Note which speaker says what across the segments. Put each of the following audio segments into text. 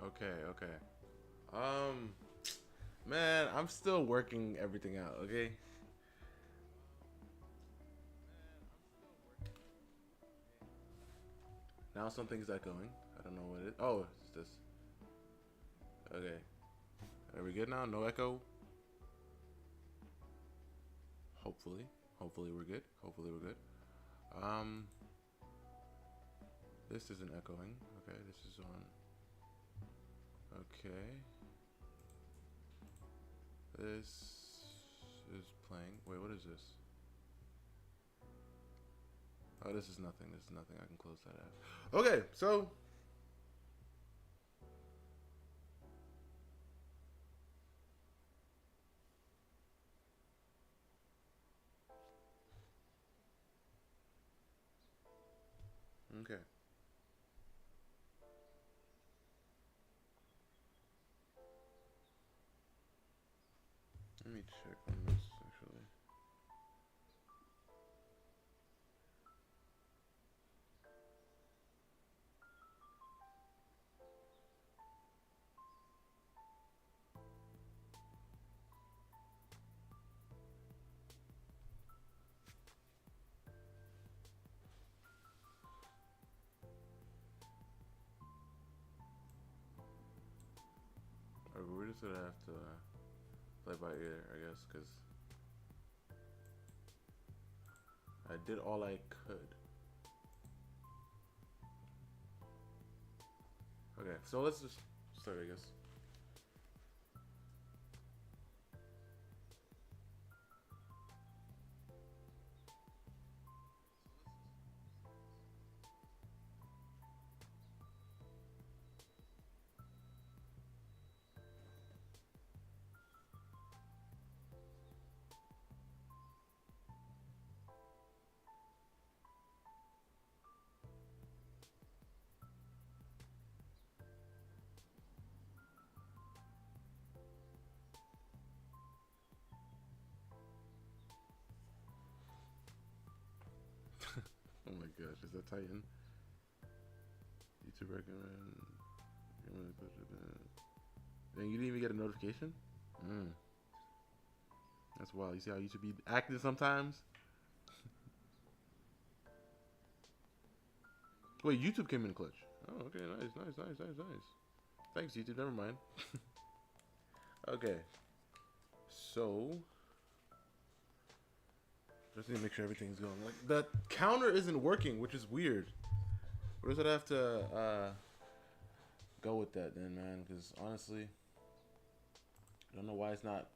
Speaker 1: Okay, okay. Um, man, I'm still working everything out, okay? Now something's echoing. I don't know what it is. Oh, it's this. Okay. Are we good now? No echo? Hopefully. Hopefully we're good. Hopefully we're good. Um, this isn't echoing. Okay, this is on. Okay. This is playing. Wait, what is this? Oh, this is nothing. This is nothing. I can close that out. Okay, so okay. Let me check on this actually. Or we're just gonna have to play by ear, I guess, because I did all I could. Okay, so let's just start, I guess. Oh my gosh, is that Titan? YouTube recommend. And you didn't even get a notification? Mm, that's wild. You see how YouTube be acting sometimes? Wait, YouTube came in clutch. Oh, okay, nice, nice, nice, nice, nice. Thanks, YouTube. Never mind. Okay, so just need to make sure everything's going. Like the counter isn't working, which is weird. What does it have to go with that then, man? Because honestly, I don't know why it's not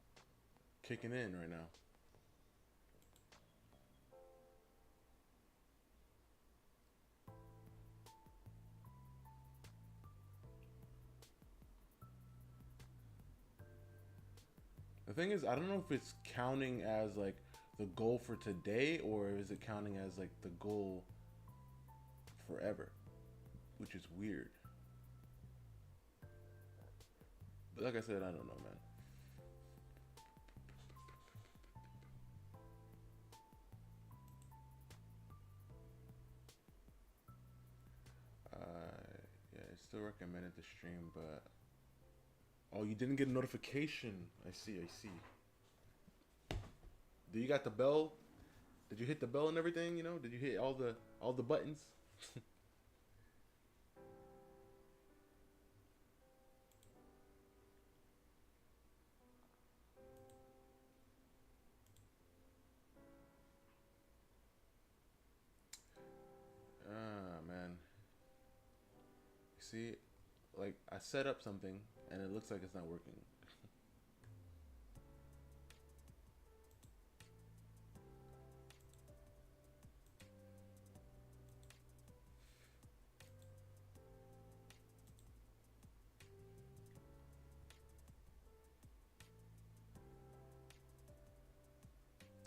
Speaker 1: kicking in right now. The thing is, I don't know if it's counting as like the goal for today or is it counting as like the goal forever, which is weird. But like I said, I don't know, man. Yeah, it's still recommended to stream, but oh, you didn't get a notification. I see, I see. Do you got the bell? Did you hit the bell and everything? You know, did you hit all the buttons? Ah, man. You see, like I set up something and it looks like it's not working.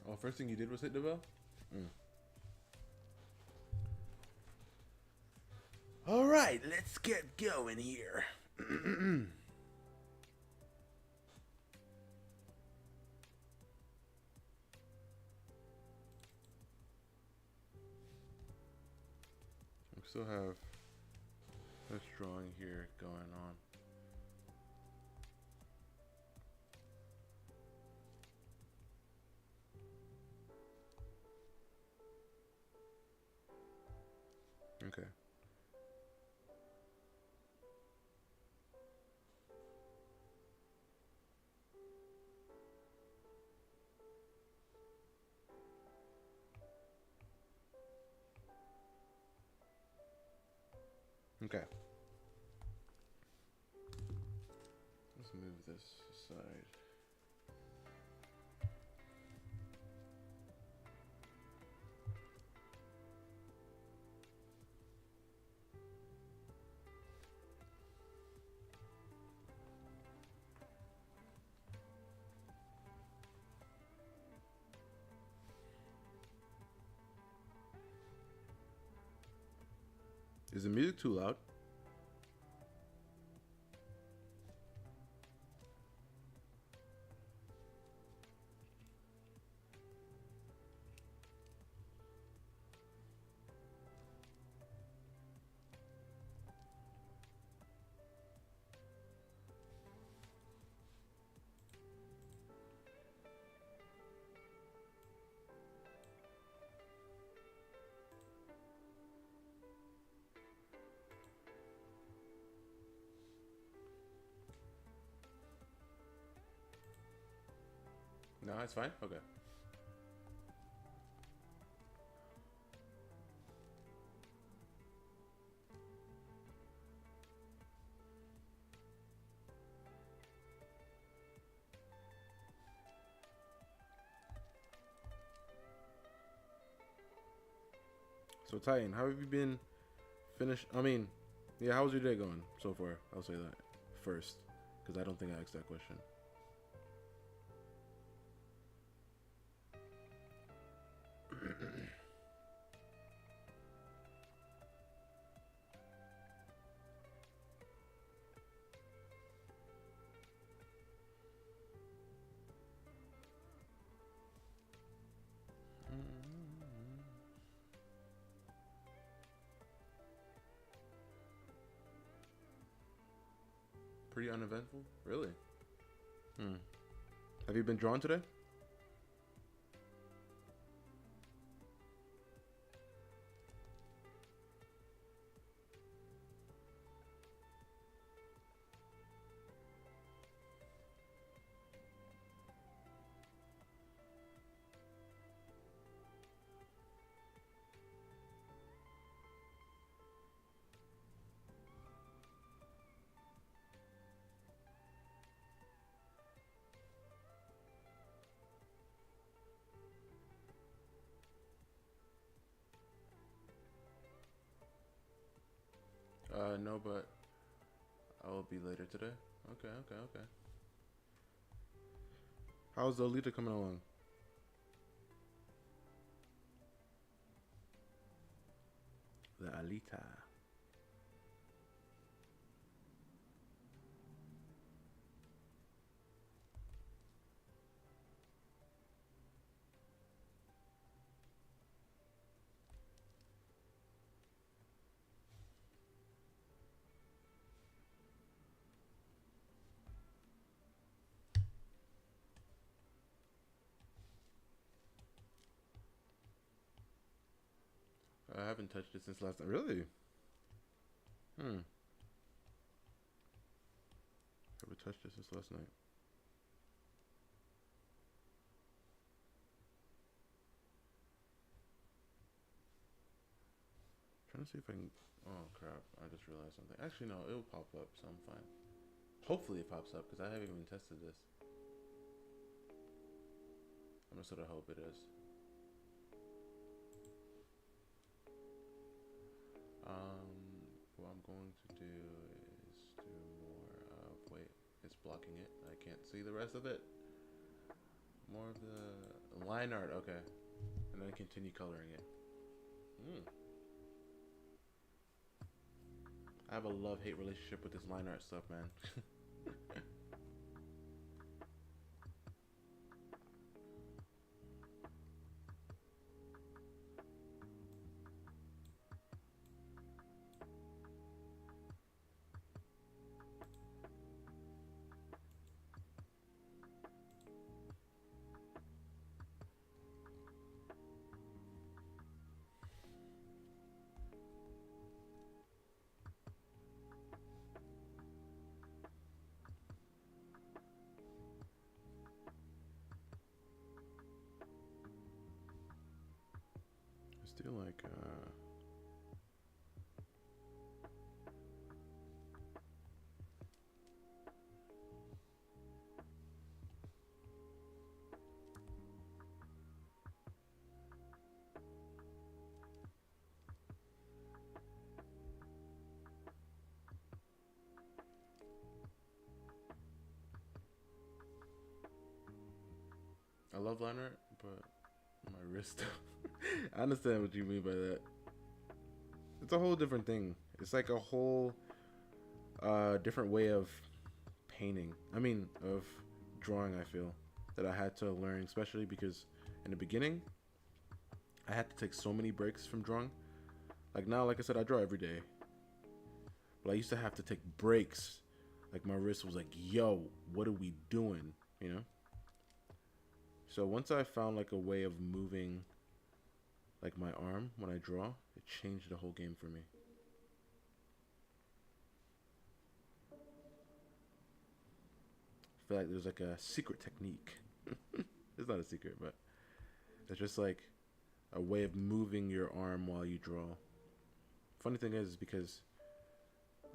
Speaker 1: Oh, first thing you did was hit the bell? Mm. All right, let's get going here. I'm still have this drawing here going on. Okay. Okay. Let's move this aside. Is the music too loud? No, it's fine. Okay. So Titan, how have you been? Finished? I mean, yeah. How's your day going so far? I'll say that first, because I don't think I asked that question. Pretty uneventful, really. Hmm. Have you been drawn today? No, but I will be later today. Okay, okay, okay. How's the Alita coming along? The Alita. I haven't touched it since last night. Really? Hmm. Haven't touched it since last night. Trying to see if I can. Oh crap! I just realized something. Actually, no. It'll pop up, so I'm fine. Hopefully, it pops up because I haven't even tested this. I'm gonna sort of hope it is. What I'm going to do is do more of. Wait, it's blocking it. I can't see the rest of it. More of the line art. Okay, and then continue coloring it. Hmm. I have a love-hate relationship with this line art stuff, man. do like I love line art, but my wrist. I understand what you mean by that. It's a whole different thing. It's like a whole different way of painting. I mean, of drawing. I feel that I had to learn, especially because in the beginning, I had to take so many breaks from drawing. Like now, like I said, I draw every day, but I used to have to take breaks. Like my wrist was like, "Yo, what are we doing?" You know. So once I found like a way of moving, like my arm when I draw, it changed the whole game for me. I feel like there's like a secret technique. It's not a secret, but it's just like a way of moving your arm while you draw. Funny thing is because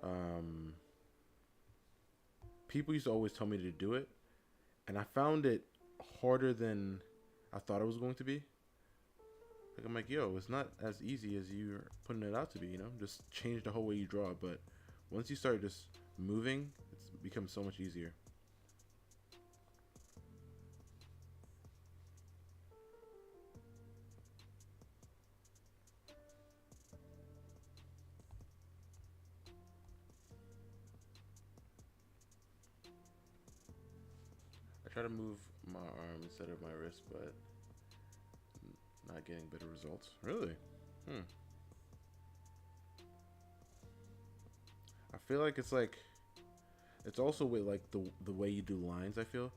Speaker 1: um, people used to always tell me to do it, and I found it harder than I thought it was going to be. Like I'm like, yo, it's not as easy as you're putting it out to be. You know, just change the whole way you draw. But once you start just moving, it becomes so much easier. I try to move my arm instead of my wrist, but not getting better results. Really? Hmm. I feel like it's also with like the way you do lines. I feel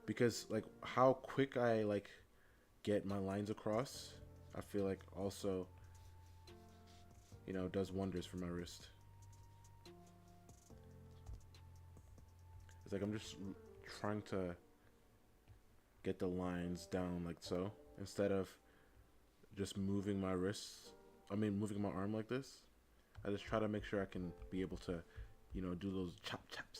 Speaker 1: because like how quick I like get my lines across. I feel like also does wonders for my wrist. It's like I'm just trying to get the lines down like so instead of just moving my wrists. I mean, moving my arm like this. I just try to make sure I can be able to, do those chop chops.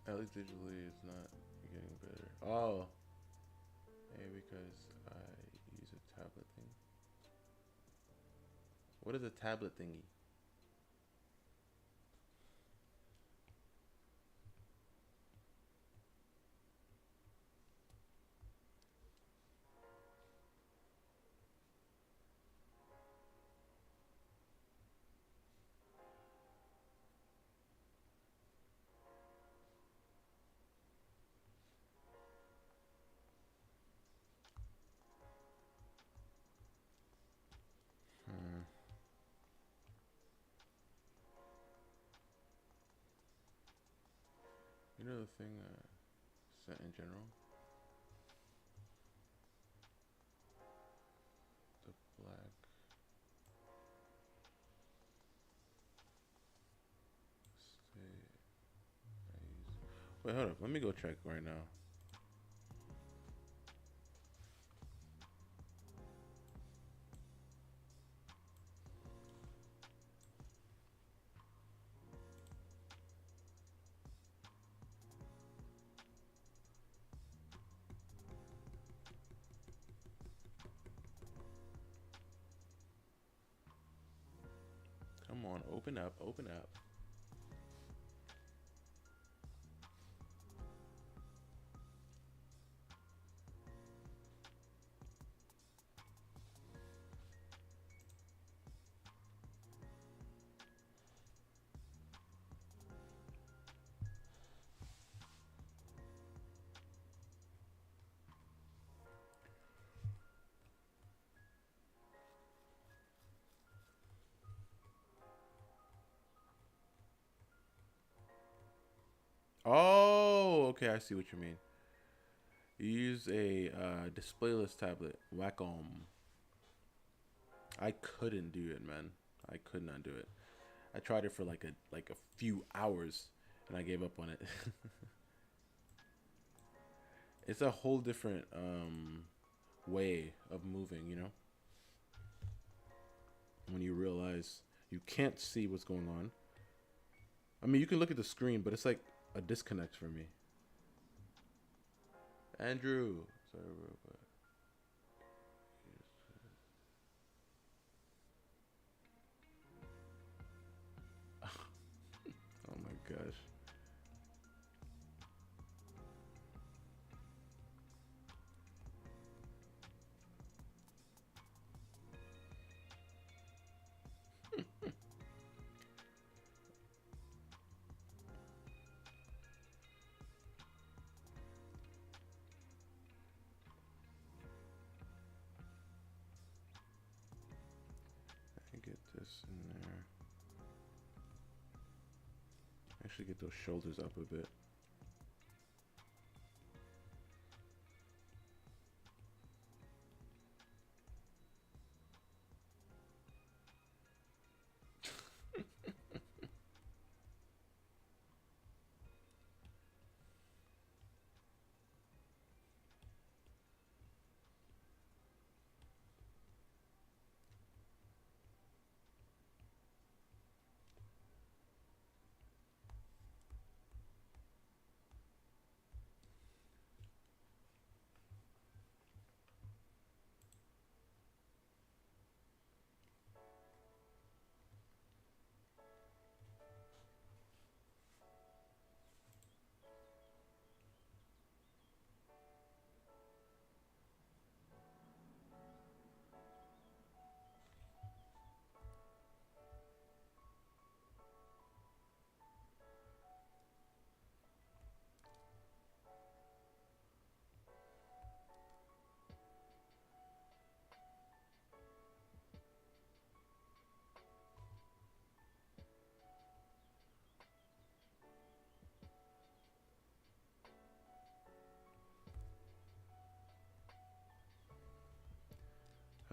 Speaker 1: At least digitally, it's not getting better. Oh, maybe because I use a tablet thing. What is a tablet thingy? Hmm. You know the thing set in general, the black state. Wait, hold up. Let me go check right now. Come on, open up, open up. Oh, okay, I see what you mean. You use a displayless tablet. Wacom. I couldn't do it, man. I could not do it. I tried it for like a few hours, and I gave up on it. It's a whole different way of moving, you know? When you realize you can't see what's going on. I mean, you can look at the screen, but it's like a disconnect for me. Andrew. Sorry, robot. Oh my gosh. I get this in there. Actually, get those shoulders up a bit.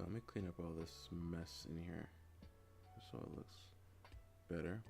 Speaker 1: Let me clean up all this mess in here so it looks better.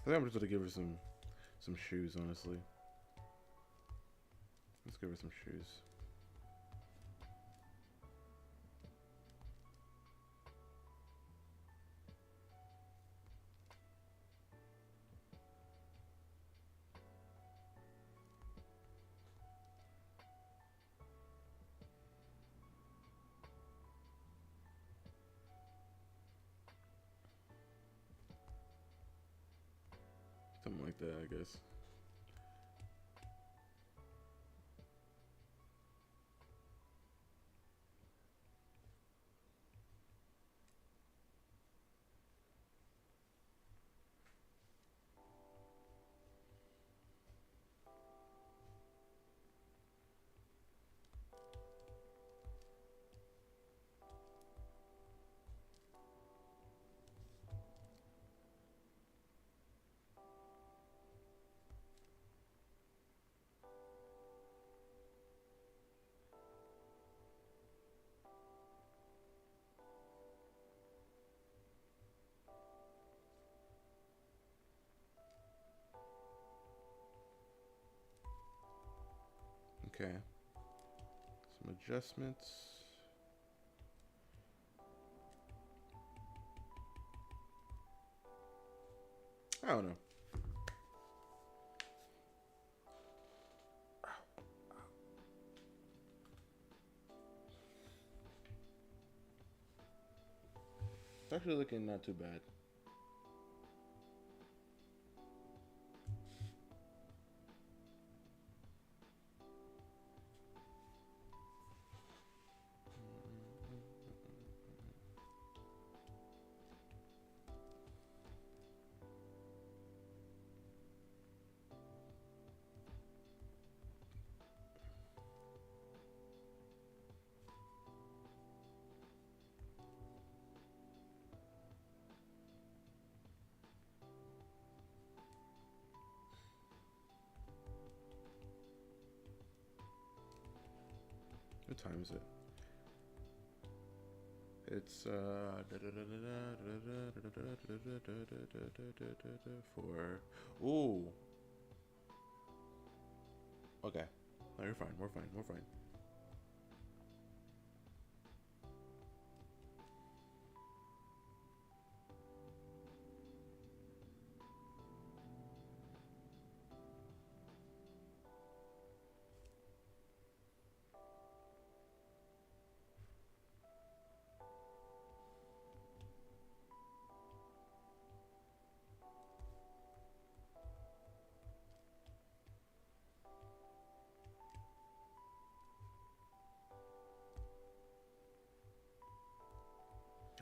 Speaker 1: I think I'm just gonna give her some shoes, honestly. Let's give her some shoes. Something like that, I guess. Okay. Some adjustments. I don't know. It's actually looking not too bad. What time is it? It's 4. Ooh. Okay. No, you're fine. We're fine. We're fine.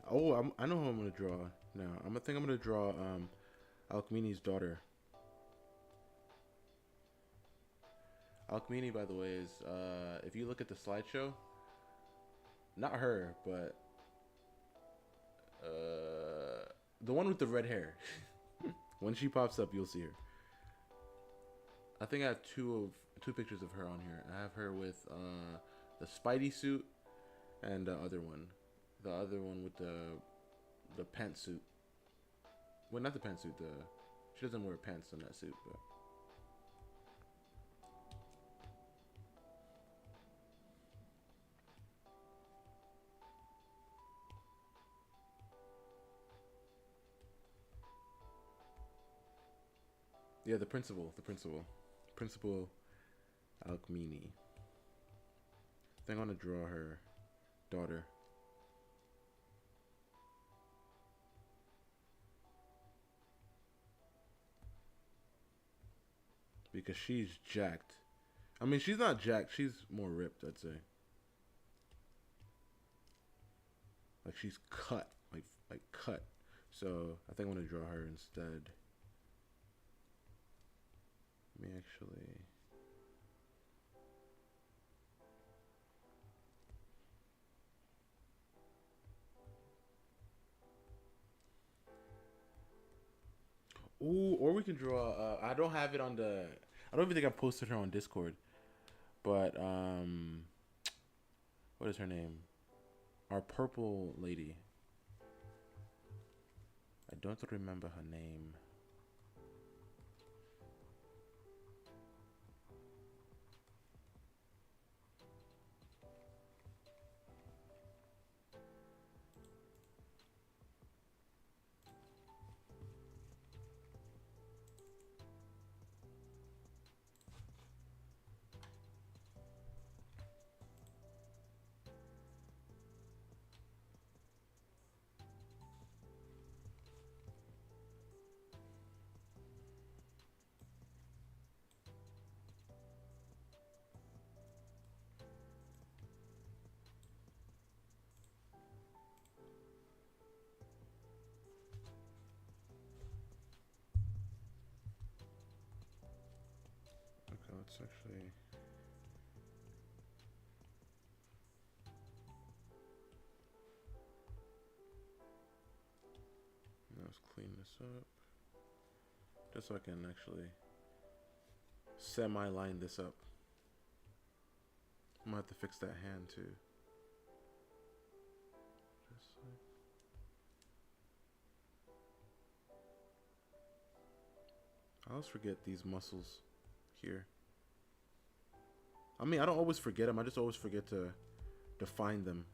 Speaker 1: Oh, I know who I'm gonna draw now. I think I'm gonna draw Alkmene's daughter. Alkmene, by the way, is if you look at the slideshow, not her, but the one with the red hair. When she pops up, you'll see her. I think I have two pictures of her on here. I have her with the Spidey suit and the other one with the pantsuit. Well, not the pantsuit. She doesn't wear pants on that suit, but. Yeah, the principal Alkmene. I think I'm gonna draw her daughter. Because she's jacked. I mean, she's not jacked. She's more ripped, I'd say. Like she's cut, like cut. So I think I'm gonna draw her instead. Let me actually. Ooh, or we can draw. I don't have it on the. I don't even think I posted her on Discord, but what is her name? Our purple lady. I don't remember her name. Okay, let's actually. Let's clean this up. Just so I can actually semi-line this up. I'm gonna have to fix that hand too. Just like... I always forget these muscles here. I mean, I don't always forget them. I just always forget to define them.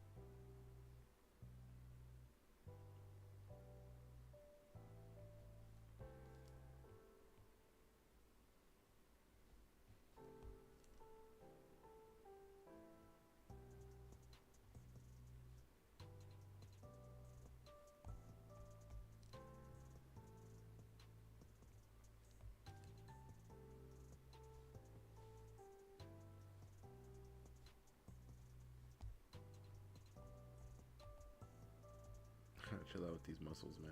Speaker 1: Chill out with these muscles, man.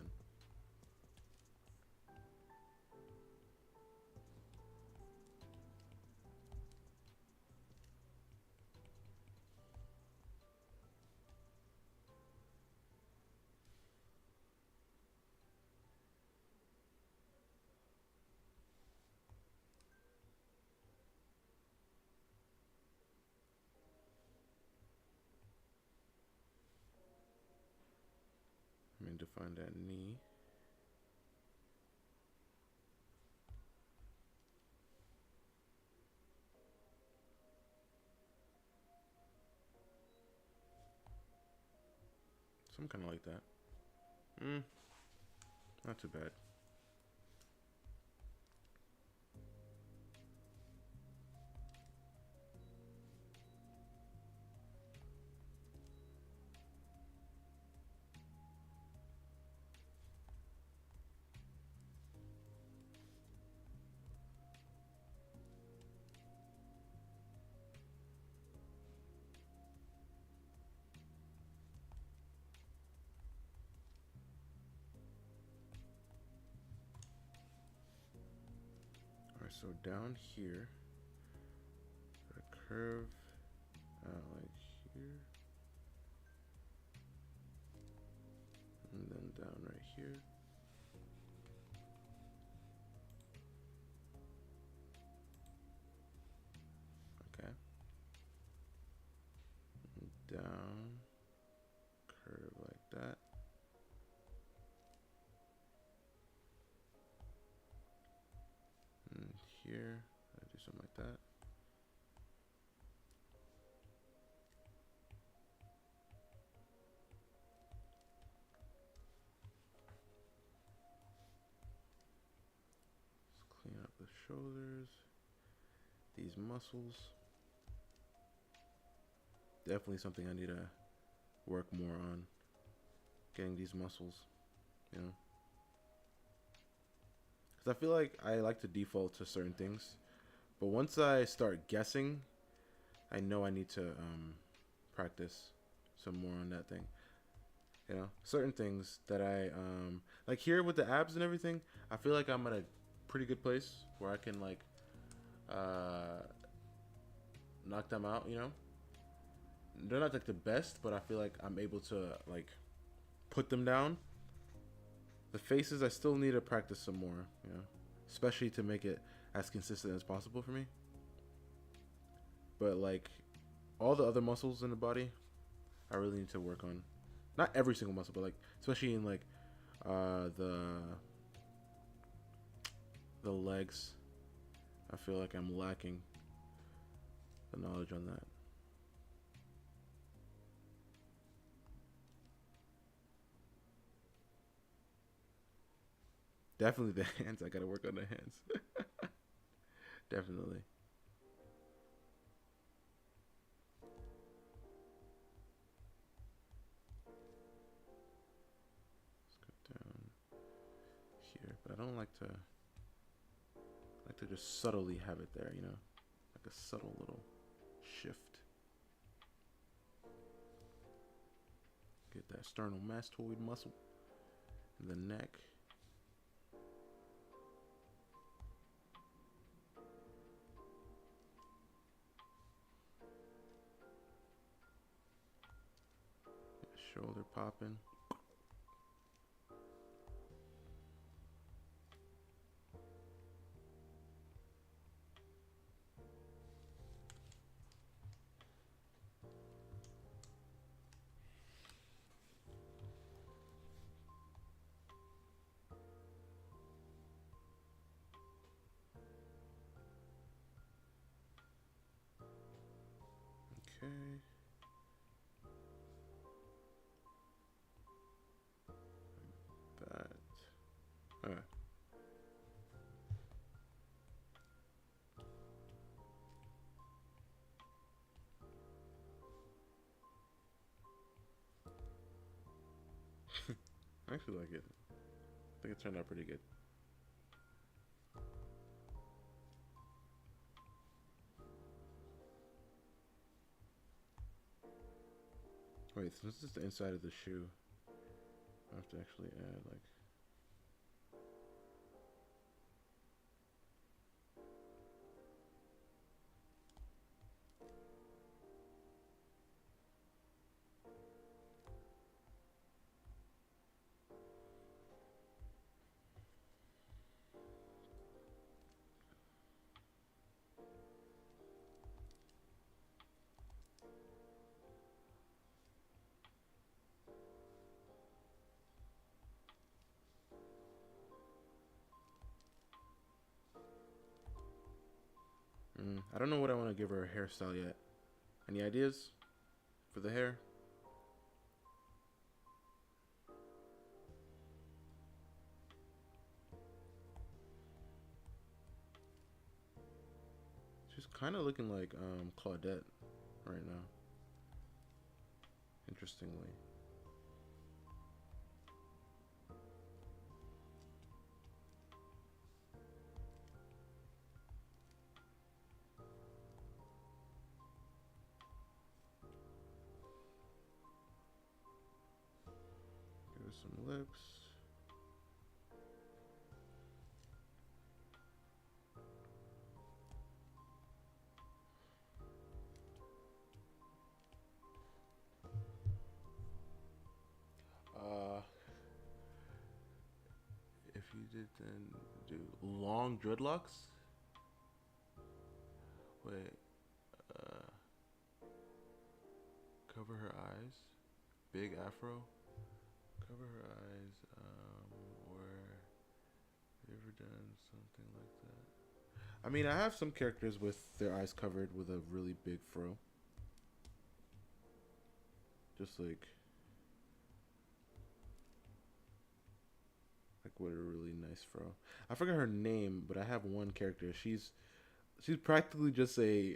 Speaker 1: I mean, define that knee. Some kind of like that. Not too bad. Alright, so down here, got a curve out like here, and then down right here. Okay. And down, curve like that. And here, I do something like that. Let's clean up the shoulders, these muscles. Definitely something I need to work more on, getting these muscles, you know. Because I feel like I like to default to certain things, but once I start guessing, I know I need to practice some more on that thing. You know, certain things that I like here with the abs and everything. I feel like I'm at a pretty good place where I can like knock them out. You know, they're not like the best, but I feel like I'm able to like put them down. The faces I still need to practice some more. You know, especially to make it as consistent as possible for me. But like all the other muscles in the body, I really need to work on. Not every single muscle, but like especially in like the legs. I feel like I'm lacking the knowledge on that. Definitely the hands. I gotta work on the hands. Definitely. Let's go down here, but I don't like to. I like to just subtly have it there, you know, like a subtle little shift. Get that sternal-mastoid muscle in the neck. Shoulder popping. Okay. That. Alright. I actually like it. I think it turned out pretty good. Wait, so this is the inside of the shoe. I have to actually add like. I don't know what I want to give her a hairstyle yet. Any ideas for the hair? She's kind of looking like Claudette right now. Interestingly. Give her some lips. If you did then do long dreadlocks. Wait. Cover her eyes. Big afro. Cover her eyes. Or have you ever done something like that? I mean, I have some characters with their eyes covered with a really big fro. Just like with a really nice fro. I forgot her name, but I have one character. She's practically just a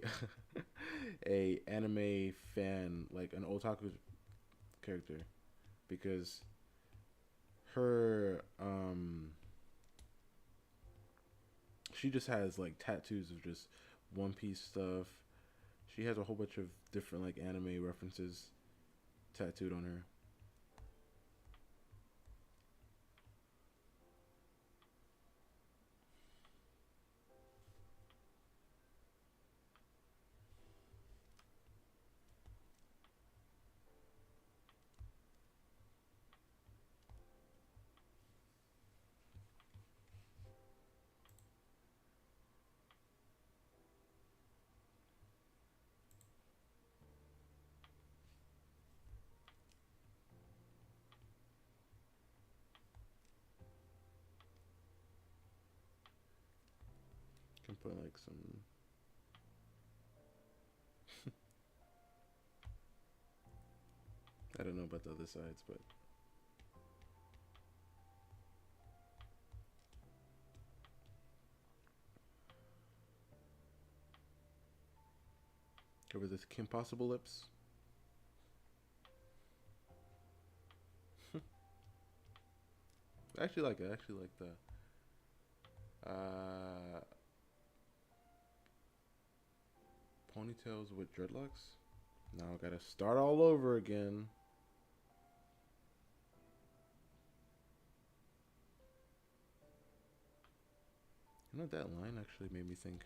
Speaker 1: a anime fan, like an otaku character, because her she just has like tattoos of just One Piece stuff. She has a whole bunch of different like anime references tattooed on her. Can put like some. I don't know about the other sides, but cover the Kim Possible lips. I actually like it. I actually like the ponytails with dreadlocks. Now I gotta start all over again. You know, that line actually made me think,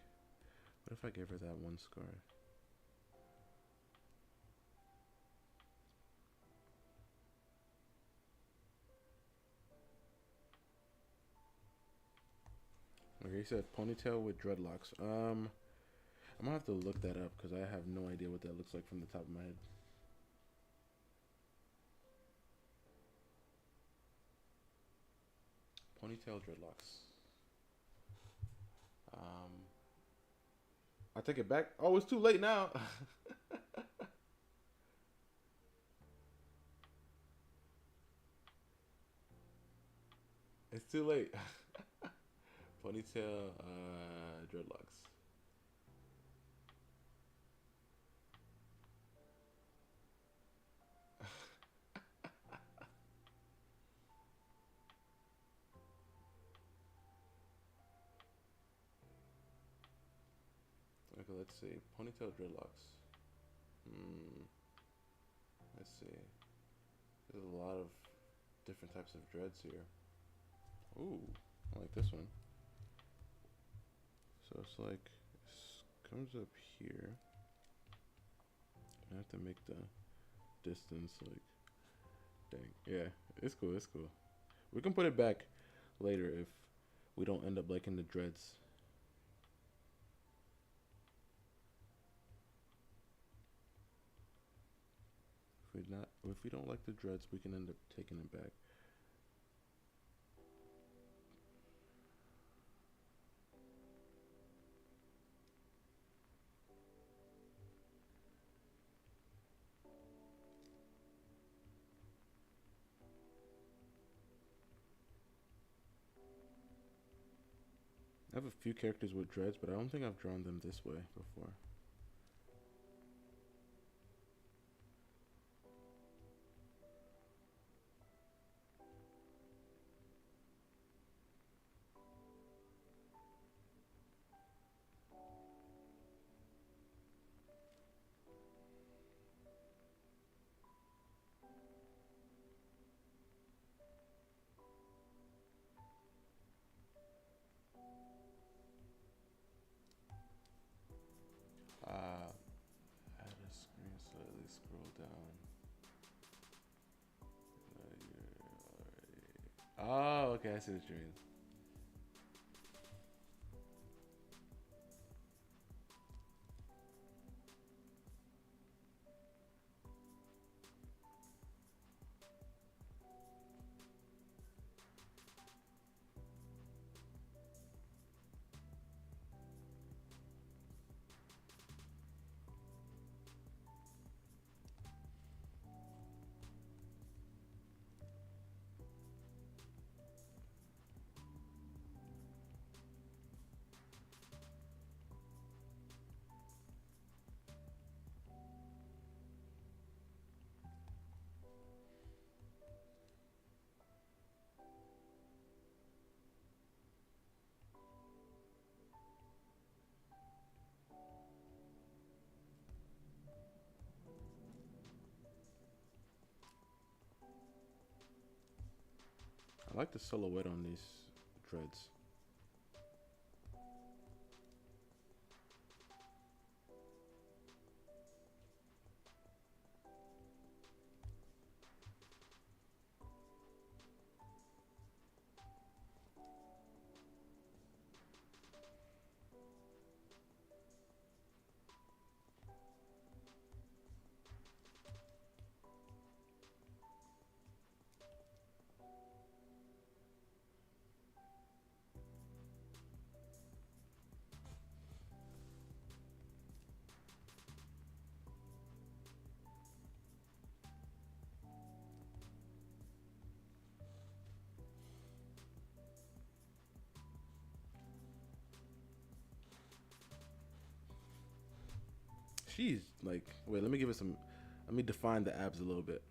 Speaker 1: what if I gave her that one scar? Okay, he said ponytail with dreadlocks. I'm gonna have to look that up because I have no idea what that looks like from the top of my head. Ponytail dreadlocks. I take it back. Oh, it's too late now. too late. Ponytail, dreadlocks. Okay, let's see. Ponytail, dreadlocks. Let's see. There's a lot of different types of dreads here. Ooh, I like this one. So it's like, it comes up here. I have to make the distance like, dang. Yeah, it's cool, it's cool. We can put it back later if we don't end up liking the dreads. If we don't like the dreads, we can end up taking it back. I have a few characters with dreads, but I don't think I've drawn them this way before. Add a screen slightly scroll down. Oh, okay, I see what you mean. I like the silhouette on these dreads. She's like, wait, let me give it some, let me define the abs a little bit.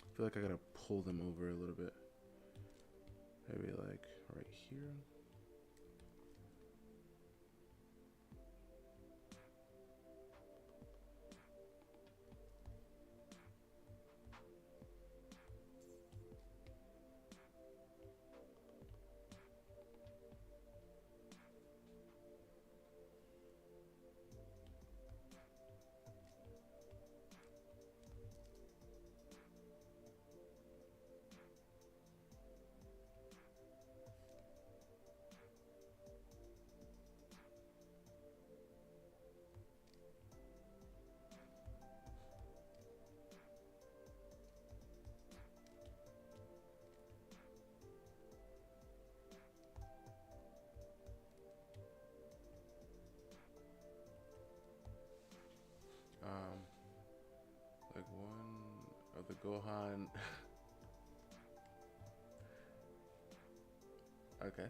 Speaker 1: I feel like I gotta pull them over a little bit. Maybe like right here. the Gohan. Okay.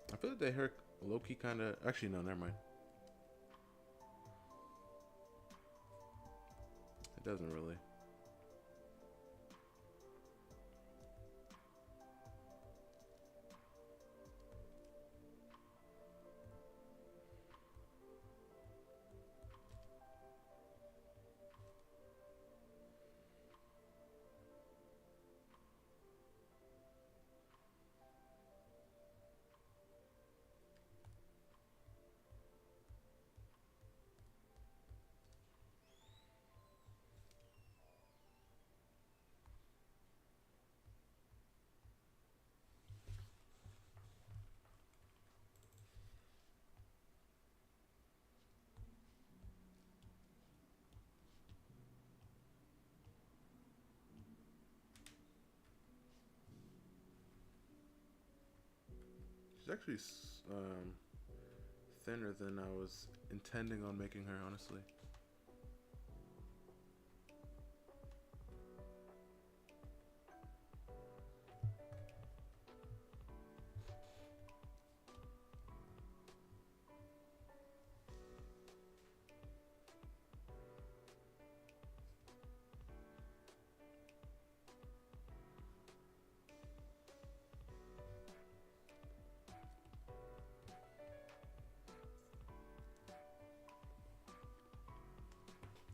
Speaker 1: I feel like they hurt Loki kind of. Actually, no, never mind. It doesn't really. She's actually thinner than I was intending on making her, honestly.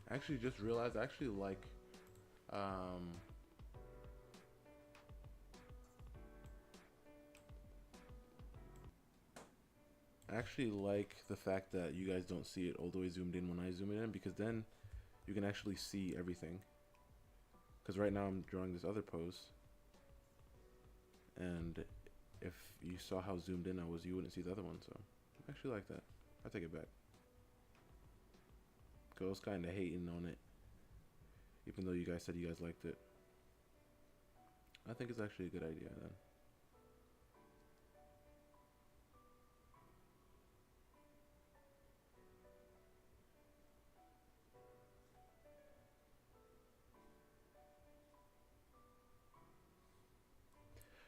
Speaker 1: I actually just realized I actually like um I actually like the fact that you guys don't see it all the way zoomed in when I zoom it in, because then you can actually see everything. Because right now I'm drawing this other pose, and if you saw how zoomed in I was, you wouldn't see the other one. So I actually like that. I take it back. Cause I was kind of hating on it, even though you guys said you guys liked it. I think it's actually a good idea then.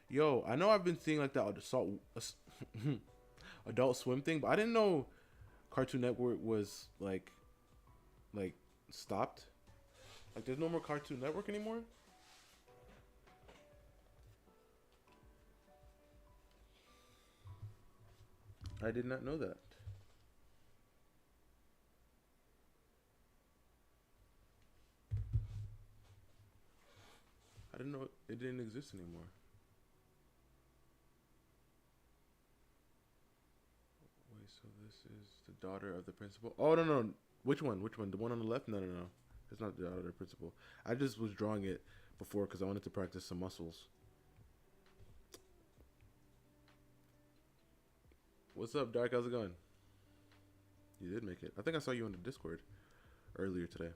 Speaker 1: Yo, I know I've been seeing like the Adult Swim thing, but I didn't know Cartoon Network was like stopped. Like there's no more Cartoon Network anymore. I did not know that. I didn't know it didn't exist anymore. Wait, so this is the daughter of the principal? Oh no no, which one? Which one? The one on the left? No no no, it's not the daughter of the principal. I just was drawing it before because I wanted to practice some muscles. What's up, Dark? How's it going? You did make it. I think I saw you on the Discord earlier today.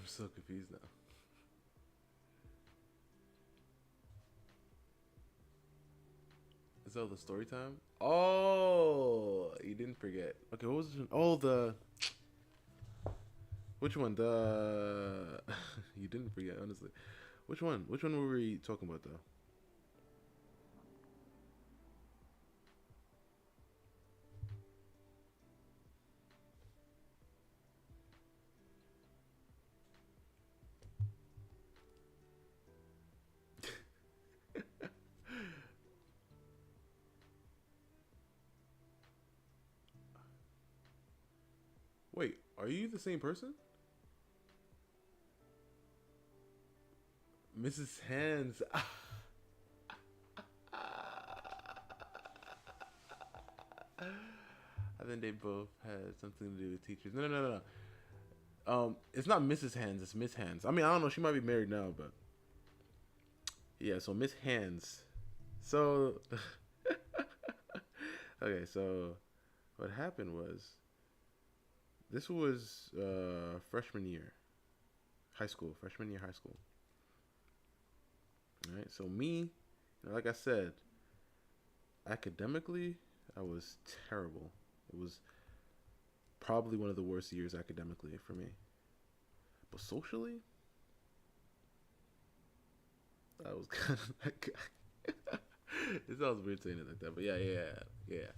Speaker 1: so confused now. Is that the story time? Oh, you didn't forget. Okay, what was it? Oh, the which one? The you didn't forget, honestly. Which one? Which one were we talking about though? Wait, are you the same person? Mrs. Hands. I think they both had something to do with teachers. No, no, no, no. It's not Mrs. Hands. It's Miss Hands. I mean, I don't know. She might be married now, but yeah. So Miss Hands. So okay. So what happened was this was freshman year, high school. Freshman year, high school. All right. So me, like I said, academically, I was terrible. It was probably one of the worst years academically for me. But socially, I was kind of like, it sounds weird saying it like that, but yeah, yeah, yeah.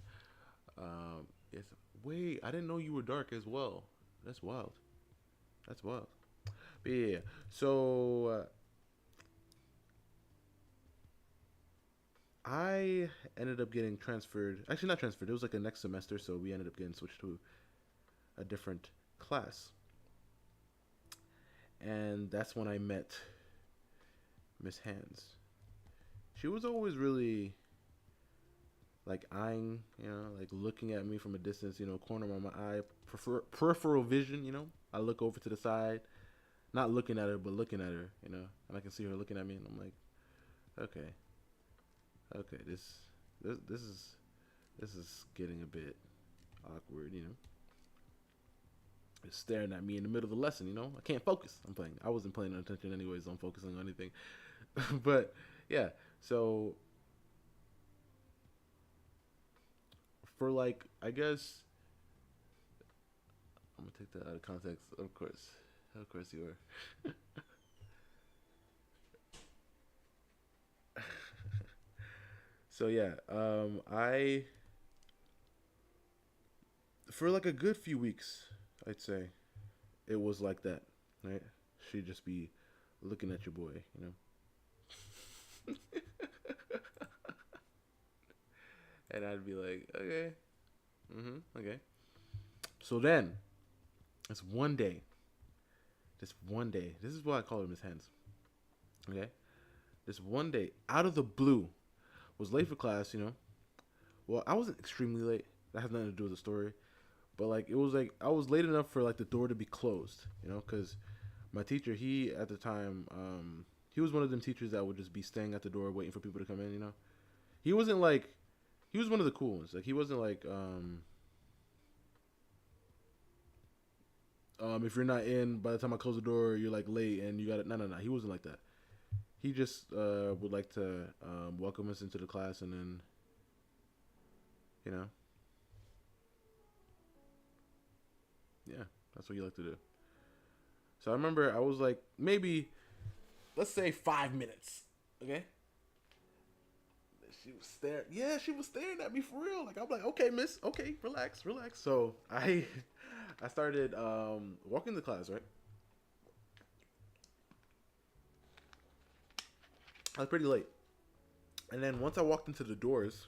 Speaker 1: Yes. Wait, I didn't know you were dark as well. That's wild. That's wild. But yeah, yeah. So I ended up getting transferred. Actually, not transferred. It was like a next semester, so we ended up getting switched to a different class, and that's when I met Miss Hands. She was always really like eyeing, like looking at me from a distance, corner of my eye, peripheral vision, I look over to the side, not looking at her, but looking at her, and I can see her looking at me, and I'm like, okay, okay, this is getting a bit awkward, Just staring at me in the middle of the lesson, I can't focus. I'm playing. I wasn't paying attention anyways. So I'm focusing on anything, but yeah. So for like, I guess I'm gonna take that out of context. Of course you are. So yeah, I for like a good few weeks, I'd say it was like that, right? She'd just be looking at your boy. And I'd be like, okay, okay. So then, it's one day, this one day, this is why I call her Miss Hands, okay? This one day, out of the blue, was late for class. Well, I wasn't extremely late. That has nothing to do with the story. But like, it was like I was late enough for like the door to be closed, because my teacher, he at the time, he was one of them teachers that would just be staying at the door waiting for people to come in. He wasn't like, he was one of the cool ones. Like he wasn't like, if you're not in by the time I close the door, you're like late and you got it. No, no, no. He wasn't like that. He just would like to welcome us into the class, and then, you know, yeah, that's what he liked to do. So I remember I was like, maybe, let's say 5 minutes, okay? She was staring. Yeah, she was staring at me for real. Like I'm like, okay, miss, okay, relax, relax. So I, I started walking to class. Right, I was pretty late, and then once I walked into the doors,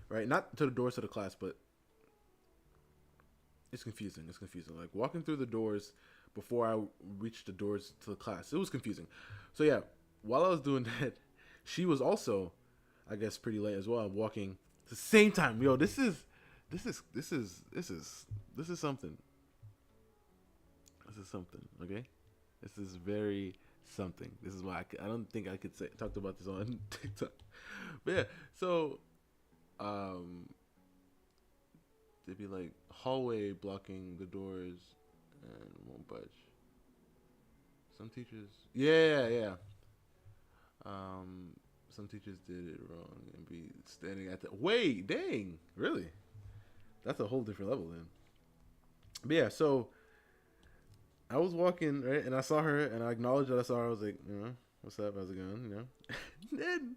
Speaker 1: right, not to the doors to the class, but it's confusing. It's confusing. Like walking through the doors before I reached the doors to the class, it was confusing. So yeah, while I was doing that, she was also, I guess, pretty late as well, walking at the same time. Yo, this is something. This is something. Okay, this is very something. This is why I don't think I could say talked about this on TikTok. But yeah, so um, they'd be like hallway blocking the doors and won't budge. Some teachers, yeah, yeah. Um, some teachers did it wrong and be standing at the. Wait, dang, really? That's a whole different level then. But yeah, so I was walking right, and I saw her, and I acknowledged that I saw her. I was like, what's up? How's it going? Then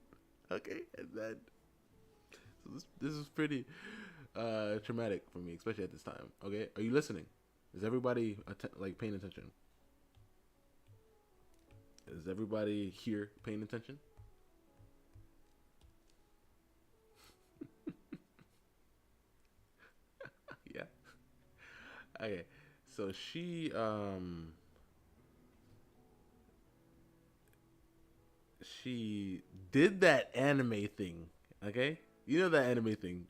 Speaker 1: okay, and then so this is pretty traumatic for me, especially at this time. Okay, are you listening? Is everybody like paying attention? Is everybody here paying attention? Yeah. Okay. So she did that anime thing. Okay, you know that anime thing.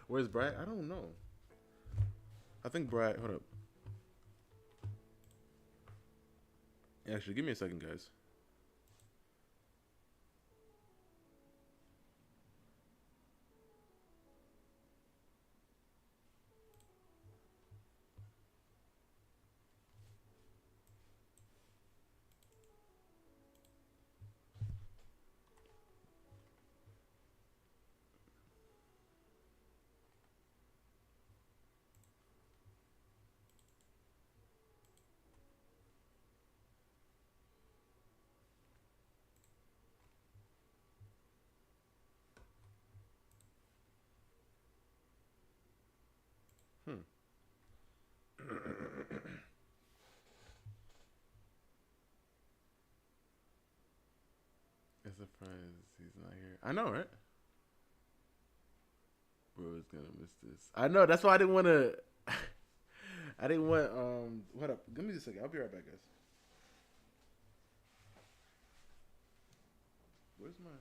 Speaker 1: Where's Brad? I don't know. I think Brad. Hold up. Actually, give me a second, guys. Hmm. It's surprise he's not here. I know, right? Bro is gonna miss this. I know. That's why I didn't want to. I didn't want. What up? Give me just a second. I'll be right back, guys. Where's my?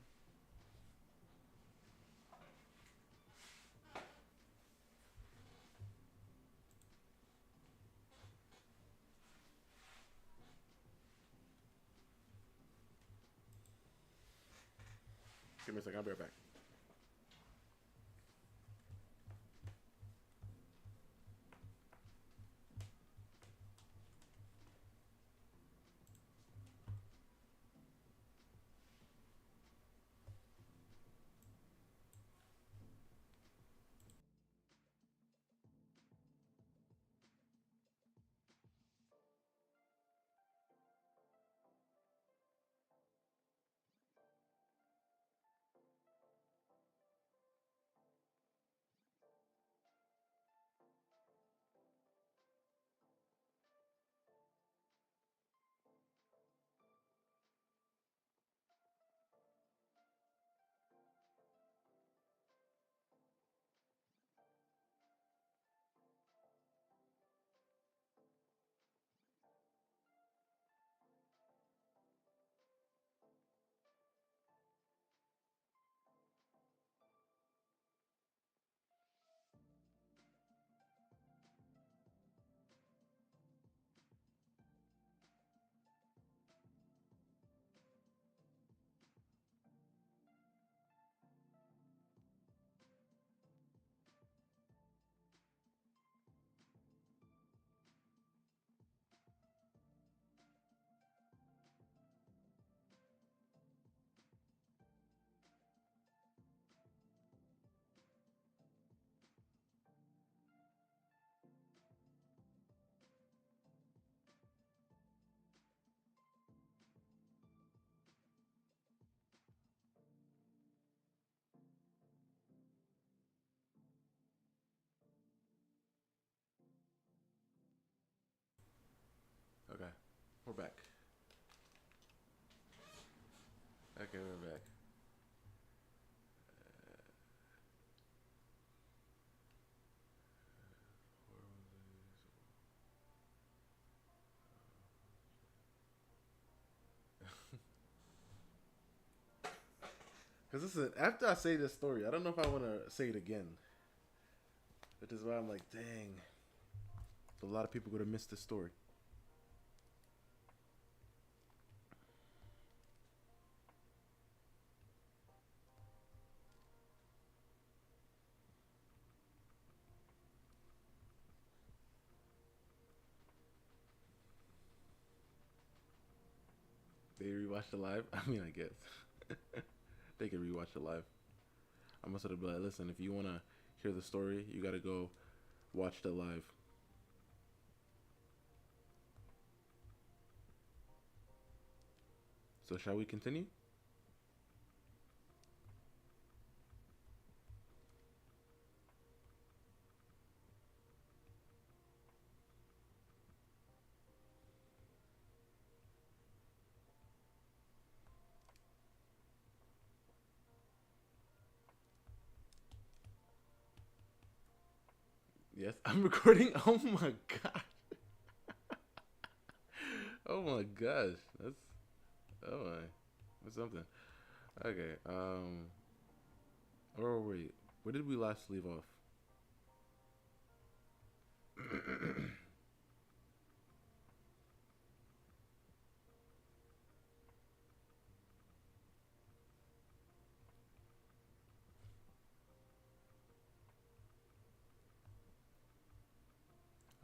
Speaker 1: Give me a second. I'll be right back. Okay, we're back. Okay, we're back. Because listen, after I say this story, I don't know if I want to say it again. Which is why I'm like, dang, a lot of people gonna miss this story. rewatch the live. I mean, I guess they can rewatch the live. I'm gonna sort of be like, listen, if you wanna hear the story, you gotta go watch the live. So shall we continue? Yes, I'm recording. Oh my god. Oh my gosh. That's oh my. That's something. Okay. Oh wait. Where did we last leave off?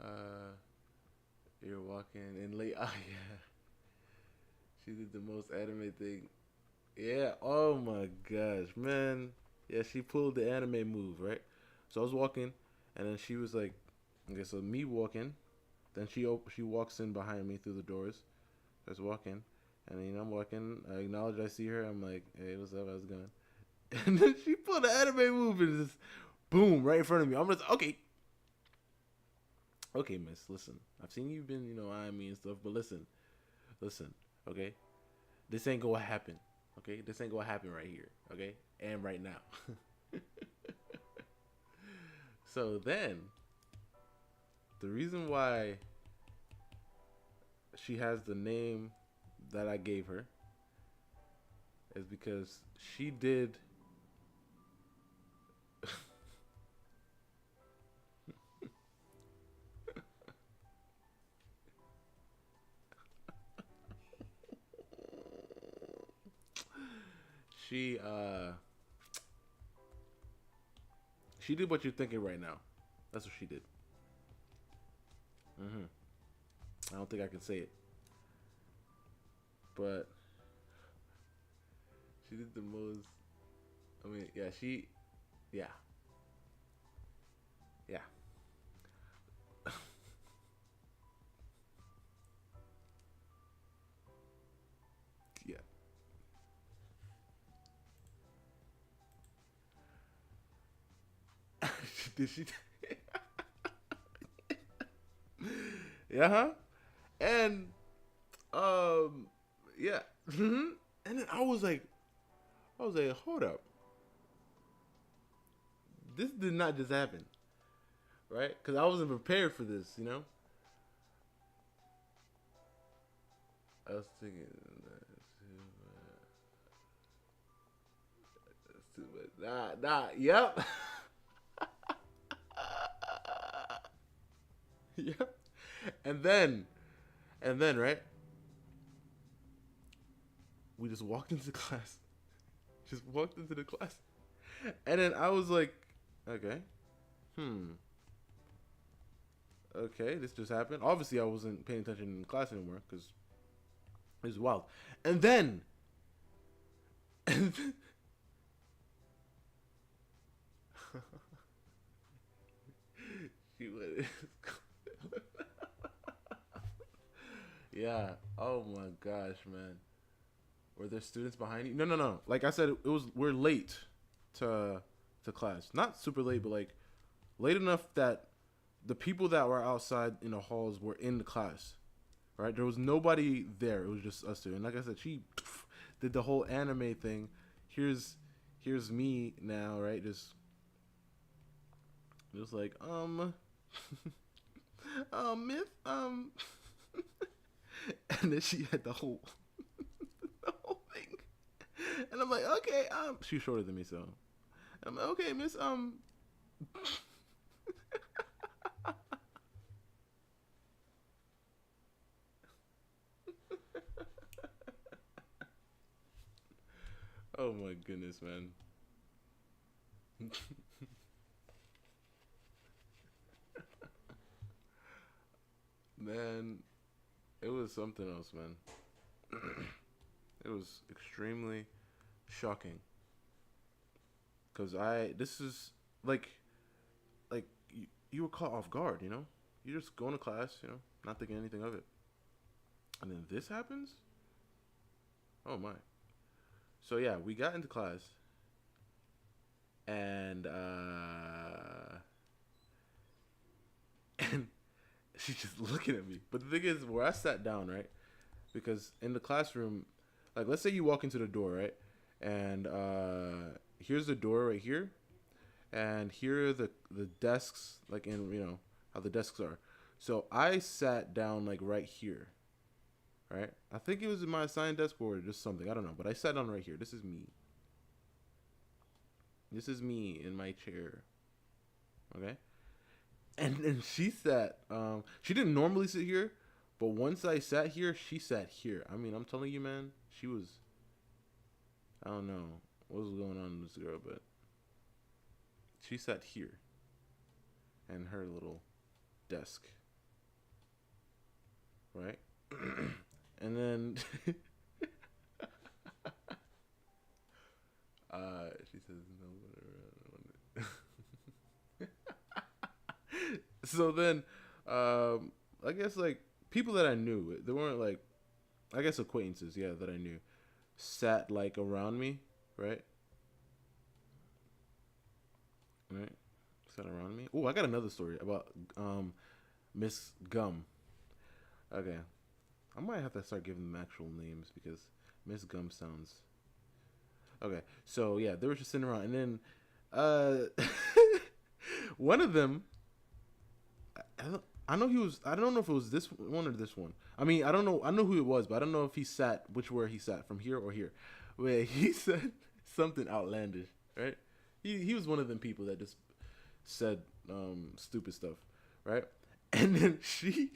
Speaker 1: uh, you're walking in late. Ah, yeah. She did the most anime thing. Yeah. Oh my gosh, man. Yeah, she pulled the anime move, right? So I was walking, and then she was like, okay, so me walking. Then she walks in behind me through the doors. Just walking, and I'm walking. I acknowledge I see her. I'm like, hey, what's up? How's it going? And then she pulled the anime move and just boom right in front of me. I'm just okay, okay, miss. Listen, I've seen you've been eyeing me and stuff, but listen, okay. This ain't gonna happen. Okay, this ain't gonna happen right here. Okay, and right now. So then, the reason why she has the name that I gave her is because she did. she uh she did what you're thinking right now. That's what she did. hmm I don't think I can say it, but she did the most. I mean, yeah, yeah, yeah, yeah. Did she? Yeah, huh? And yeah. And then I was like, hold up, this did not just happen, right? Because I wasn't prepared for this. I was thinking, that's too much. Nah, yep. Yep. And then, right? We just walked into class. Just walked into the class. And then I was like, okay, hmm, okay, this just happened. Obviously, I wasn't paying attention in class anymore because it was wild. And then, and then she went. Yeah. Oh my gosh, man. Were there students behind you? No, no, no. Like I said, it was we're late to class. Not super late, but like late enough that the people that were outside in the halls were in the class. Right? There was nobody there. It was just us two. And like I said, she did the whole anime thing. Here's me now, right? Just like myth and then she had the whole the whole thing. And I'm like, okay, she's shorter than me, so I'm like, okay, miss, oh my goodness, man. Man, it was something else, man. It was extremely shocking because this is like you were caught off guard. You just going to class, not thinking anything of it, and then this happens. Oh my! So yeah, we got into class, and and she's just looking at me. But the thing is, where I sat down, right? Because in the classroom, like let's say you walk into the door, right? And here's the door right here, and here are the desks, like in how the desks are. So I sat down like right here, right? I think it was in my assigned desk or just something, I don't know. But I sat down right here. This is me. This is me in my chair. Okay. And she sat. She didn't normally sit here, but once I sat here, she sat here. I mean, I'm telling you, man, she was. I don't know what was going on with this girl, but she sat here, in her little desk, right? And then she says no. So then, I guess like people that I knew, they weren't like, I guess acquaintances, yeah, that I knew, sat like around me, right? Right, sat around me. Oh, I got another story about Miss Gum. Okay, I might have to start giving them actual names because Miss Gum sounds okay. So yeah, they were just sitting around, and then one of them, I know he was. I don't know if it was this one or this one. I mean, I don't know. I know who it was, but I don't know if he sat where he sat, from here or here. Where he said something outlandish, right? He was one of them people that just said stupid stuff, right? And then she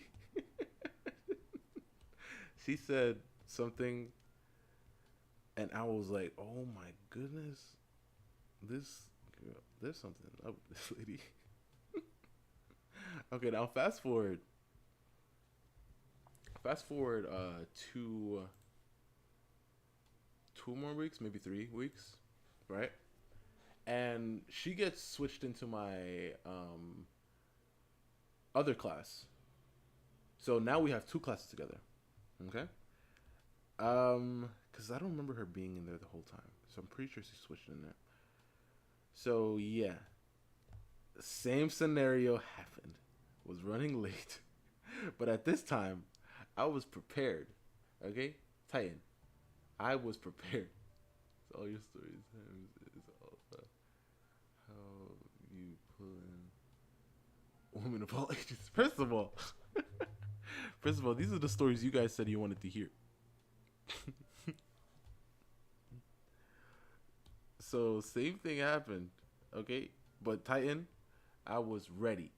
Speaker 1: said something, and I was like, oh my goodness, this girl, there's something up with this lady. Okay, now fast forward. To 2 more weeks, maybe 3 weeks, right? And she gets switched into my other class. So now we have two classes together. Okay. Because I don't remember her being in there the whole time, so I'm pretty sure she switched in there. So yeah, same scenario happened. Was running late, but at this time, I was prepared. Okay, Titan, I was prepared. So all your stories is all about how you pull in women of all ages. First of all, these are the stories you guys said you wanted to hear. So same thing happened. Okay, but Titan, I was ready.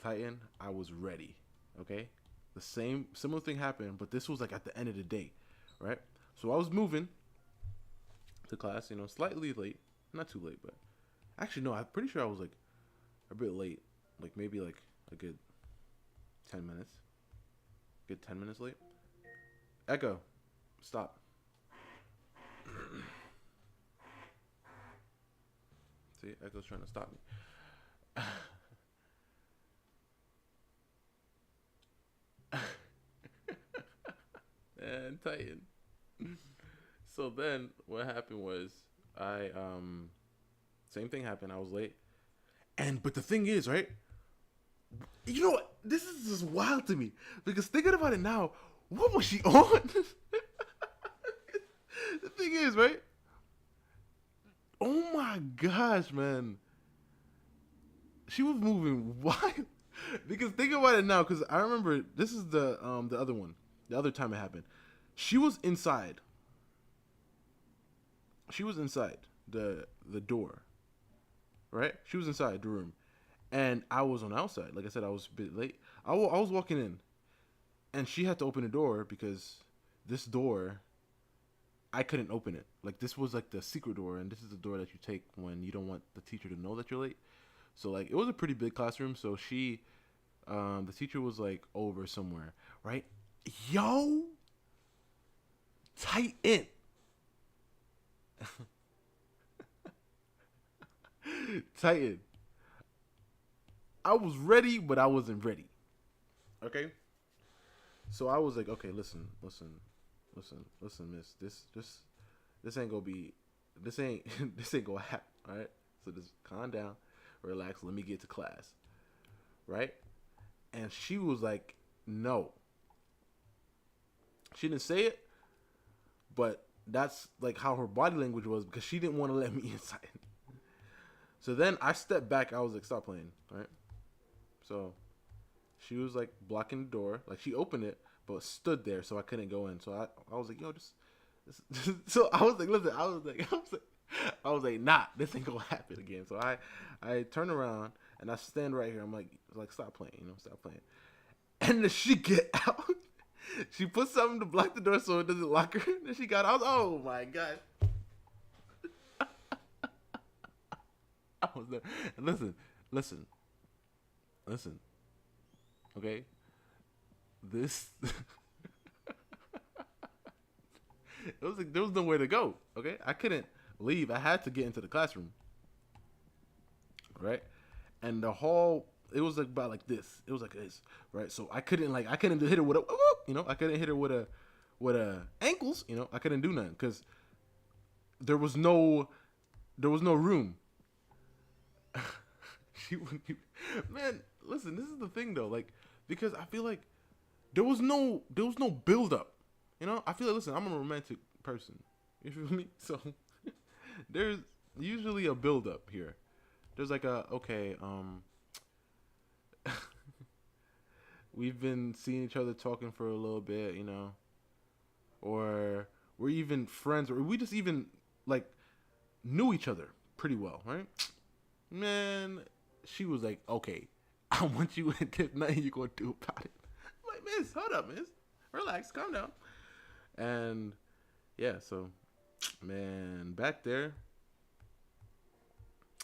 Speaker 1: Titan, I was ready. Okay, the similar thing happened, but this was like at the end of the day, right? So I was moving to class, slightly late, not too late, but actually no, I'm pretty sure I was like a bit late, like maybe like a good 10 minutes, good 10 minutes late. Echo, stop. See, Echo's trying to stop me. And Titan. So then what happened was I same thing happened. I was late. But the thing is, right? You know what? This is just wild to me. Because thinking about it now, what was she on? The thing is, right? Oh my gosh, man. She was moving wild. Because think about it now, because I remember this is the other one. The other time it happened. She was inside. She was inside the door. Right? She was inside the room. And I was on the outside. Like I said, I was a bit late. I was walking in. And she had to open the door because this door, I couldn't open it. Like this was like the secret door, and this is the door that you take when you don't want the teacher to know that you're late. So like it was a pretty big classroom. So she The teacher was like over somewhere, right? Yo, tight in. Titan. I was ready, but I wasn't ready. Okay. So I was like, okay, listen, miss. This ain't gonna be, this ain't, this ain't gonna happen. All right. So just calm down, relax. Let me get to class. Right. And she was like, no. She didn't say it, but that's like how her body language was because she didn't want to let me inside. So then I stepped back. I was like, stop playing. All right. So she was like blocking the door. Like she opened it, but stood there so I couldn't go in. So I was like, yo, just so I was like, listen, I was like, nah, this ain't gonna happen again. So I turn around and I stand right here. I'm like, stop playing, stop playing. And then she get out. She put something to block the door so it doesn't lock her. Then she got out. Oh my god. I was there. And listen. Okay, this. It was like there was nowhere to go. Okay, I couldn't leave. I had to get into the classroom. Right, and the hall. It was like about like this. It was like this. Right, so I couldn't hit her with a I couldn't hit her with a ankles. I couldn't do nothing because there was no room. She wouldn't. Man, listen. This is the thing though. Like because I feel like there was no build up. I feel like listen. I'm a romantic person. You feel me? So there's usually a build up here. There's like a okay. We've been seeing each other talking for a little bit. Or we're even friends, or we just even like knew each other pretty well, right? Man, she was like, okay, I want you, and there's nothing you gonna do about it. I'm like, miss, hold up, miss. Relax, calm down. And yeah, so man, back there,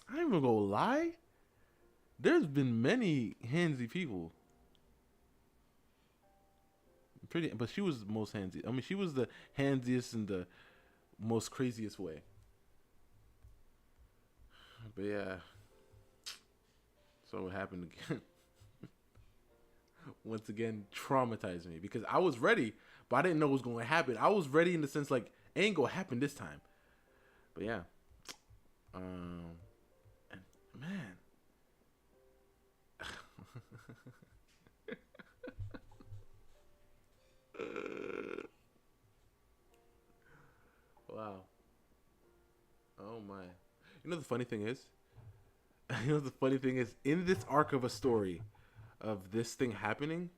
Speaker 1: I ain't even gonna lie. There's been many handsy people. But she was the most handsy. I mean, she was the handsiest in the most craziest way. But yeah. So what happened again? Once again, traumatized me because I was ready, but I didn't know what was going to happen. I was ready in the sense like it ain't gonna happen this time. But yeah, and man, wow, oh my. The funny thing is, the funny thing is, in this arc of a story, of this thing happening,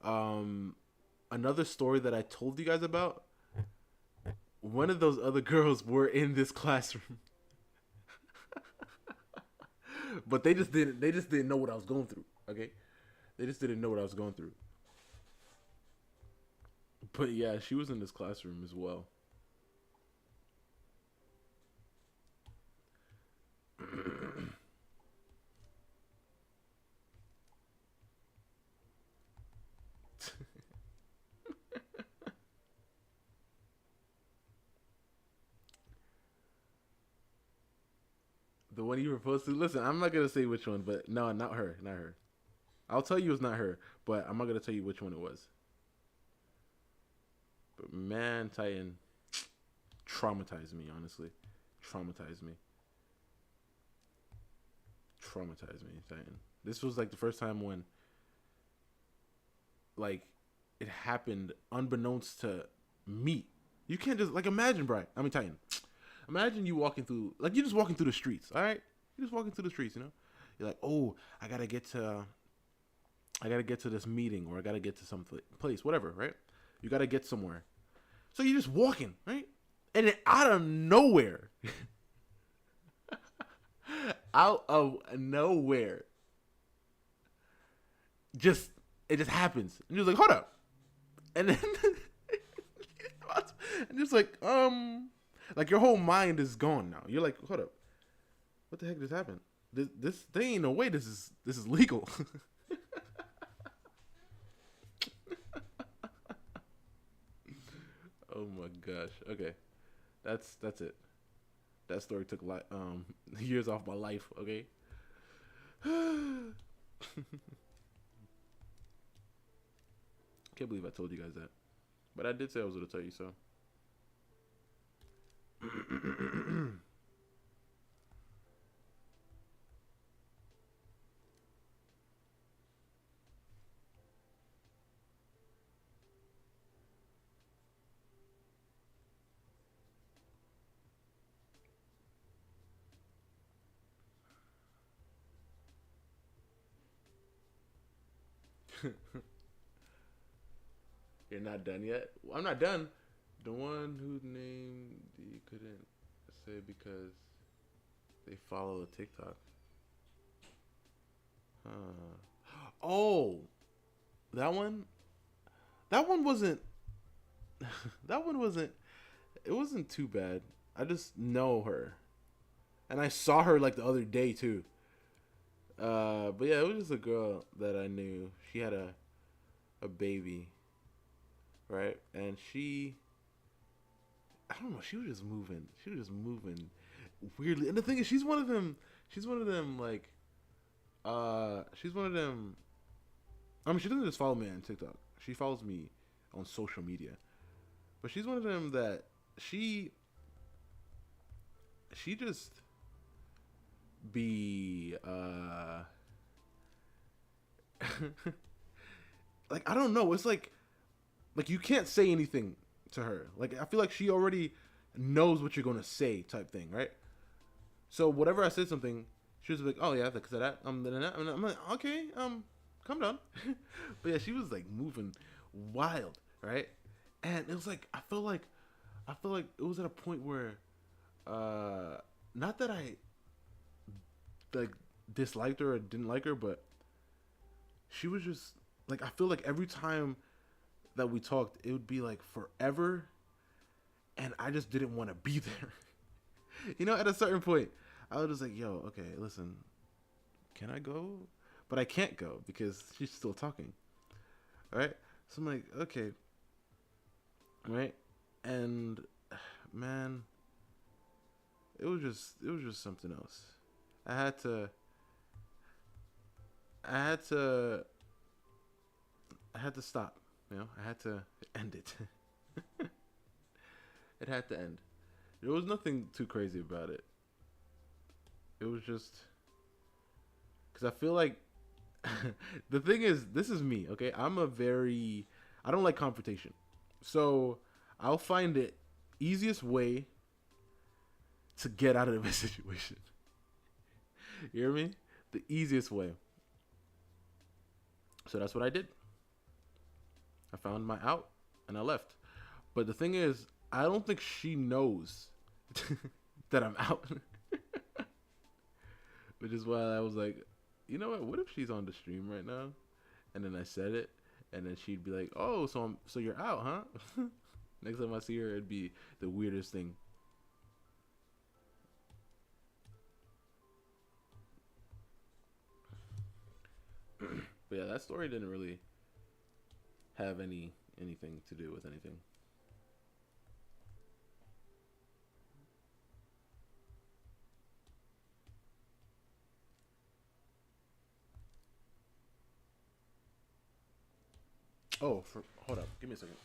Speaker 1: another story that I told you guys about, one of those other girls were in this classroom. But they just didn't know what I was going through. Okay, they just didn't know what I was going through. But yeah, she was in this classroom as well. The one you proposed to. Listen, I'm not gonna say which one, but no, not her, not her. I'll tell you it's not her, but I'm not gonna tell you which one it was. But man, Titan traumatized me. Honestly, traumatized me. Traumatized me, Titan. This was like the first time when, like, it happened unbeknownst to me. You can't just like imagine, Brian. I mean, Titan. Imagine you walking through, like you're just walking through the streets. All right, you're just walking through the streets. You're like, oh, I gotta get to this meeting, or I gotta get to some place, whatever. Right? You gotta get somewhere. So you're just walking, right? And then out of nowhere, out of nowhere, it just happens. And you're like, hold up. And then and just like your whole mind is gone now. You're like, hold up. What the heck just happened? This there ain't no way this is legal. Oh my gosh. Okay, that's it. That story took years off my life. Okay. Can't believe I told you guys that, but I did say I was gonna tell you so. You're not done yet. I'm not done. The one whose name you couldn't say because they follow the TikTok. Huh. Oh, that one. That one wasn't. That one wasn't. It wasn't too bad. I just know her, and I saw her like the other day too. But yeah, it was just a girl that I knew. She had a baby, right? And I don't know. She was just moving. She was just moving weirdly. And the thing is, she's one of them. She's one of them. Like, she's one of them. I mean, she doesn't just follow me on TikTok. She follows me on social media. But she's one of them that she she just be like I don't know. It's like you can't say anything to her. Like I feel like she already knows what you're gonna say, type thing, right? So whatever I said something, she was like, "Oh yeah, because of that." And I'm like, "Okay, calm down." But yeah, she was like moving wild, right? And it was like I feel like it was at a point where, not that I like disliked her or didn't like her, but she was just like I feel like every time that we talked, it would be like forever, and I just didn't want to be there. At a certain point, I was just like, "Yo, okay, listen, can I go?" But I can't go because she's still talking, right? So I'm like, okay, right, and man, it was just something else. I had to, I had to, I had to stop. I had to end it. It had to end. There was nothing too crazy about it. It was just because I feel like the thing is, this is me. Okay, I don't like confrontation, so I'll find the easiest way to get out of a situation. You hear me? The easiest way. So that's what I did. I found my out and I left. But the thing is, I don't think she knows that I'm out. Which is why I was like, you know what? What if she's on the stream right now? And then I said it, and then she'd be like, "Oh, so you're out, huh?" Next time I see her, it'd be the weirdest thing. But yeah, that story didn't really have anything to do with anything. Oh, hold up, give me a second.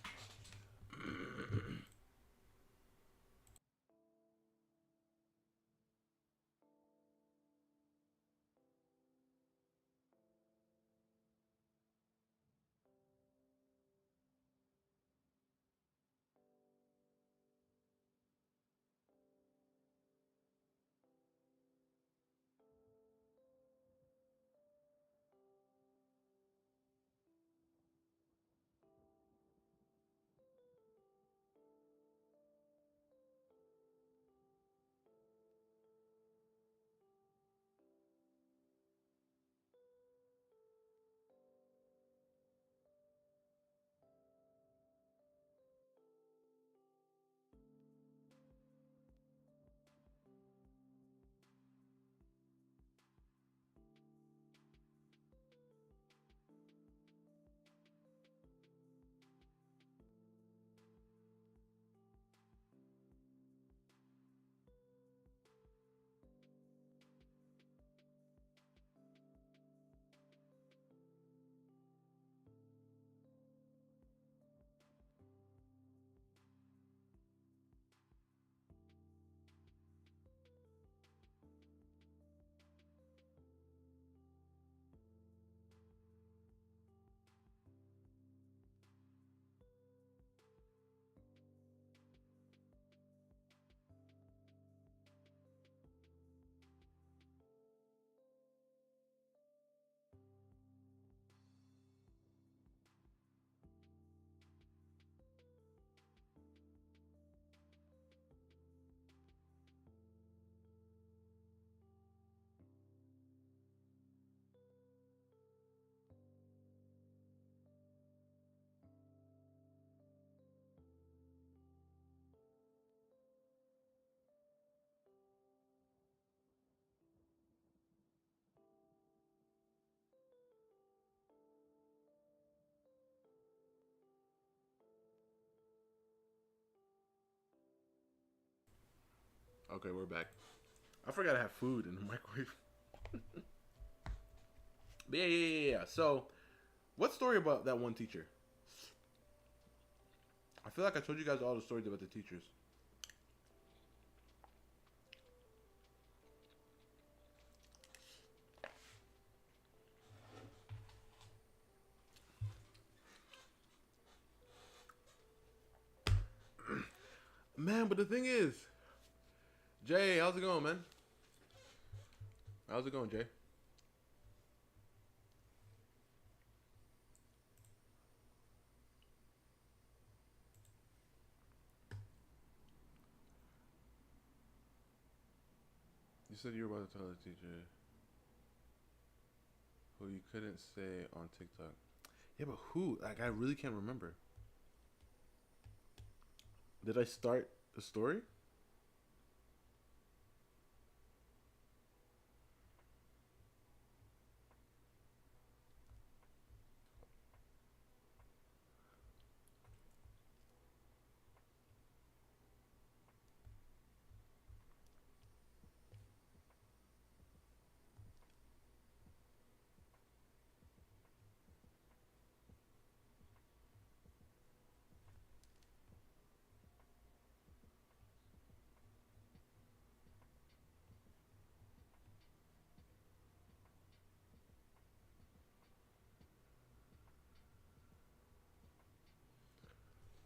Speaker 1: Okay, we're back. I forgot I have food in the microwave. But yeah. So, what story about that one teacher? I feel like I told you guys all the stories about the teachers. Man, but the thing is, Jay, how's it going, man? How's it going, Jay? You said you were about to tell the teacher who you couldn't say on TikTok. Yeah, but who? Like, I really can't remember. Did I start the story?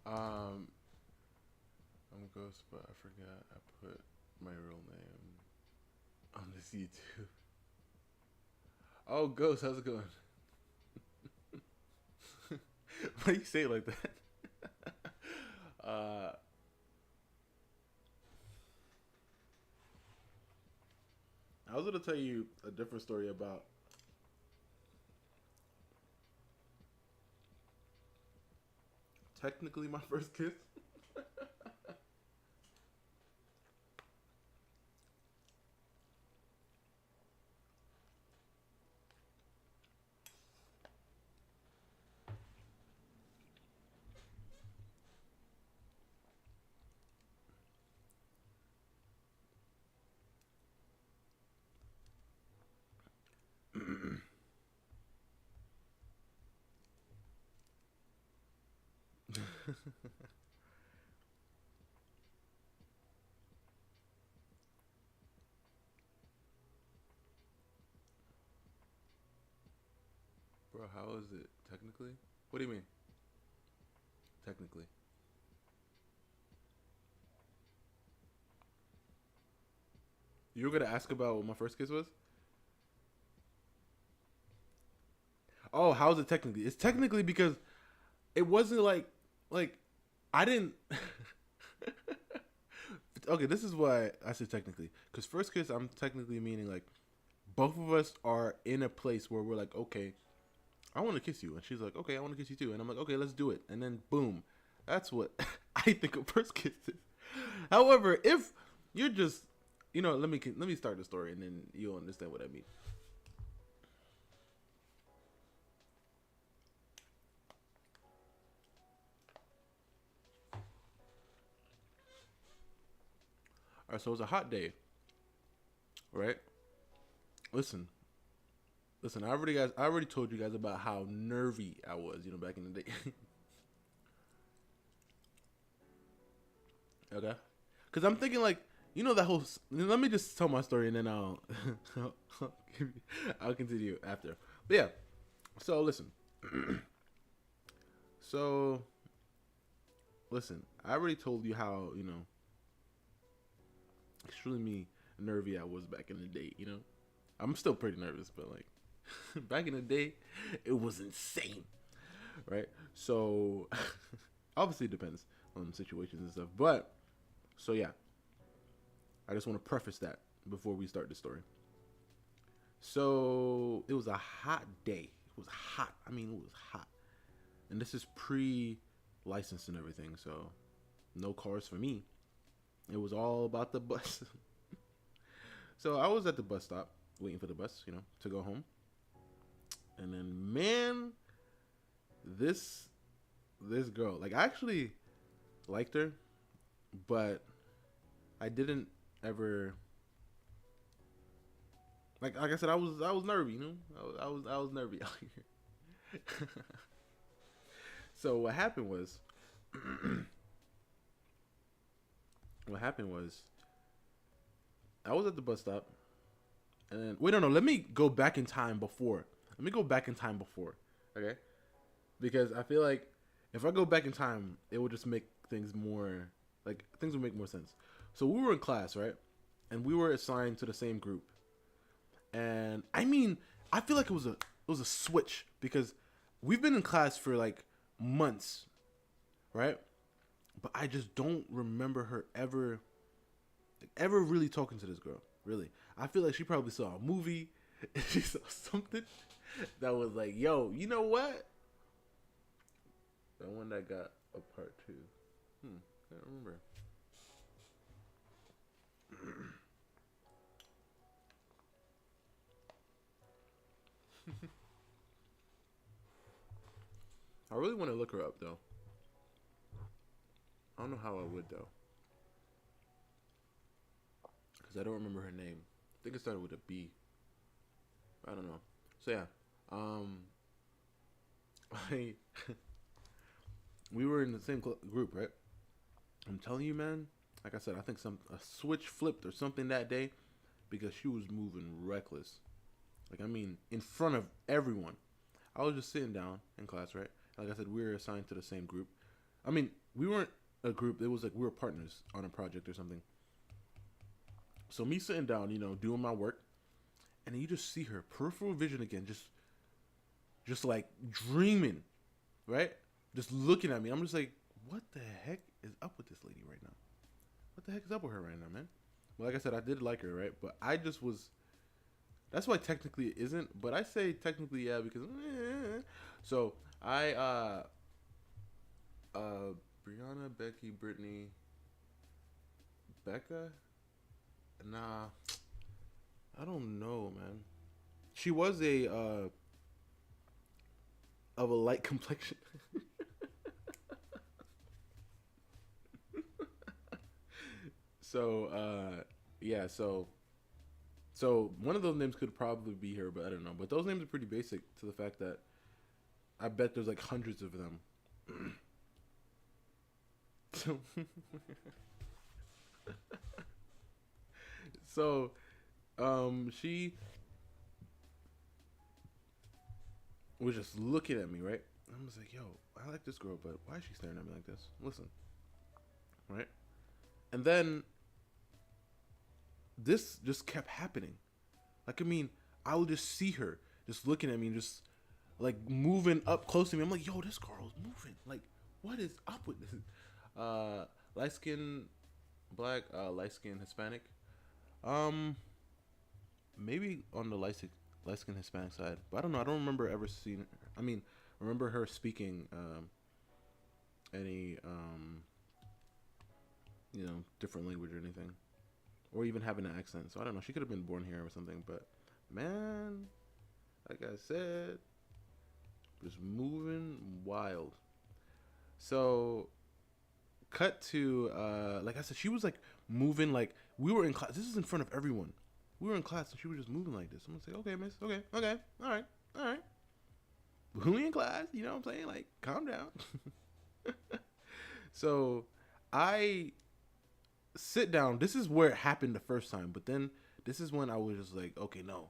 Speaker 1: Um, I'm Ghost, but I forgot I put my real name on this YouTube. Oh, Ghost, how's it going? Why do you say it like that? uh, I was gonna tell you a different story about technically my first kiss. Bro, how is it technically? What do you mean? Technically. You were gonna ask about what my first kiss was? Oh, how is it technically? It's technically because it wasn't like I didn't. Okay, this is why I said technically. Because first kiss, I'm technically meaning like both of us are in a place where we're like, okay, I want to kiss you, and she's like, okay, I want to kiss you too, and I'm like, okay, let's do it, and then boom, that's what I think of first kisses. However, if you're just, let me start the story, and then you'll understand what I mean. All right, so it's a hot day, right? Listen, listen. I already told you guys about how nervy I was, back in the day. Okay, because I'm thinking like, that whole. Let me just tell my story, and then I'll, I'll continue after. But yeah, so listen. So listen, I already told you how extremely nervy I was back in the day. I'm still pretty nervous, but like back in the day, it was insane, right? So obviously it depends on situations and stuff, but so yeah, I just want to preface that before we start the story. So it was a hot day. It was hot. I mean, it was hot, and this is pre-license and everything, so no cars for me. It was all about the bus. So I was at the bus stop waiting for the bus, to go home. And then man, this this girl, like I actually liked her, but I didn't ever like I said, I was nervy, you know. I was nervy out here. So what happened was I was at the bus stop, and then wait, no, let me go back in time before. Let me go back in time before, okay? Because I feel like if I go back in time, it will just make things more like things will make more sense. So we were in class, right? And we were assigned to the same group. And I mean, I feel like it was a switch because we've been in class for like months, right? But I just don't remember her ever really talking to this girl. Really, I feel like she probably saw a movie, and she saw something that was like, "Yo, you know what? The one that got a part two. Can't remember. I really want to look her up though. I don't know how I would though, because I don't remember her name. I think it started with a B. I don't know. So yeah, um, I we were in the same group, right? I'm telling you, man. Like I said, I think a switch flipped or something that day because she was moving reckless. Like I mean, in front of everyone. I was just sitting down in class, right? Like I said, we were assigned to the same group. I mean, we weren't a group. It was like we were partners on a project or something. So me sitting down, doing my work, and then you just see her peripheral vision again, just like dreaming, right? Just looking at me. I'm just like, what the heck is up with this lady right now? What the heck is up with her right now, man? Well, like I said, I did like her, right? But I just was. That's why technically it isn't, but I say technically yeah because. So I Brianna, Becky, Brittany, Becca. Nah, I don't know, man. She was a of a light complexion. So yeah, so one of those names could probably be her, but I don't know. But those names are pretty basic to the fact that I bet there's like hundreds of them. so so she was just looking at me, right? I was like, yo, I like this girl, but why is she staring at me like this? Listen, right? And then this just kept happening. Like, I mean, I would just see her just looking at me and just like moving up close to me. I'm like, yo, this girl's moving. Like, what is up with this? Light skin, black, light skin, Hispanic. Um, maybe on the light skin Hispanic side, but I don't know. I don't remember ever seeing her. I mean, remember her speaking any different language or anything, or even having an accent. So I don't know. She could have been born here or something. But man, like I said, just moving wild. So cut to like I said, she was like moving like we were in class. This is in front of everyone. We were in class and she was just moving like this. I'm gonna say, okay, miss, okay, all right. We in class, you know what I'm saying? Like, calm down. So I sit down. This is where it happened the first time, but then this is when I was just like, okay, no,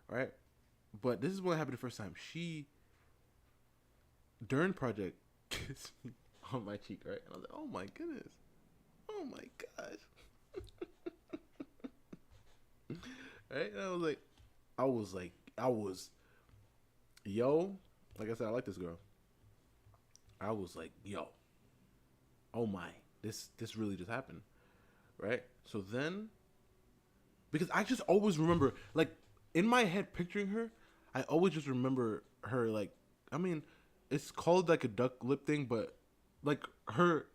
Speaker 1: right? But this is when it happened the first time. She during project kissed me on my cheek, right? And I was like, oh my goodness, oh my gosh, right? And I was, yo, like I said, I like this girl. I was like, yo, oh my, this really just happened, right? So then, because I just always remember, like, in my head picturing her, I always just remember her, like, I mean, it's called like a duck lip thing, but like her,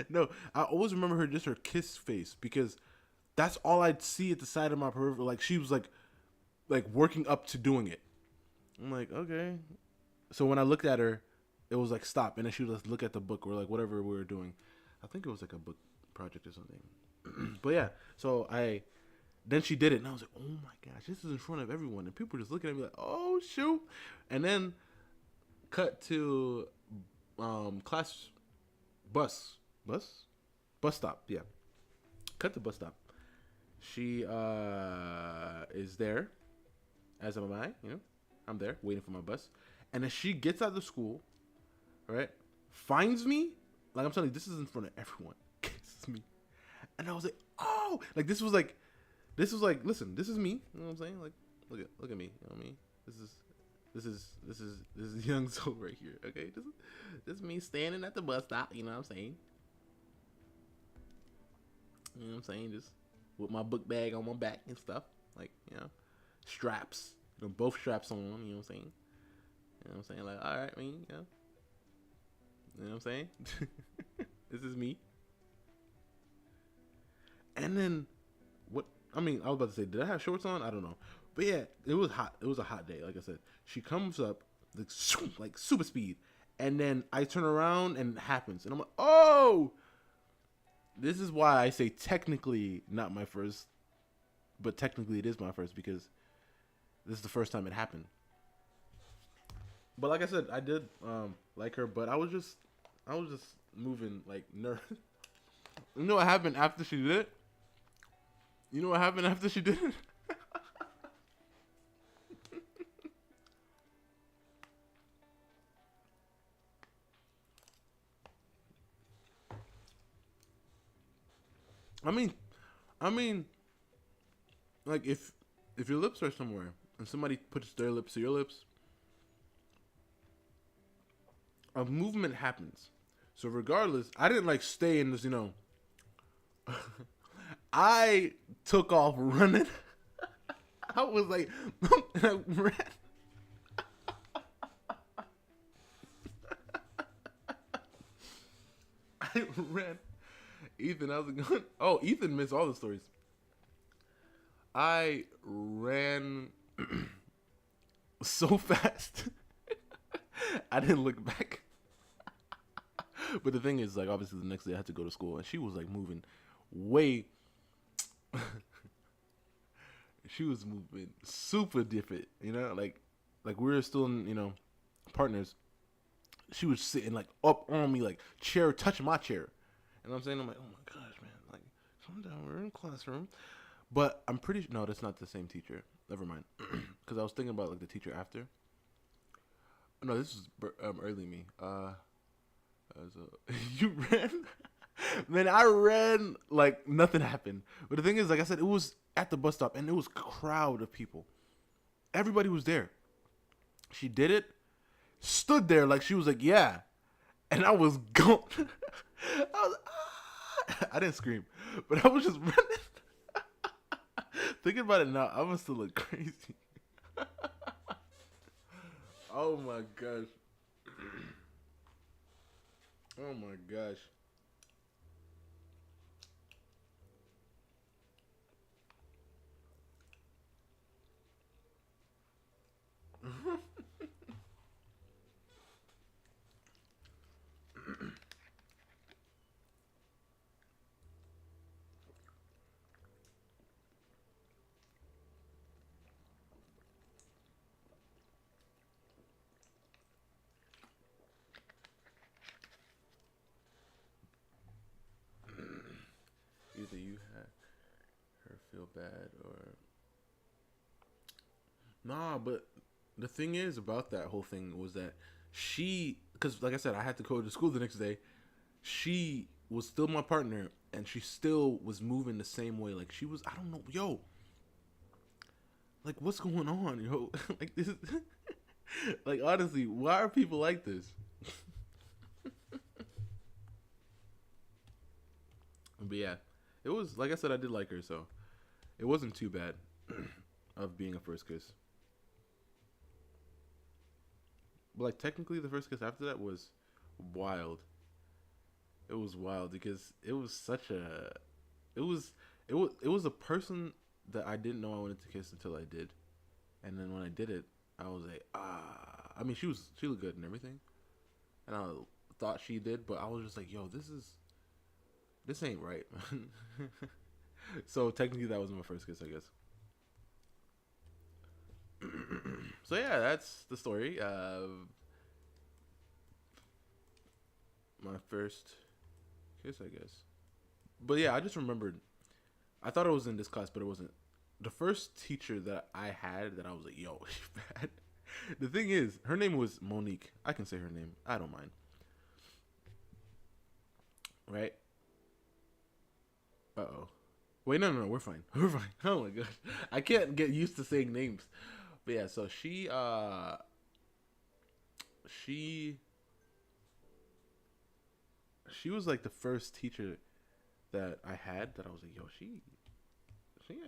Speaker 1: no, I always remember her just her kiss face because that's all I'd see at the side of my peripheral. Like she was like working up to doing it. I'm like, okay. So when I looked at her, it was like stop, and then she would just look at the book or like whatever we were doing. I think it was like a book project or something. But yeah, so I then she did it, and I was like, oh my gosh, this is in front of everyone, and people were just looking at me like, oh shoot, and then cut to class bus bus bus stop. Yeah, cut to bus stop. She is there, as am I. You know, I'm there waiting for my bus, and then she gets out of school, right? Finds me, like I'm telling you, this is in front of everyone. Kisses me, and I was like, oh, like this was like, listen, this is me. You know what I'm saying? Like, look at me. You know what I mean? This is young soul right here. Okay, this is me standing at the bus stop. You know what I'm saying? You know what I'm saying? Just with my book bag on my back and stuff, like, you know, straps. You know, both straps on. You know what I'm saying? You know what I'm saying? Like, all right, I mean, you know what I'm saying? This is me. And then what? I mean, I was about to say, did I have shorts on? I don't know. But yeah, it was hot. It was a hot day. Like I said, she comes up like super speed, and then I turn around and it happens, and I'm like, oh, this is why I say technically not my first, but technically it is my first because this is the first time it happened. But like I said, I did like her, but I was just moving like nervous. You know what happened after she did it? You know what happened after she did it? I mean, I mean, like if your lips are somewhere and somebody puts their lips to your lips, a movement happens. So regardless, I didn't like stay in this, you know. I took off running. I was like, I ran. I ran. Ethan, how's it going? Oh, Ethan missed all the stories. I ran so fast. I didn't look back. But the thing is, like, obviously the next day I had to go to school, and she was like moving way. She was moving super different, you know, like we were still in, you know, partners. She was sitting like up on me, like chair touching my chair, and I'm saying, I'm like, oh my gosh, man, like calm down, we're in classroom. But I'm pretty sure, no, that's not the same teacher. Never mind, because I was thinking about like the teacher after. No, this is early me. So you ran, man. I ran like nothing happened. But the thing is, like I said, it was at the bus stop, and it was a crowd of people. Everybody was there. She did it, stood there like she was like, yeah, and I was gone. I was, I didn't scream, but I was just running. Thinking about it now, I must still look crazy. Oh my gosh. Oh my gosh. Either you had her feel bad or nah, but the thing is about that whole thing was that she, because like I said, I had to go to school the next day. She was still my partner, and she still was moving the same way. Like she was, I don't know, yo, like what's going on, yo? Like this, is, like honestly, why are people like this? But yeah, it was like I said, I did like her, so it wasn't too bad of being a first kiss. But like technically, the first kiss after that was wild. It was wild because it was such a, it was, it was a person that I didn't know I wanted to kiss until I did, and then when I did it, I was like, ah. I mean, she looked good and everything, and I thought she did, but I was just like, yo, this is This ain't right. So technically, that was my first kiss, I guess. So yeah, that's the story of my first kiss, I guess. But yeah, I just remembered. I thought it was in this class, but it wasn't. The first teacher that I had that I was like, yo, she's bad. The thing is, her name was Monique. I can say her name. I don't mind. Right? Uh oh. Wait, no, no, no, we're fine. We're fine. Oh my gosh. I can't get used to saying names. But yeah, so she she was like the first teacher that I had that I was like, yo, she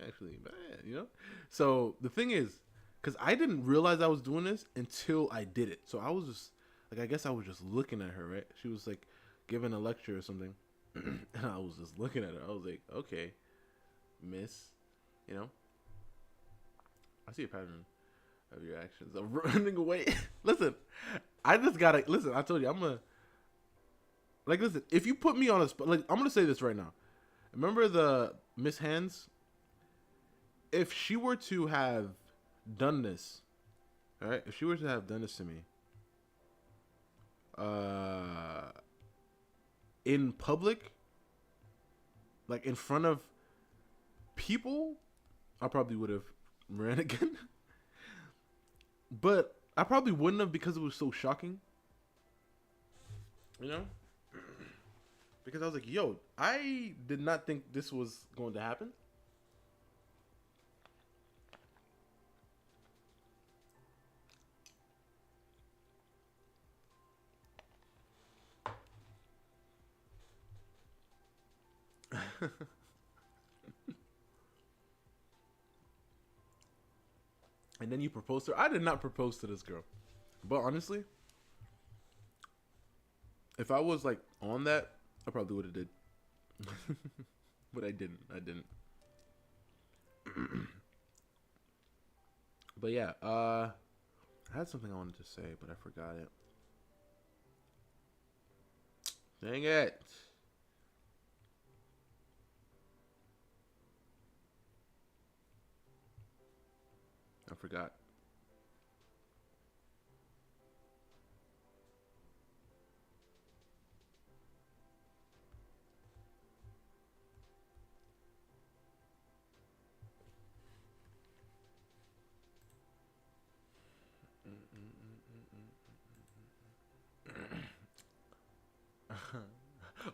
Speaker 1: actually bad, you know? So the thing is, because I didn't realize I was doing this until I did it. So I was just like, I guess I was just looking at her, right? She was like giving a lecture or something, and I was just looking at her. I was like, okay, miss, you know, I see a pattern of your actions of running away. Listen, I just gotta listen. I told you, I'm gonna like listen. If you put me on a spot, like I'm gonna say this right now. Remember the Miss Hands? If she were to have done this, all right, if she were to have done this to me, uh, in public, like in front of people, I probably would have ran again. But I probably wouldn't have because it was so shocking. You know? Because I was like, yo, I did not think this was going to happen. And then you proposed to her. I did not propose to this girl. But honestly, if I was like on that, I probably would have did. But I didn't. I didn't. But yeah, I had something I wanted to say, but I forgot it. Dang it. I forgot.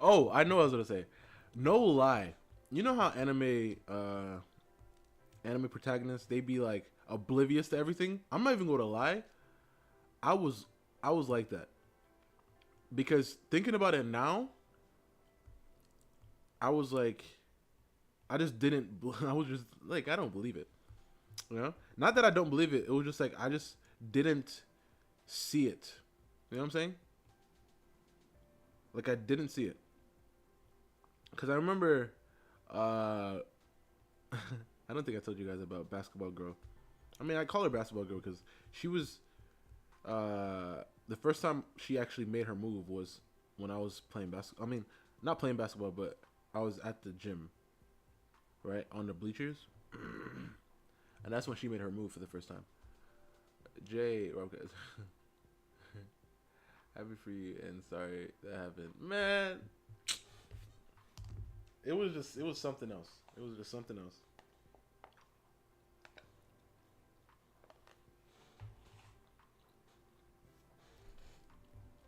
Speaker 1: Oh, I know what I was gonna say. No lie. You know how anime protagonists, they be like oblivious to everything? I'm not even gonna lie. I was I was like that. Because thinking about it now, I was like I just didn't I was just like I don't believe it. You know? Not that I don't believe it. It was just like I just didn't see it. You know what I'm saying? Like I didn't see it. Cuz I remember uh I don't think I told you guys about basketball girl. I mean, I call her basketball girl because she was the first time she actually made her move was when I was playing basketball. I mean, not playing basketball, but I was at the gym, right on the bleachers, and that's when she made her move for the first time. Jay, okay. Happy for you and sorry that happened, man. It was something else. It was just something else.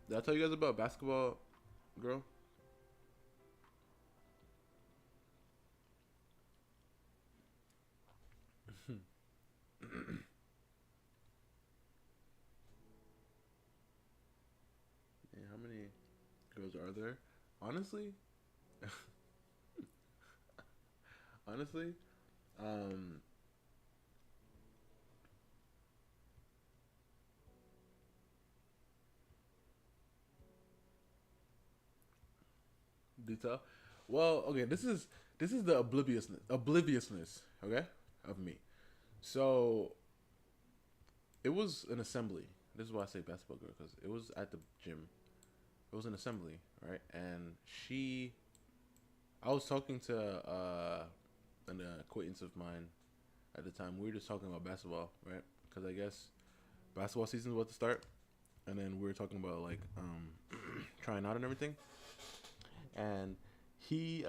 Speaker 1: Did I tell you guys about basketball girl? Yeah, how many girls are there? Honestly, honestly, um, detail. Well, okay, this is the obliviousness, okay, of me. So it was an assembly. This is why I say basketball girl because it was at the gym. It was an assembly, right? And she I was talking to an acquaintance of mine at the time. We were just talking about basketball, right? Because I guess basketball season is about to start, and then we were talking about like trying out and everything. And he,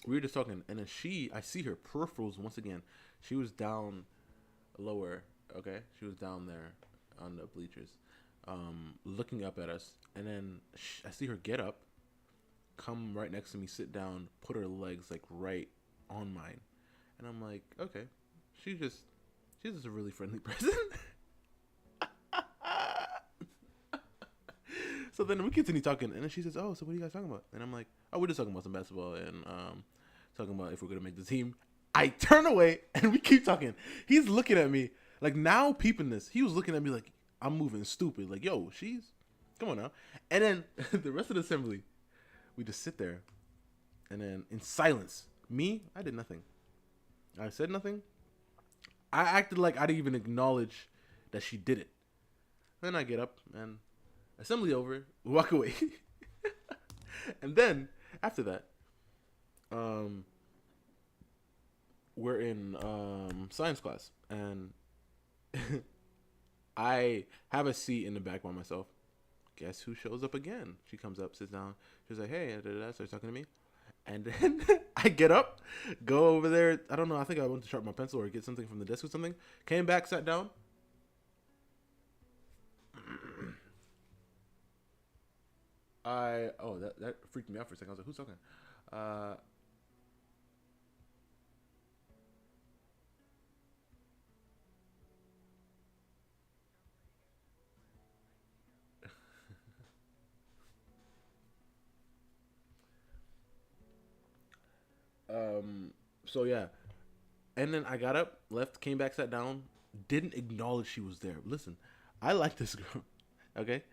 Speaker 1: we were just talking, and then I see her peripherals once again. She was down lower, okay? She was down there on the bleachers, looking up at us, and then I see her get up, come right next to me, sit down, put her legs like right on mine, and I'm like, okay, she's just she's just a really friendly person. So then we continue talking, and then she says, "Oh, so what are you guys talking about?" And I'm like, "Oh, we're just talking about some basketball and talking about if we're gonna make the team." I turn away, and we keep talking. He's looking at me like now peeping this. He was looking at me like I'm moving stupid. Like, yo, she's come on now. And then the rest of the assembly, we just sit there, and then in silence, I did nothing. I said nothing. I acted like I didn't even acknowledge that she did it. Then I get up and assembly over, walk away. And then after that, we're in science class, and I have a seat in the back by myself. Guess who shows up again? She comes up, sits down. She's like, "Hey," starts talking to me. And then I get up, go over there. I don't know. I think I went to sharpen my pencil or get something from the desk or something. Came back, sat down. That freaked me out for a second. I was like, "Who's talking?" Uh, um. So yeah, and then I got up, left, came back, sat down. Didn't acknowledge she was there. Listen, I like this girl. Okay,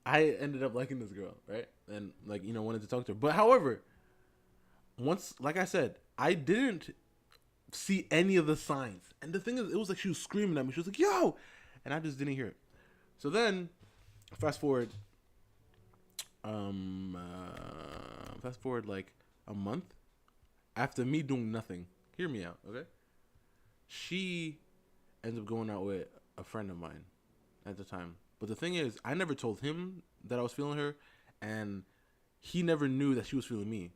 Speaker 1: I ended up liking this girl, right? And like wanted to talk to her. But however, once, like I said, I didn't see any of the signs. And the thing is, it was like she was screaming at me. She was like, "Yo!" And I just didn't hear it. So then, fast forward, fast forward like a month after me doing nothing. Hear me out, okay? She ends up going out with a friend of mine at the time. But the thing is, I never told him that I was feeling her, and he never knew that she was feeling me.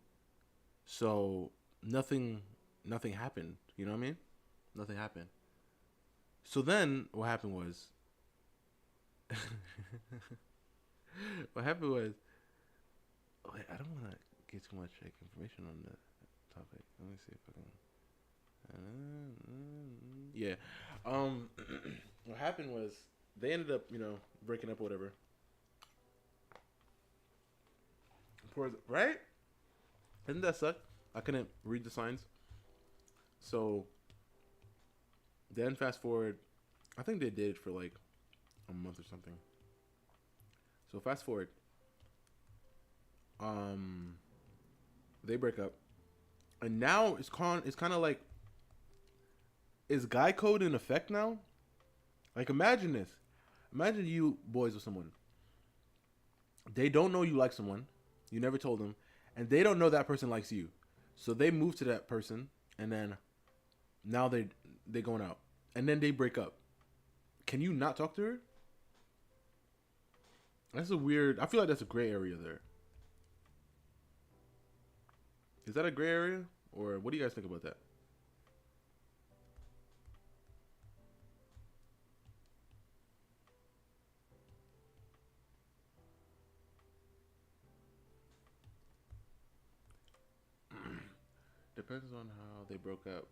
Speaker 1: So nothing happened. You know what I mean? Nothing happened. So then what happened was what happened was wait, I don't want to get too much like information on the topic. Let me see if I can. Yeah. Um, what happened was they ended up, breaking up or whatever. Right? Didn't that suck? I couldn't read the signs. So then fast forward, I think they did it for like a month or something. So fast forward, um, they break up, and now it's kind of like, is guy code in effect now? Like imagine this, imagine you boys with someone. They don't know you like someone, you never told them, and they don't know that person likes you. So they move to that person, and then now they going out, and then they break up. Can you not talk to her? That's a weird. I feel like that's a gray area there. Is that a gray area, or what do you guys think about that? Depends on how they broke up.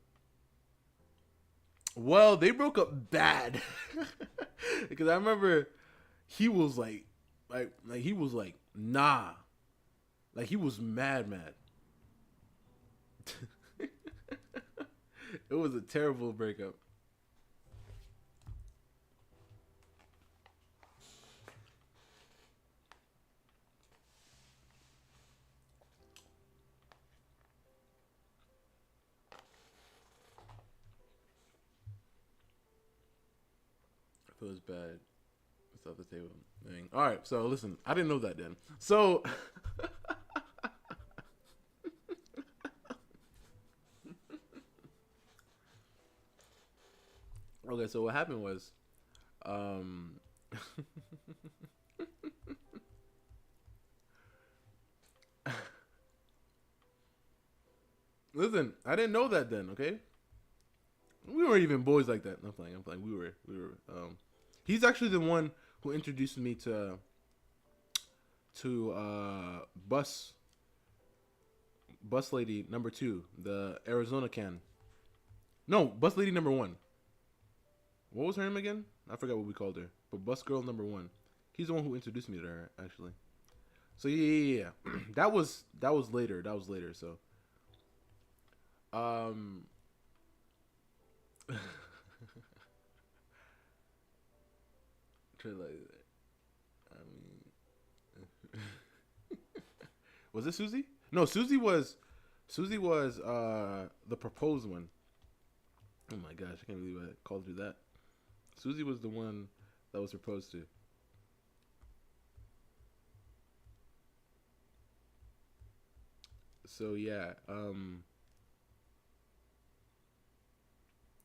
Speaker 1: Well, they broke up bad because I remember he was like he was like nah, like he was mad. It was a terrible breakup. It was bad. It's off the table. Dang. All right, so listen, I didn't know that then. So Okay, so what happened was, um, listen, I didn't know that then. Okay, we weren't even boys like that. I'm playing. I'm playing. We were. He's actually the one who introduced me to bus lady number two, the Arizona can. No, bus lady number one. What was her name again? I forgot what we called her. But bus girl number one. He's the one who introduced me to her actually. So yeah. That was later. That was later. So um, like, I mean, was it Susie? No, Susie was the proposed one. Oh my gosh, I can't believe I called her that. Susie was the one that was proposed to. So yeah, I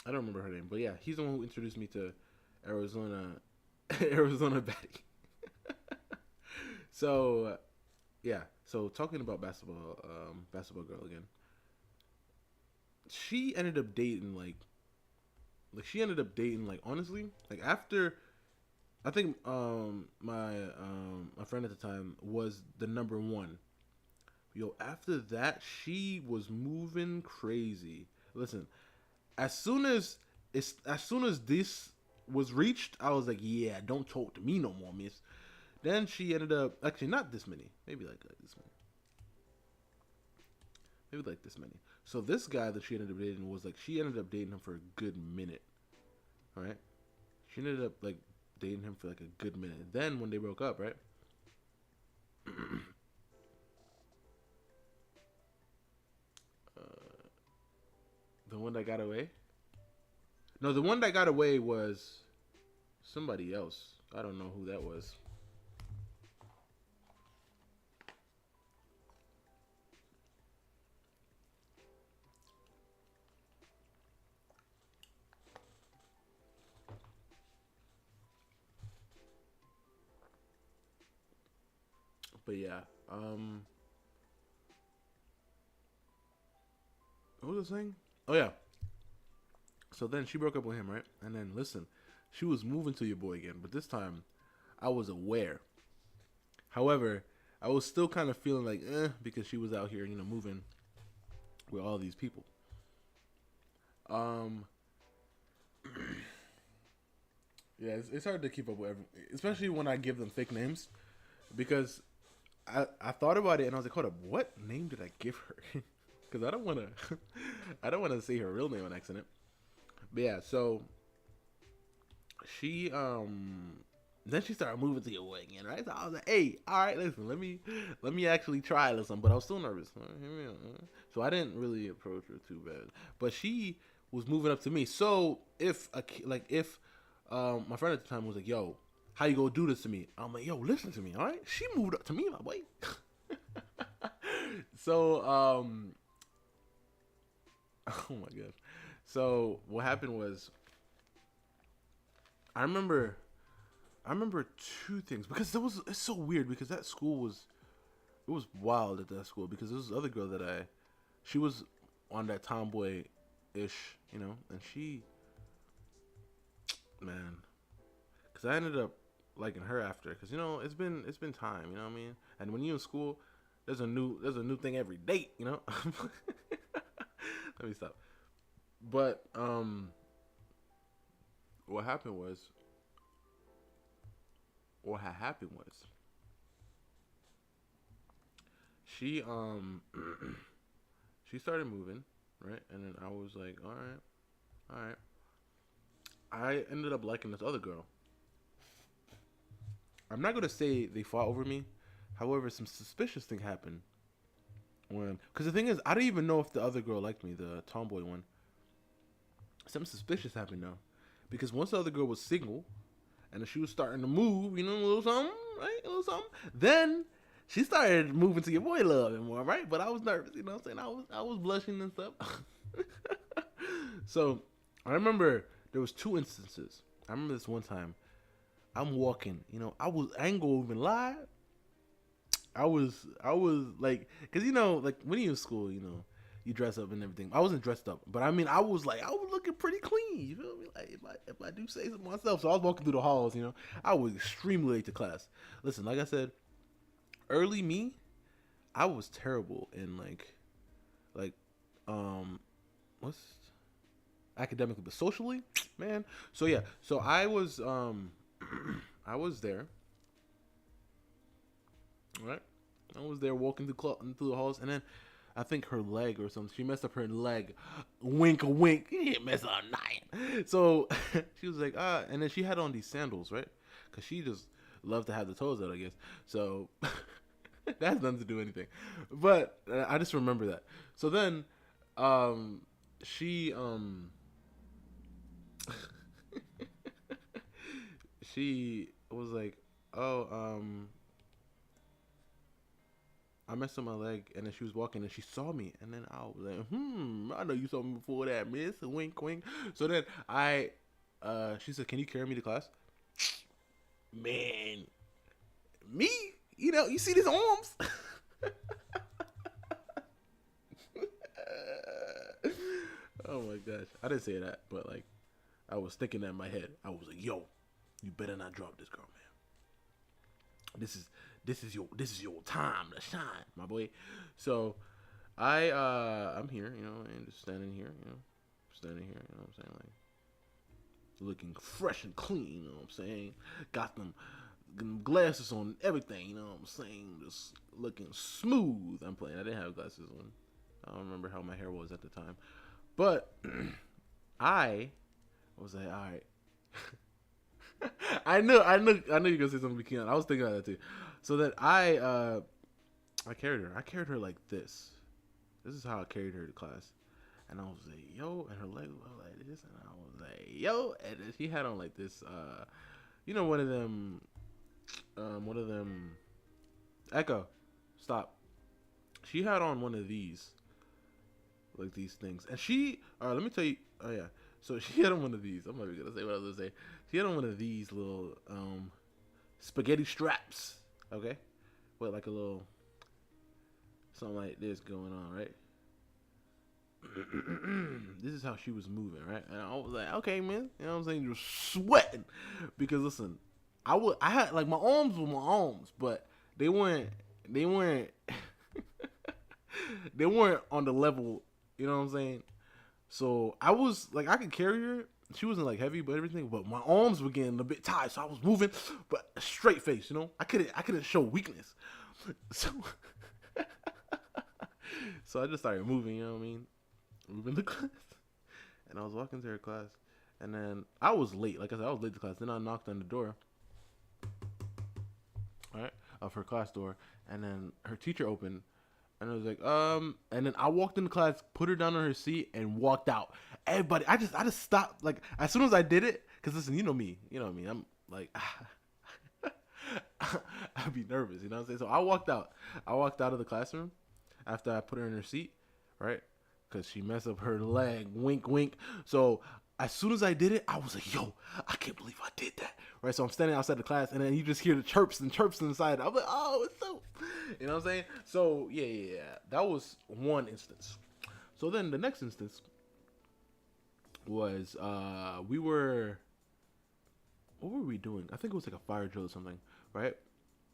Speaker 1: don't remember her name, but yeah, he's the one who introduced me to Arizona, Arizona Betty. So yeah, so talking about basketball girl again. She ended up dating she ended up dating like honestly like after I think my friend at the time was the number one. Yo, after that she was moving crazy. Listen, as soon as this was reached, I was like, yeah, don't talk to me no more, miss. Then she ended up actually not this many, maybe like this many, maybe like this many. So this guy that she ended up dating was like she ended up dating him for a good minute. All right, she ended up like dating him for like a good minute. Then when they broke up, right, the one that got away. No, the one that got away was somebody else. I don't know who that was. But yeah, what was I saying? Oh yeah. So then she broke up with him, right? And then listen, she was moving to your boy again, but this time I was aware. However, I was still kind of feeling like, because she was out here, moving with all these people. Um, yeah, it's hard to keep up with, especially when I give them fake names, because I thought about it and I was like, hold up, what name did I give her? Because I don't want to, I don't want to say her real name on accident. But yeah, so she then she started moving to your way again, right? So I was like, hey, all right, listen, let me actually try this one, but I was still nervous. So I didn't really approach her too bad, but she was moving up to me. So if my friend at the time was like, yo, how you gonna do this to me? I'm like, yo, listen to me, all right? She moved up to me, my boy. So oh my gosh. So what happened was I remember I remember two things because it's so weird because that school was it was wild at that school because there was this other girl that she was on that tomboy ish, and she, man, because I ended up liking her after because it's been time, you know what I mean? And when you're in school, there's a new thing every day, Let me stop. But what happened was what had happened was she she started moving, right? And then I was like, all right, all right. I ended up liking this other girl. I'm not gonna say they fought over me. However, some suspicious thing happened because the thing is, I don't even know if the other girl liked me, the tomboy one. Something suspicious happened now, because once the other girl was single, and she was starting to move, a little something, right, a little something. Then she started moving to your boy a little bit more, right? But I was nervous, what I'm saying? I was blushing and stuff. So I remember there was two instances. I remember this one time. I'm walking, I ain't gonna even lie. I was like, cause like when you in school, you dress up and everything. I wasn't dressed up, but I mean, I was looking pretty clean. You feel me? Like if I do say so myself. So I was walking through the halls. I was extremely late to class. Listen, like I said, early me, I was terrible in like what's academically, but socially, man. So yeah, so I was I was there, right? I was there walking through the halls, and then I think her leg or something. She messed up her leg. Wink, wink. You didn't mess up nothing. So she was like, and then she had on these sandals, right? Cause she just loved to have the toes out, I guess. So that has nothing to do with anything, but I just remember that. So then, she she was like, oh, I messed up my leg, and then she was walking, and she saw me, and then I was like, I know you saw me before that, miss. Wink, wink. So then she said, can you carry me to class? Man, me? You see these arms? Oh my gosh, I didn't say that, but like, I was thinking that in my head. I was like, yo, you better not drop this girl, man. This is your time to shine, my boy. So I'm here, and just standing here, what I'm saying, like looking fresh and clean, what I'm saying. Got them glasses on, everything, what I'm saying, just looking smooth. I'm playing. I didn't have glasses on. I don't remember how my hair was at the time, but I was like, all right. I knew you were gonna say something bikini. I was thinking about that too. So that I carried her. I carried her like this. This is how I carried her to class. And I was like, yo, and her leg was like this, and I was like, yo, and then she had on like this, one of them. Echo, stop. She had on one of these, like these things, and all right, let me tell you. Oh yeah, so she had on one of these. I'm not even gonna say what I was gonna say. She had on one of these little spaghetti straps. Okay, with like a little something like this going on, right? This is how she was moving, right? And I was like, okay, man, you know what I'm saying? You're sweating because listen, I had like my arms were my arms, but they weren't they weren't they weren't on the level, you know what I'm saying? So I was like, I could carry her. She wasn't like heavy, but everything. But my arms were getting a bit tired, so I was moving, but straight face. I couldn't show weakness. So, so I just started moving. You know what I mean? Moving the class, and I was walking to her class, and then I was late. Like I said, I was late to class. Then I knocked on the door, right, of her class door, and then her teacher opened. And I was like, and then I walked into class, put her down on her seat, and walked out. Everybody, I just stopped. Like as soon as I did it, cause listen, you know me. I'm like, I'd be nervous. You know what I'm saying? So I walked out. I walked out of the classroom after I put her in her seat, right? Cause she messed up her leg. Wink, wink. So as soon as I did it, I was like, yo, I can't believe I did that. Right? So I'm standing outside the class, and then you just hear the chirps and chirps inside. I'm like, oh, it's so, you know what I'm saying? So yeah. That was one instance. So then the next instance was what were we doing? I think it was like a fire drill or something, right?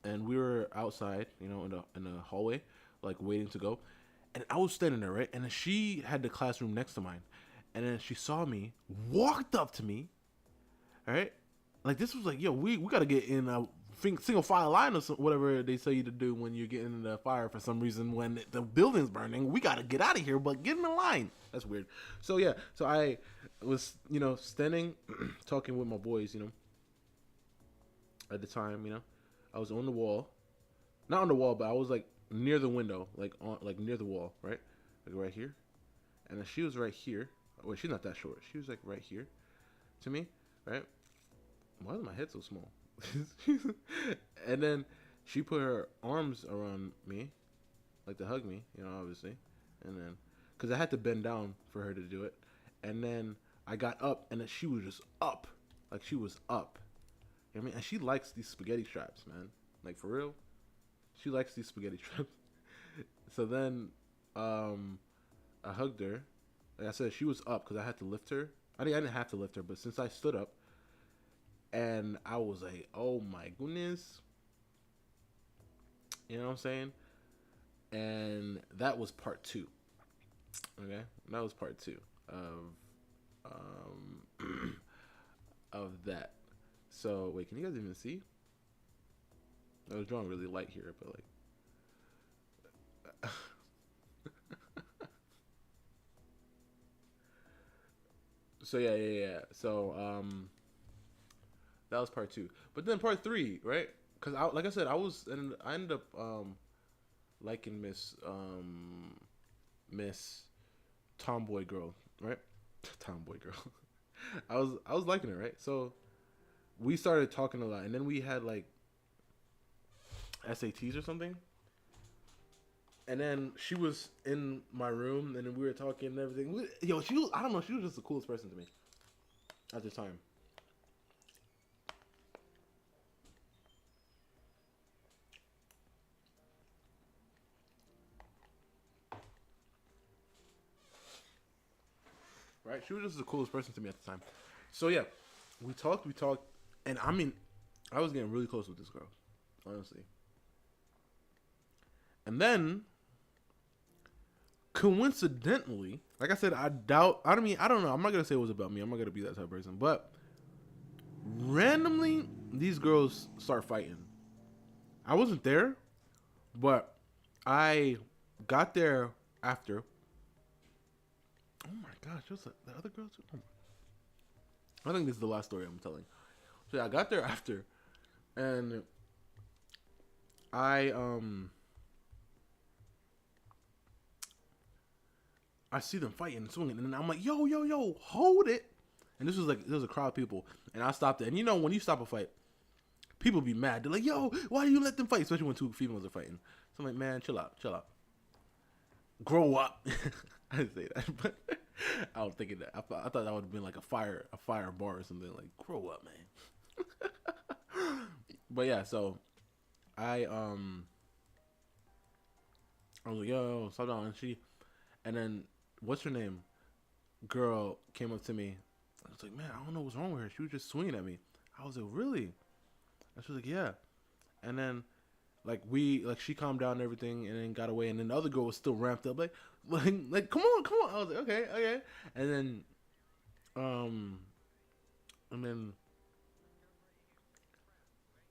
Speaker 1: And we were outside, in the hallway, like waiting to go. And I was standing there, right? And then she had the classroom next to mine. And then she saw me, walked up to me, all right? Like, this was like, yo, we got to get in a single file line or whatever they tell you to do when you're getting in the fire for some reason when the building's burning. We got to get out of here, but get in the line. That's weird. So, yeah. So, I was, standing, talking with my boys, at the time, I was on the wall. Not on the wall, but I was, like, near the window, like near the wall, right? Like right here. And then she was right here. Wait, she's not that short. She was like right here to me, right? Why is my head so small? And then she put her arms around me, like to hug me, obviously. And then, because I had to bend down for her to do it. And then I got up and then she was just up, like she was up. You know what I mean, and she likes these spaghetti straps, man. Like for real, she likes these spaghetti straps. So then, I hugged her. Like I said, she was up because I had to lift her. I didn't have to lift her, but since I stood up, and I was like, "Oh my goodness," you know what I'm saying? And that was part two. Okay, that was part two of of that. So wait, can you guys even see? I was drawing really light here, but like, so yeah. So that was part two. But then part three, right? Because like I said, I ended up liking Miss Tomboy Girl, right? Tomboy Girl. I was liking her, right? So we started talking a lot, and then we had like SATs or something. And then she was in my room, and then we were talking and everything. Yo, she was, I don't know, she was just the coolest person to me at the time. Right? She was just the coolest person to me at the time. So yeah, we talked, and I mean, I was getting really close with this girl, honestly. And then, coincidentally, like I said, I don't mean, I don't know. I'm not gonna say it was about me. I'm not gonna be that type of person. But randomly, these girls start fighting. I wasn't there, but I got there after. Oh my gosh, what's the other girl too? Oh, I think this is the last story I'm telling. So yeah, I got there after, and I I see them fighting and swinging, and I'm like, yo, hold it. And this was like, there was a crowd of people, and I stopped it. And you know, when you stop a fight, people be mad. They're like, yo, why do you let them fight? Especially when two females are fighting. So I'm like, man, chill out. Grow up. I didn't say that, but I was thinking that. I thought that would have been like a fire bar or something. Like, grow up, man. But yeah, so I I was like, yo, stop down. And then what's her name? Girl came up to me. I was like, man, I don't know what's wrong with her. She was just swinging at me. I was like, really? And she was like, yeah. And then like she calmed down and everything, and then got away. And then the other girl was still ramped up, like come on. I was like, okay. And then um and then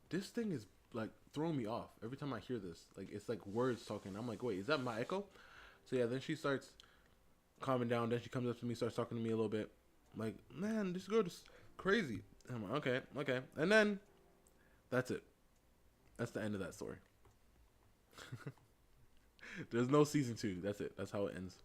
Speaker 1: this thing is like throwing me off every time I hear this. Like it's like words talking. I'm like, wait, is that my echo? So yeah, then she starts calming down. Then she comes up to me, starts talking to me a little bit. Like, man, this girl is crazy. I'm like, okay. And then that's it. That's the end of that story. There's no season two. That's it. That's how it ends.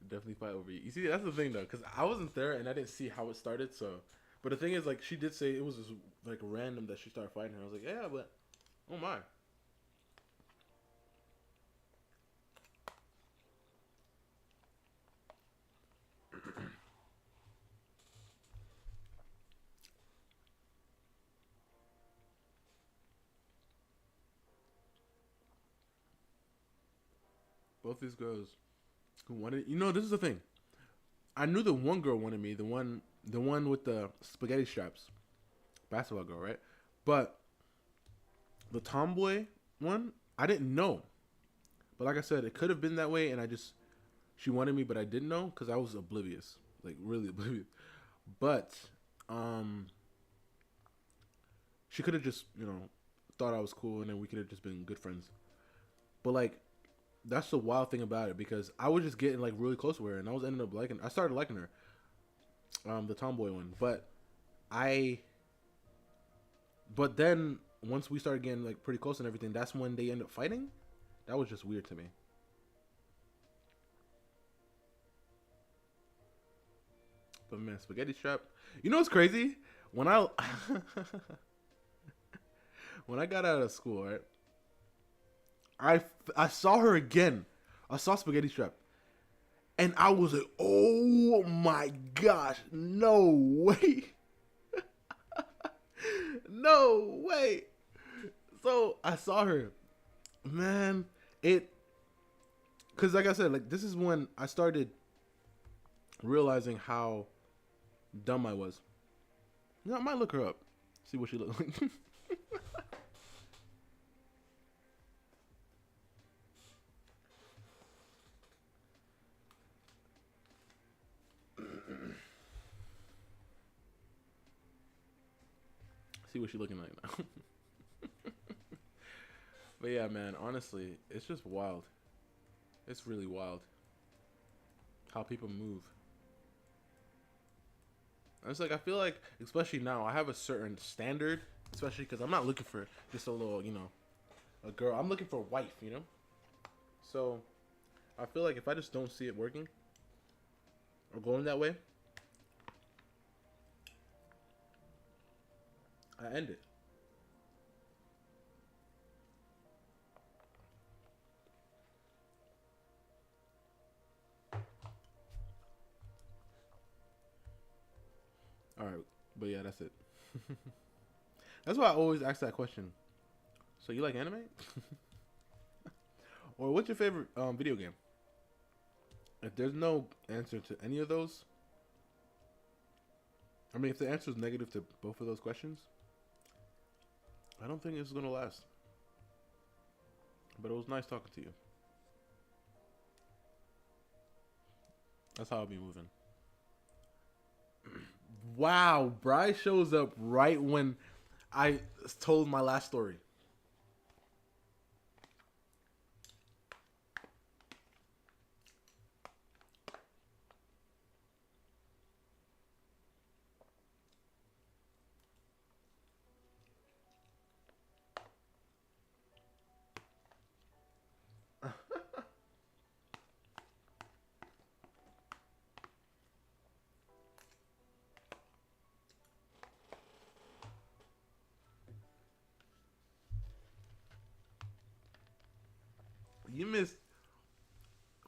Speaker 1: Definitely fight over you. You see, that's the thing though, because I wasn't there and I didn't see how it started. So, but the thing is, like, she did say it was just like random that she started fighting her. I was like, yeah, but oh my. Both these girls who wanted, this is the thing. I knew the one girl wanted me, the one with the spaghetti straps, basketball girl, right? But the tomboy one, I didn't know. But like I said, it could have been that way, and she wanted me, but I didn't know because I was oblivious, like really oblivious. But um, she could have just thought I was cool, and then we could have just been good friends. But like that's the wild thing about it because I was just getting like really close with her, and I was ended up liking. I started liking her, the tomboy one. I, but then once we started getting like pretty close and everything, that's when they end up fighting. That was just weird to me. But man, spaghetti strap. You know what's crazy? When I when I got out of school, right? I I saw her again. I saw spaghetti strap, and I was like, "Oh my gosh, no way, no way!" So I saw her, man. It, cause like I said, like this is when I started realizing how dumb I was. You know, I might look her up, see what she looks like. See what she looking like now. But yeah, man, honestly, it's just wild. It's really wild how people move. And it's like I feel like, especially now, I have a certain standard, especially because I'm not looking for just a little, a girl. I'm looking for a wife, you know. So I feel like if I just don't see it working or going that way, I end it. All right, but yeah, that's it. That's why I always ask that question. So you like anime, or what's your favorite video game? If there's no answer to any of those, I mean, if the answer is negative to both of those questions, I don't think it's gonna last. But it was nice talking to you. That's how I'll be moving. Wow, Bry shows up right when I told my last story. You missed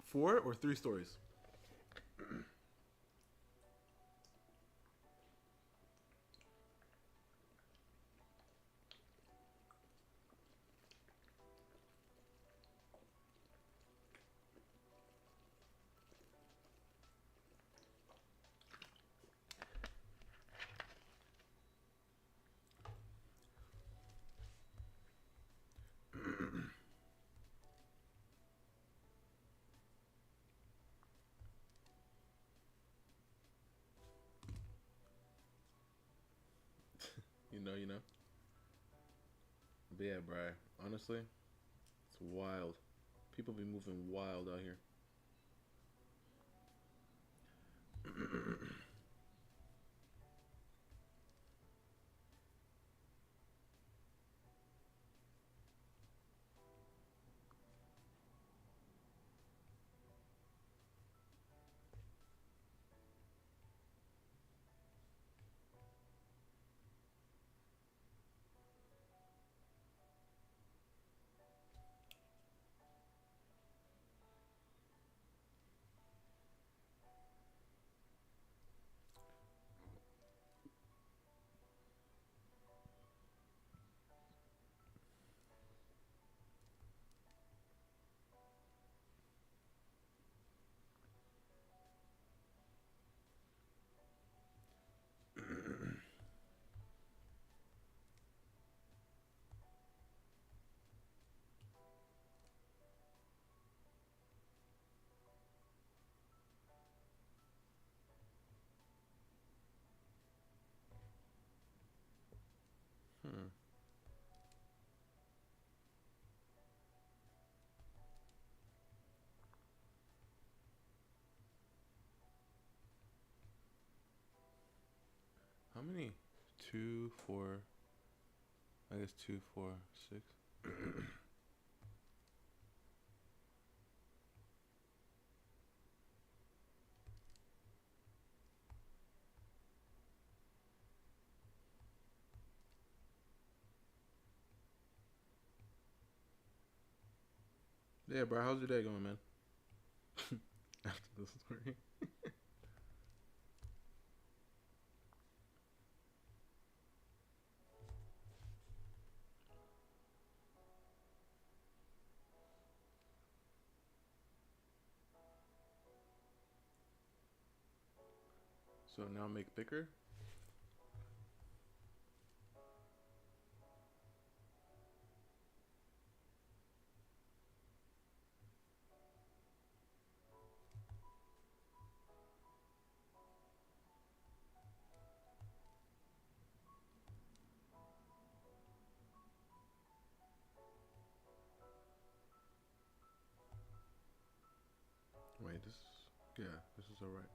Speaker 1: 4 or 3 stories. You know. But yeah, Bry. Honestly, it's wild. People be moving wild out here. Hmm. How many? 2, 4. I guess 2, 4, 6. Yeah, bro. How's your day going, man? After this story. So now make thicker. Wait, this. Yeah, this is alright.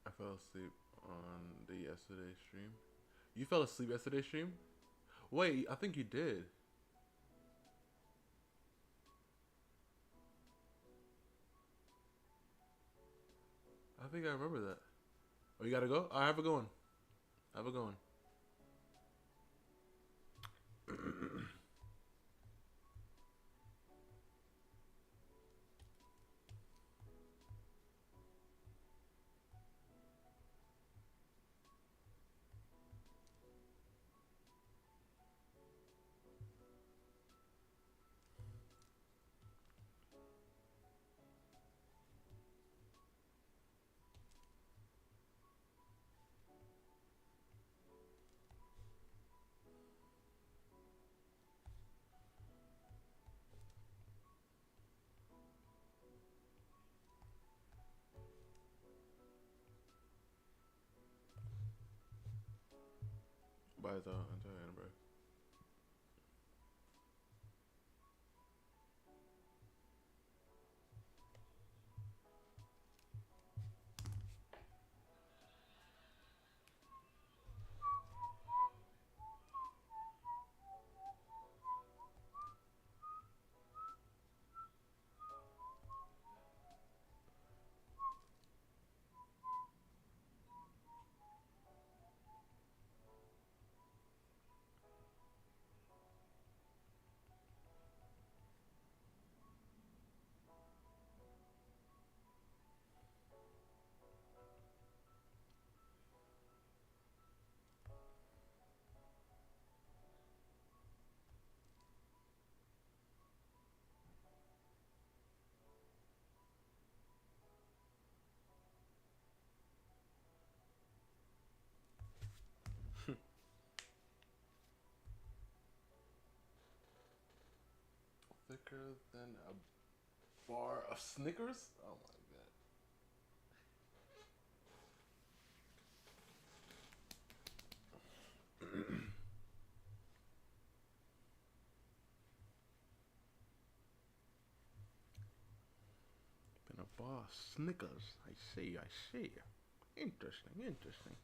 Speaker 1: I fell asleep on the yesterday stream. You fell asleep yesterday stream? Wait, I think you did. I think I remember that. Oh, you gotta go? I have a good one. Have a good one. Bye, though. Until then, bro. Thicker than a bar of Snickers? Oh my god. Than a bar of Snickers. I see, I see. Interesting, interesting.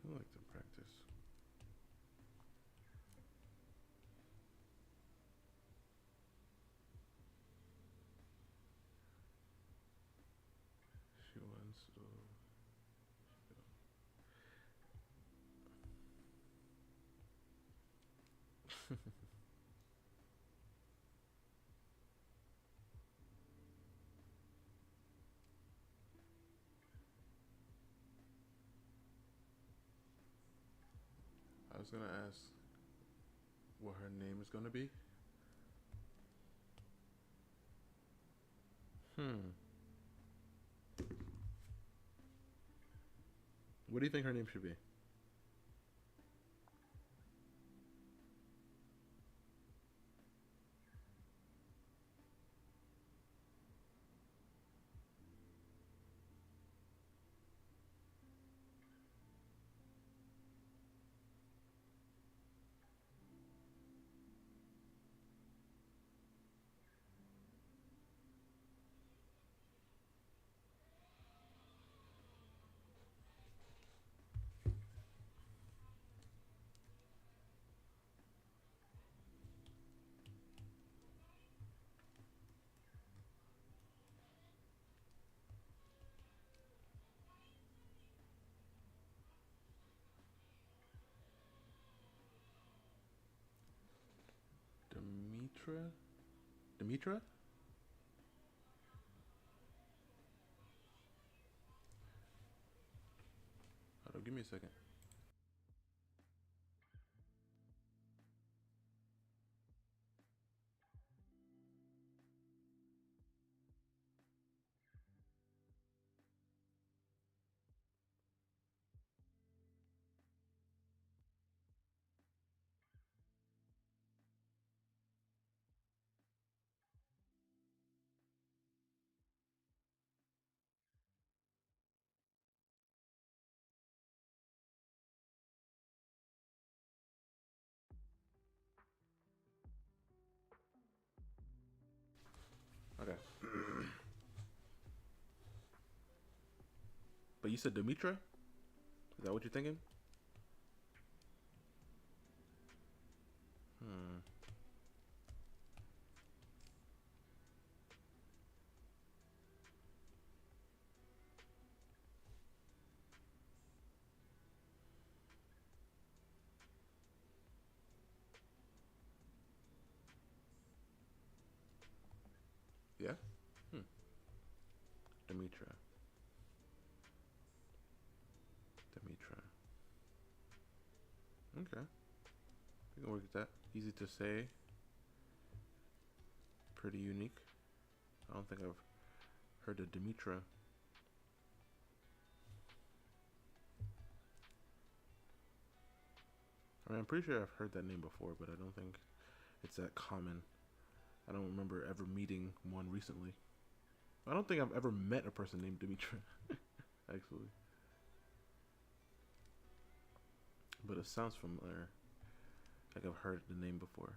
Speaker 1: I like to practice. She wants to. I was gonna ask what her name is gonna be. What do you think her name should be? Demetra? Demetra? Hold on, give me a second. Okay. But you said Demetra? Is that what you're thinking? Hmm. Yeah? Hmm. Demetra. Demetra. Okay. We can work with that. Easy to say. pretty unique. I don't think I've heard of Dimitra. I mean, I'm pretty sure I've heard that name before, but I don't think it's that common. I don't remember ever meeting one recently. I don't think I've ever met a person named Dimitra, actually. But it sounds familiar. Like I've heard the name before.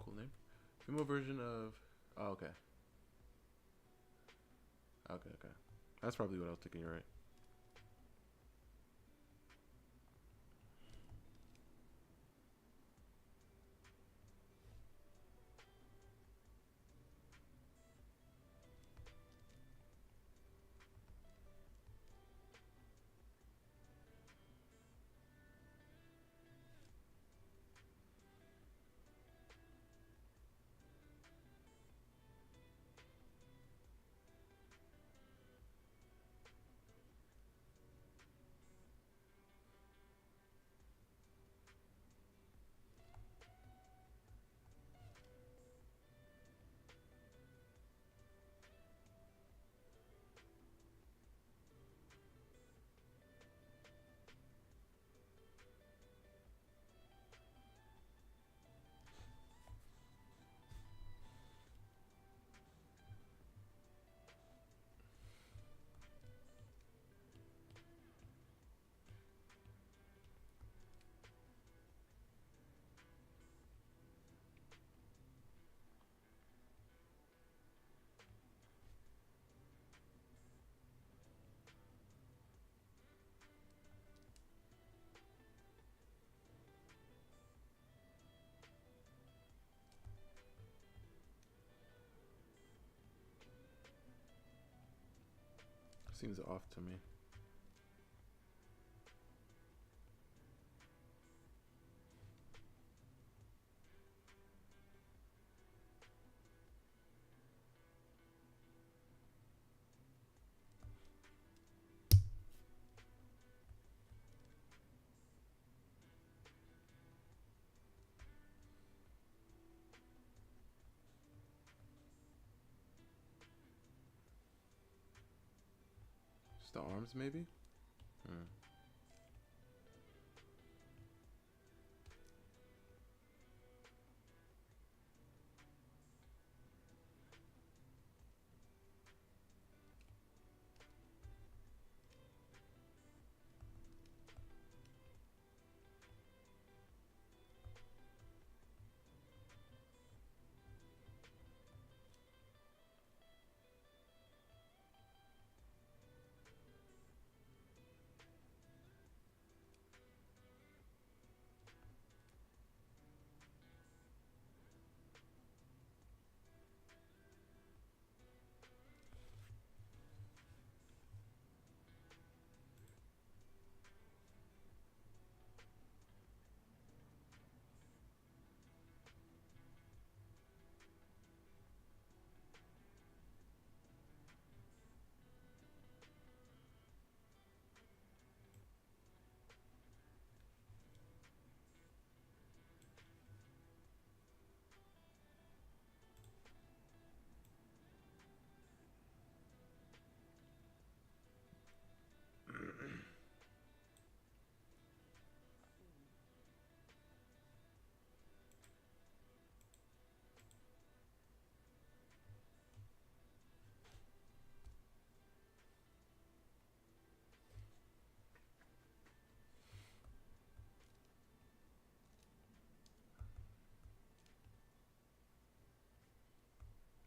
Speaker 1: Cool name. Female version of. Oh, okay. Okay, okay. That's probably what I was thinking. You're right. Seems off to me. Just the arms, maybe? Hmm.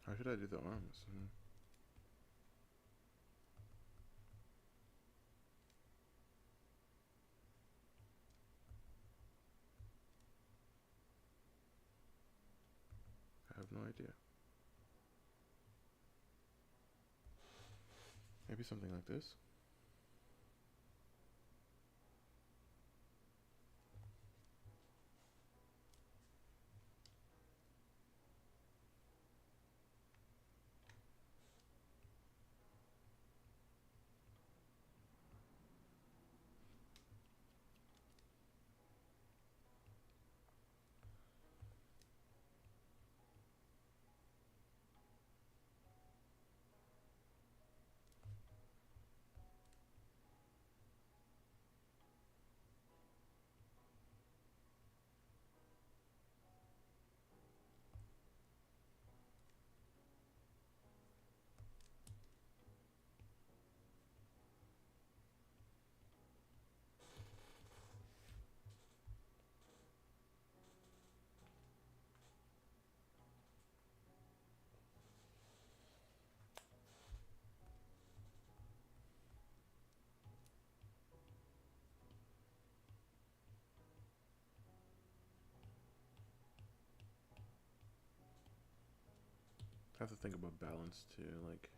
Speaker 1: How should I do the arms? Hmm. I have no idea. Maybe something like this. I have to think about balance too, like.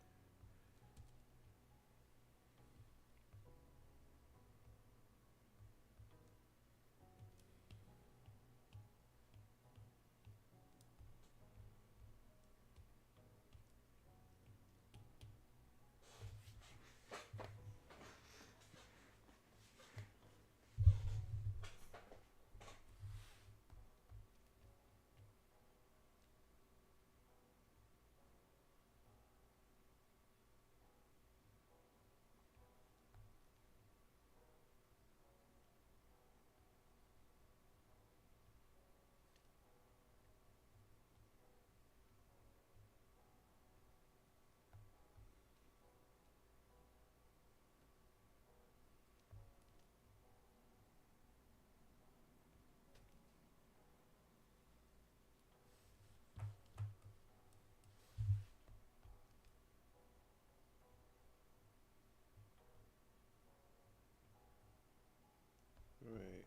Speaker 1: Right.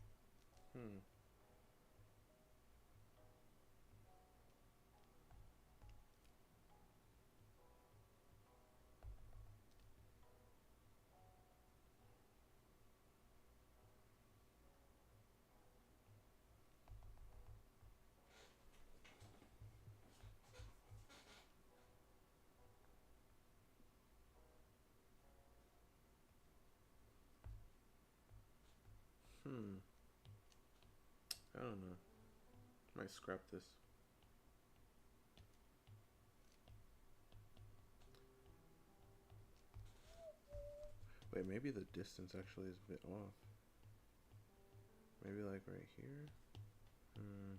Speaker 1: Hmm. Hmm. I don't know. Might scrap this. Wait, maybe the distance actually is a bit off. Maybe like right here. Hmm.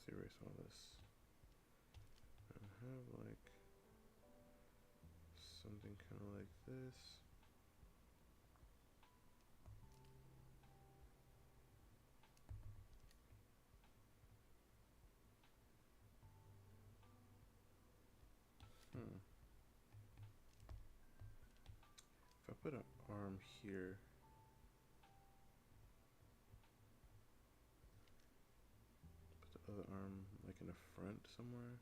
Speaker 1: Let's erase all this. And have like something kind of like this. Hmm. If I put an arm here, put the other arm like in the front somewhere.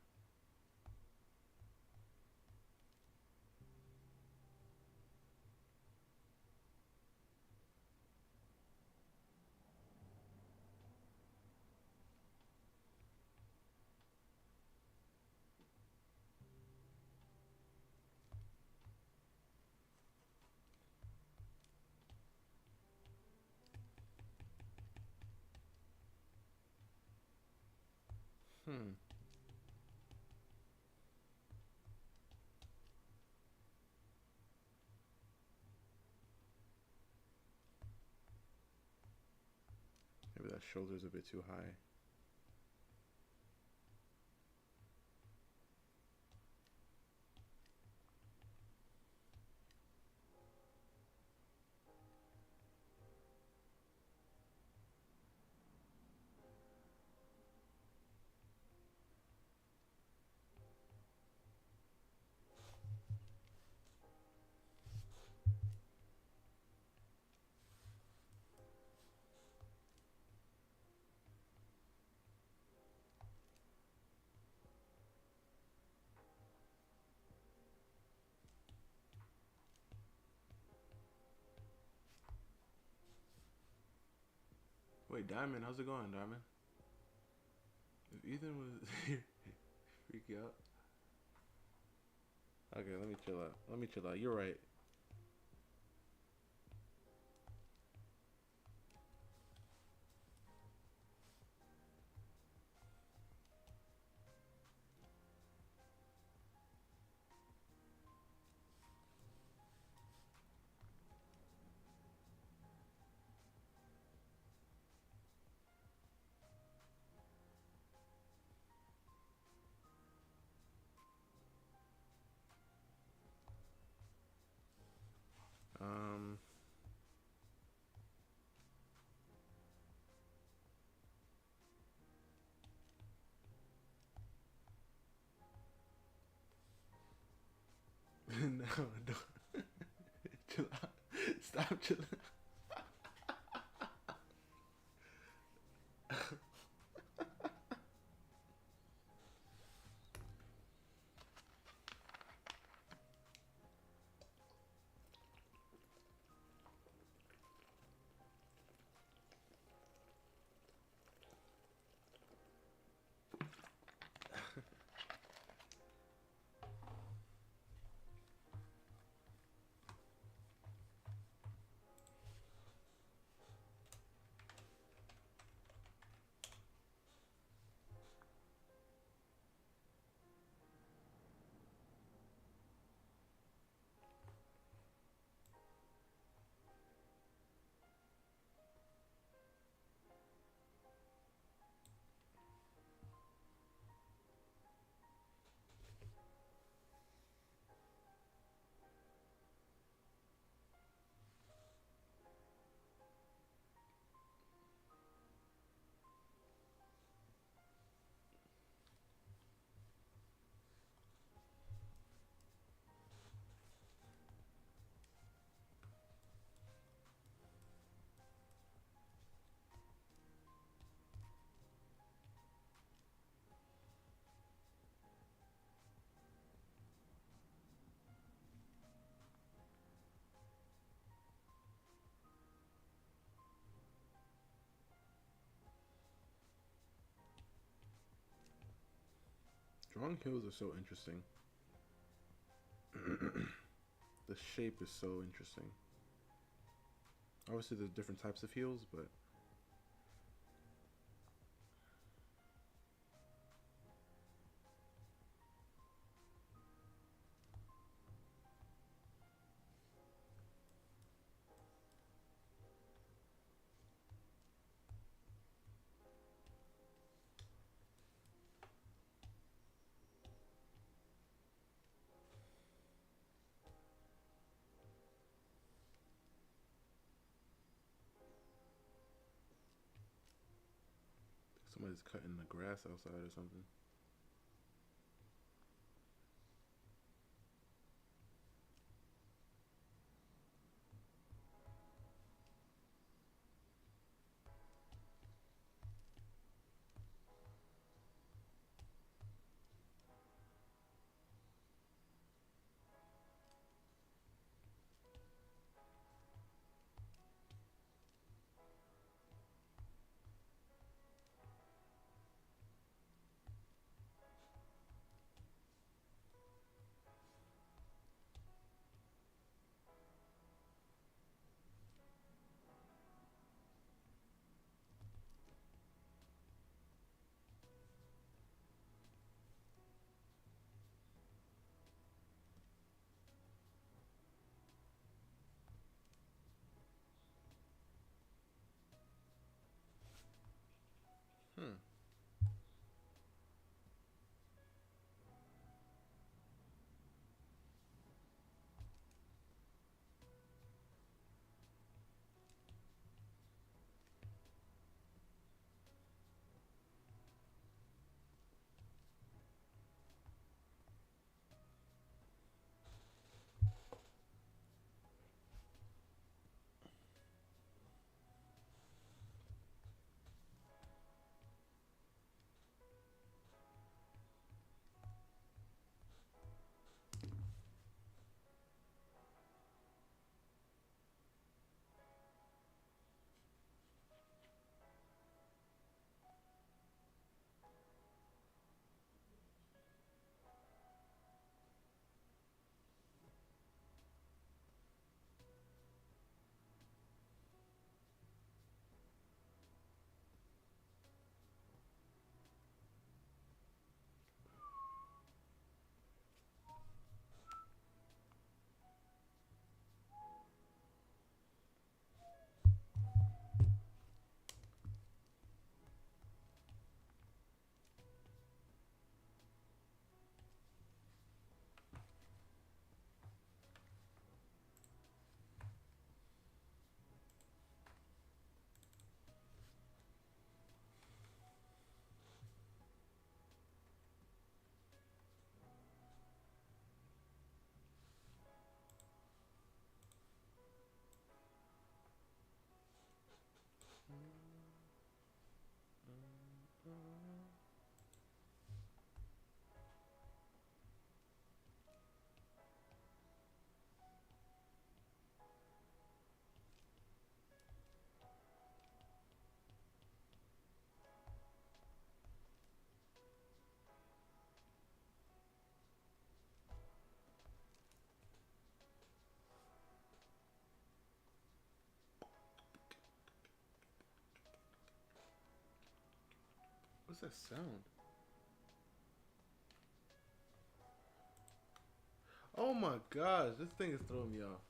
Speaker 1: Hmm. Maybe that shoulder's a bit too high. Wait, Diamond, how's it going, Diamond? If Ethan was here, freak you out. Okay, let me chill out. Let me chill out. You're right. Um, no, don't. Chill out. Stop chilling. Drawing hills are so interesting. The shape is so interesting. Obviously, there's different types of heels, but somebody's cutting the grass outside or something. Hmm. What's that sound? Oh my gosh, this thing is throwing me off.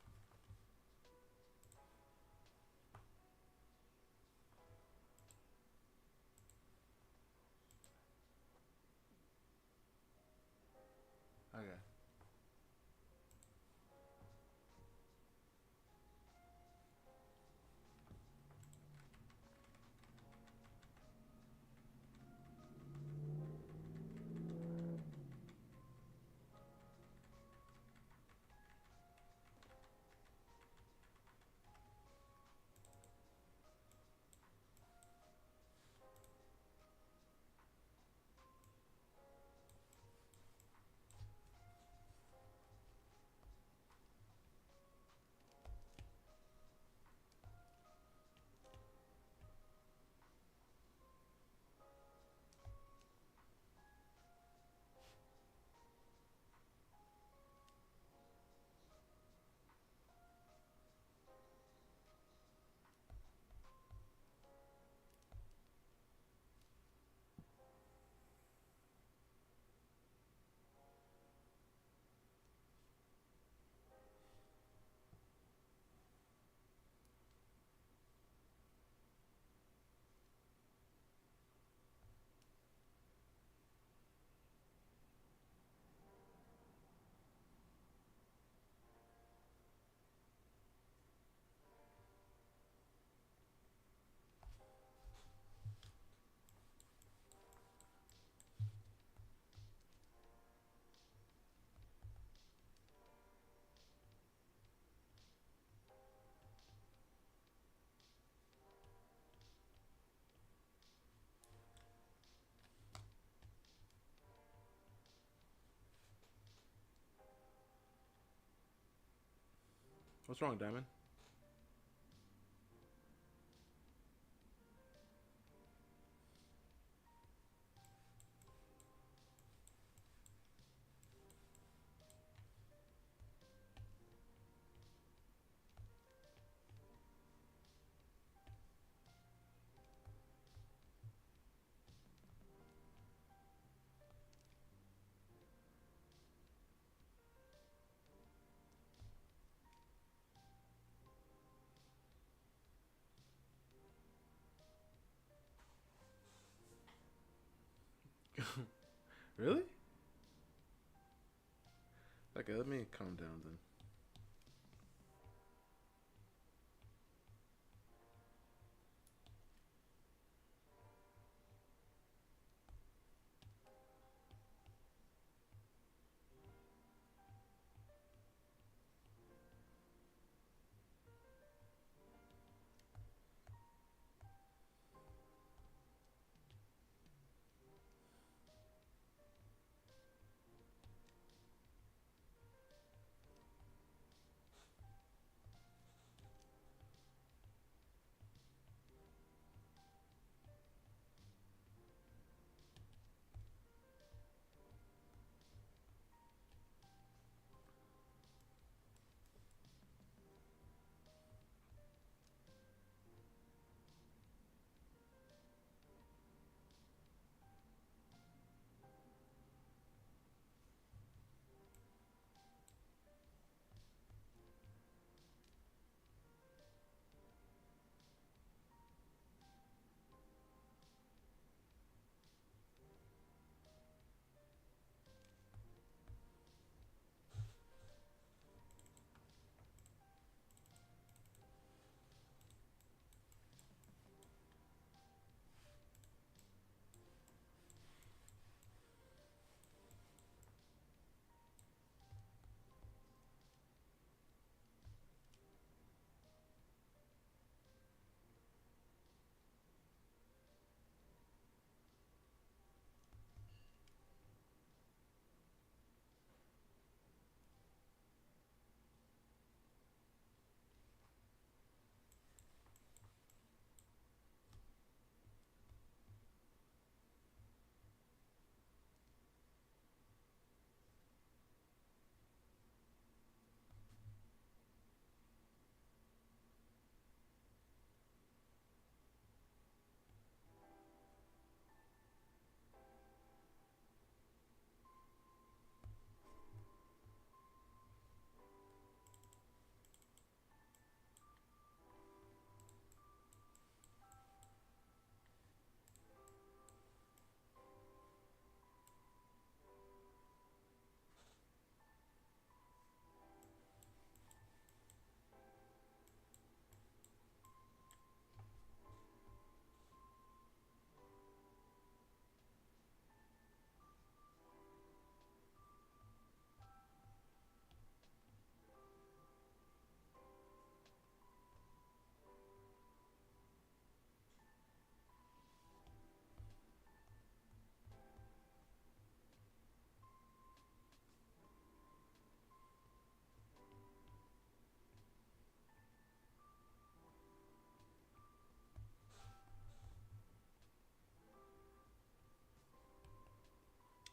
Speaker 1: Okay. What's wrong, Diamond? Really? Okay, let me calm down then.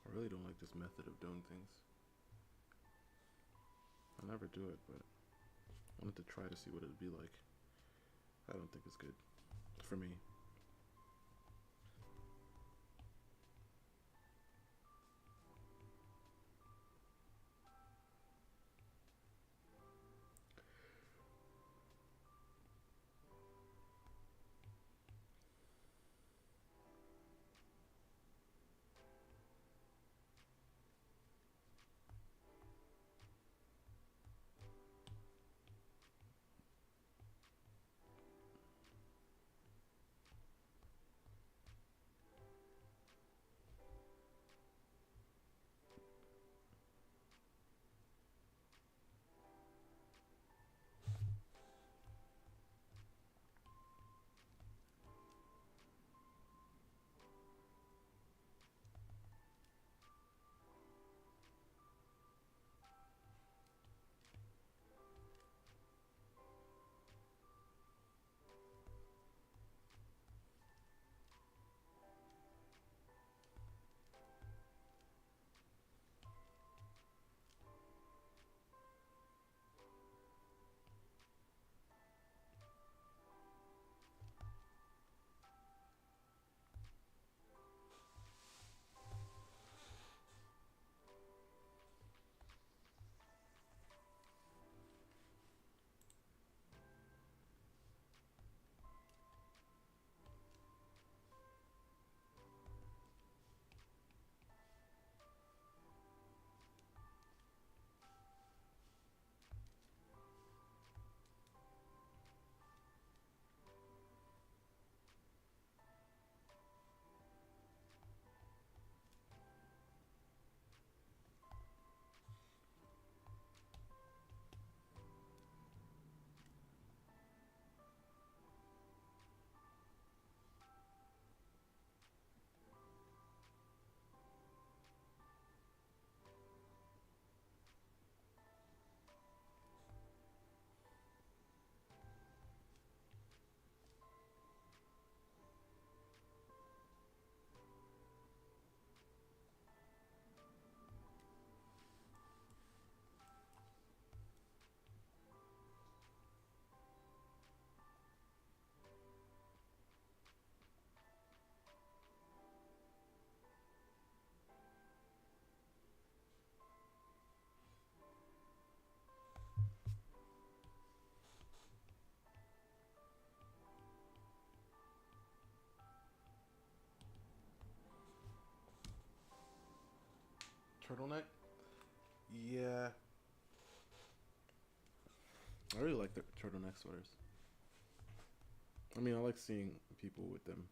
Speaker 1: I really don't like this method of doing things. I never do it, but I wanted to try to see what it'd be like. I don't think it's good for me. turtleneck. Yeah, I really like the turtleneck sweaters. I mean, I like seeing people with them.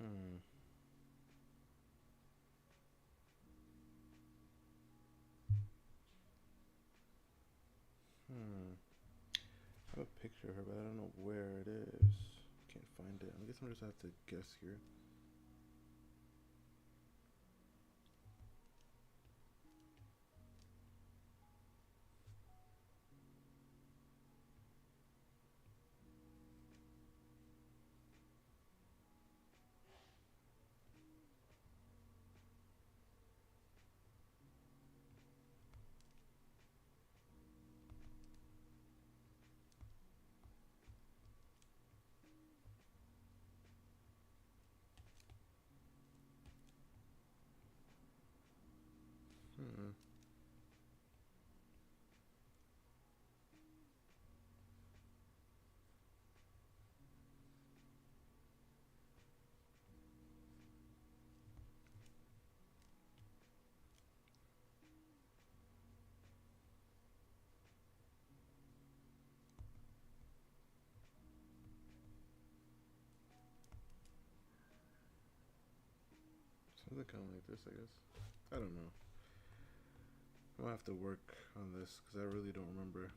Speaker 1: Hmm. Hmm. I have a picture of her, but I don't know where it is. Can't find it. I guess I'm just have to guess here. Hmm. Something kind of like this, I guess. I don't know. I'll have to work on this because I really don't remember.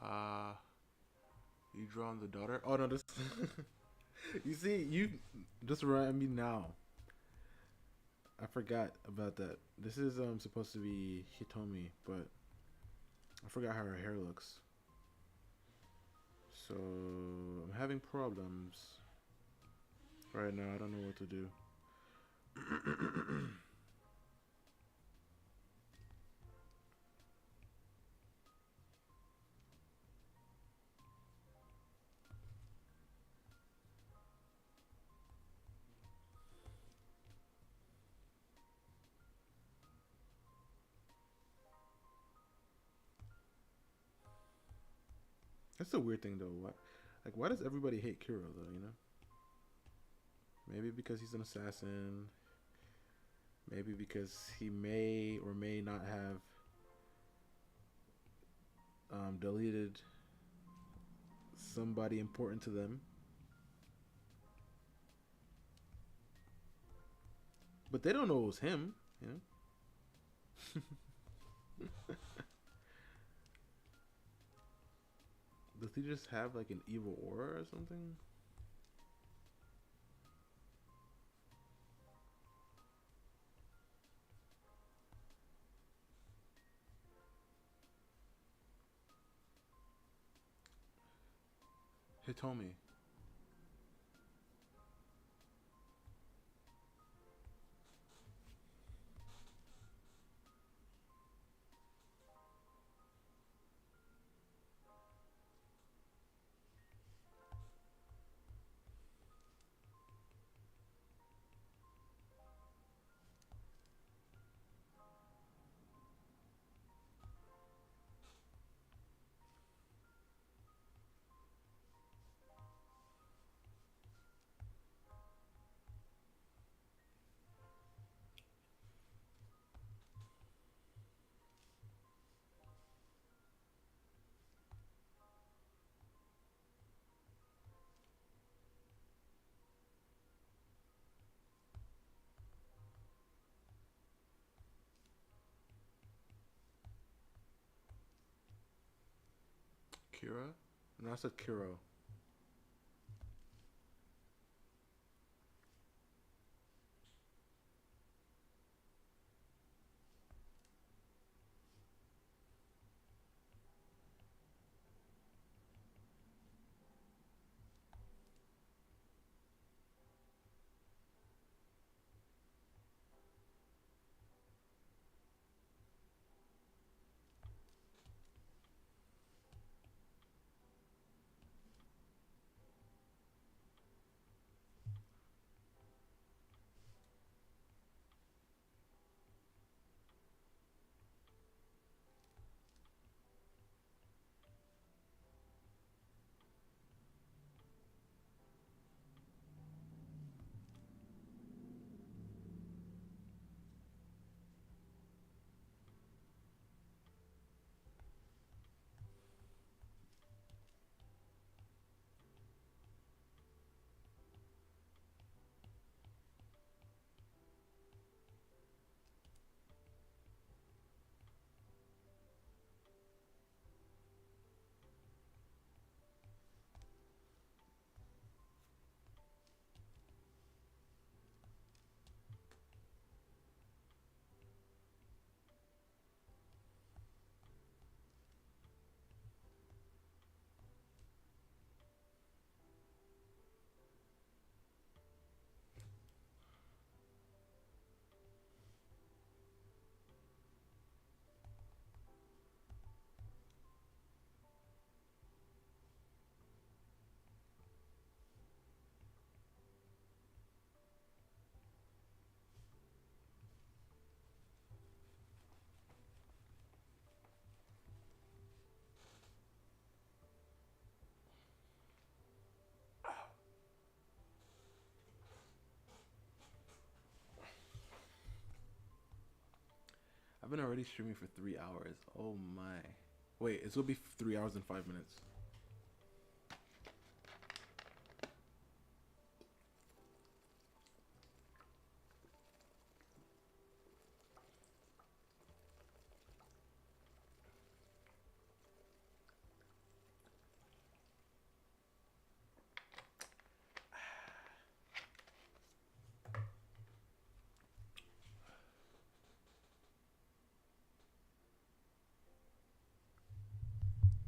Speaker 1: Ah, you drawn the daughter? Oh no, this. You see, you just remind me now. I forgot about that. This is supposed to be Hitomi, but I forgot how her hair looks. So I'm having problems right now. I don't know what to do. That's the weird thing though. Why does everybody hate Kuro though? You know, maybe because he's an assassin. Maybe because he may or may not have deleted somebody important to them. But they don't know it was him. You know. Does he just have like an evil aura or something? Hitomi. Kira? No, I said Kiro. I've been already streaming for 3 hours. Oh my. Wait, it's gonna be 3 hours and 5 minutes.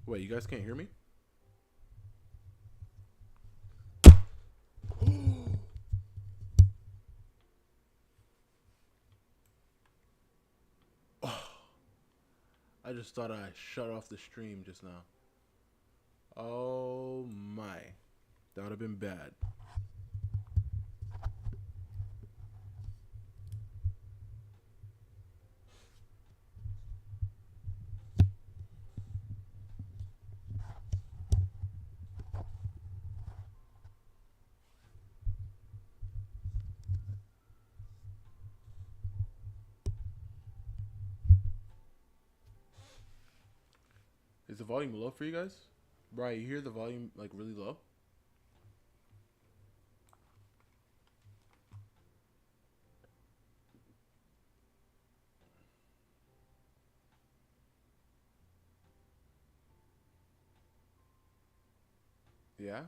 Speaker 1: Wait, you guys can't hear me? I just thought I shut off the stream just now. Oh my. That would have been bad. Is the volume low for you guys? Brian, you hear the volume like really low? Yeah?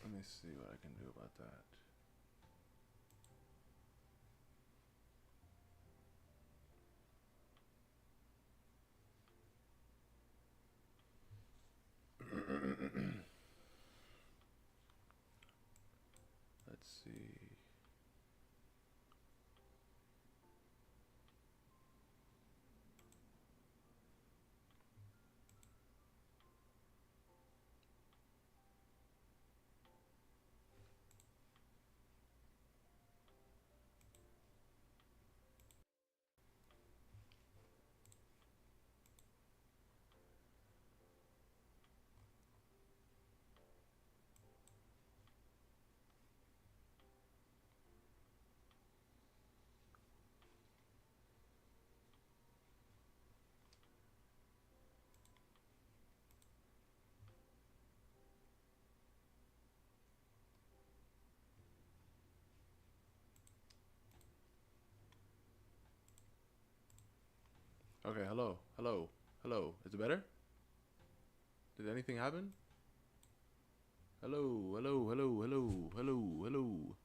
Speaker 1: Let me see what I can do about that. Let's see. Okay, hello, hello, hello. Is it better? Did anything happen? Hello, hello, hello, hello, hello, hello.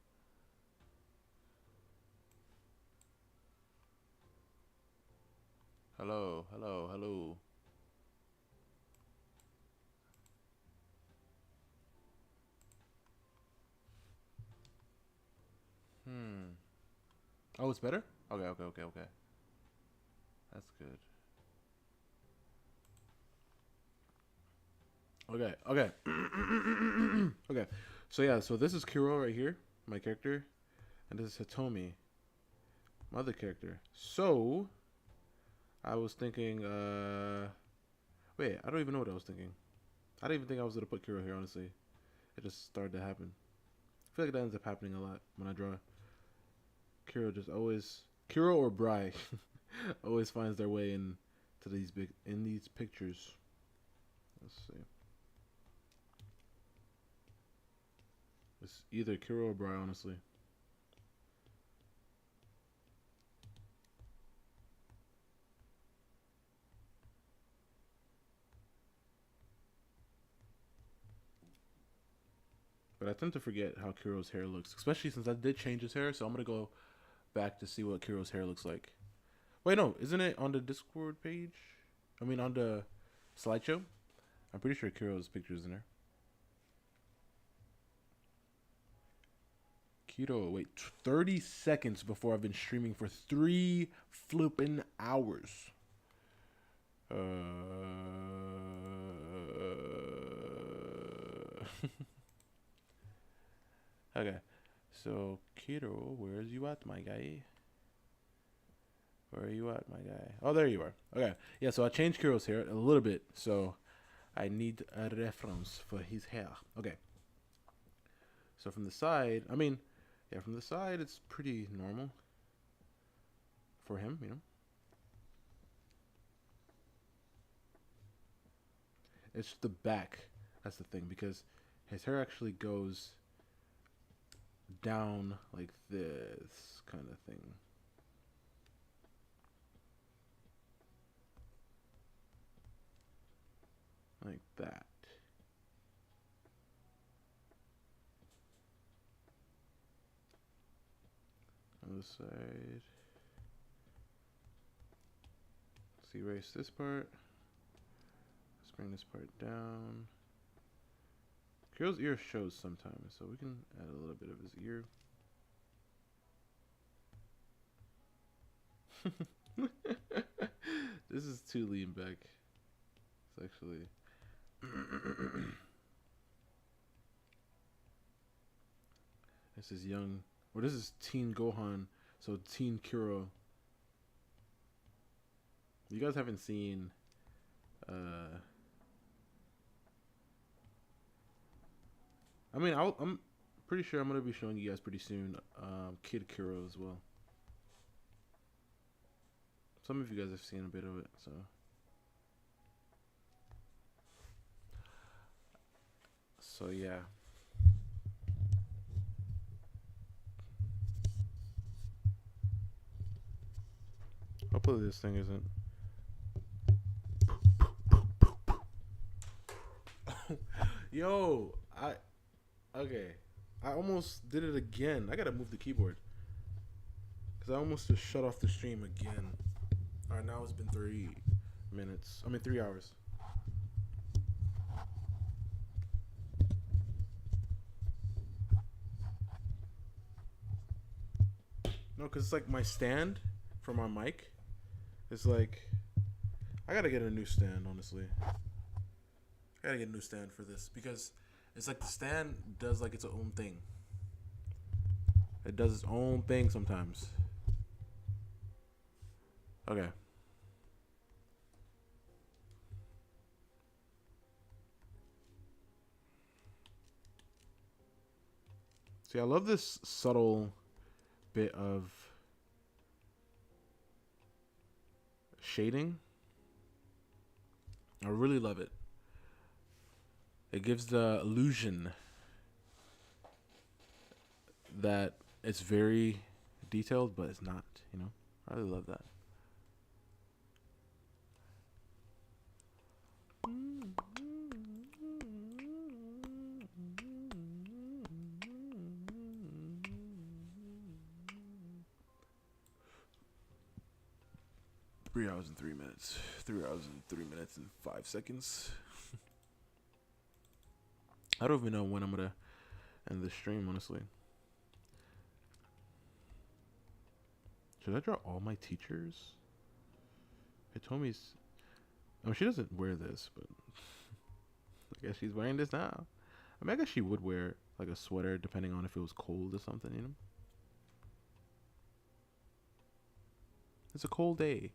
Speaker 1: Hello, hello, hello. Oh, it's better? Okay, okay, okay, okay. That's good. Okay, okay. Okay. So yeah, so this is Kuro right here, my character. And this is Hitomi, my other character. So I was thinking, wait, I don't even know what I was thinking. I didn't even think I was gonna put Kuro here, honestly. It just started to happen. I feel like that ends up happening a lot when I draw. Kuro just always Kuro or Bry always finds their way to these pictures. Let's see. It's either Kuro or Bry, honestly. But I tend to forget how Kuro's hair looks, especially since I did change his hair. So I'm gonna go back to see what Kuro's hair looks like. Wait, no, isn't it on the Discord page? I mean, on the slideshow. I'm pretty sure Kuro's picture is in there. Keto, wait, 30 seconds before I've been streaming for 3 flipping hours. Okay, so Keto, where's you at, my guy? Where are you at, my guy? Oh, there you are. Okay, yeah, so I changed Kuro's hair a little bit, so I need a reference for his hair. Okay, so from the side, I mean, yeah, from the side, it's pretty normal for him, you know. It's the back. That's the thing, because his hair actually goes down like this kind of thing. Like that. On the side. Let's erase this part. Let's bring this part down. Kuro's ear shows sometimes, so we can add a little bit of his ear. This is too lean back. It's actually this is young, or this is teen Gohan, so teen Kuro. You guys haven't seen I mean, I'm pretty sure I'm gonna be showing you guys pretty soon Kid Kuro as well. Some of you guys have seen a bit of it, so. So yeah. Hopefully this thing isn't. Yo, okay. I almost did it again. I gotta move the keyboard because I almost just shut off the stream again. All right, now it's been 3 minutes. I mean, 3 hours. No, because it's like my stand for my mic. It's like I gotta get a new stand. Honestly, I gotta get a new stand for this because it's like the stand does like its own thing. It does its own thing sometimes. Okay. See, I love this subtle bit of shading. I really love it. It gives the illusion that it's very detailed, but it's not, you know? I really love that. 3 hours and 3 minutes. 3 hours and 3 minutes and 5 seconds. I don't even know when I'm gonna end the stream, honestly. Should I draw all my teachers? It told me. Oh, she doesn't wear this, but I guess she's wearing this now. I mean, I guess she would wear like a sweater depending on if it was cold or something, you know? It's a cold day.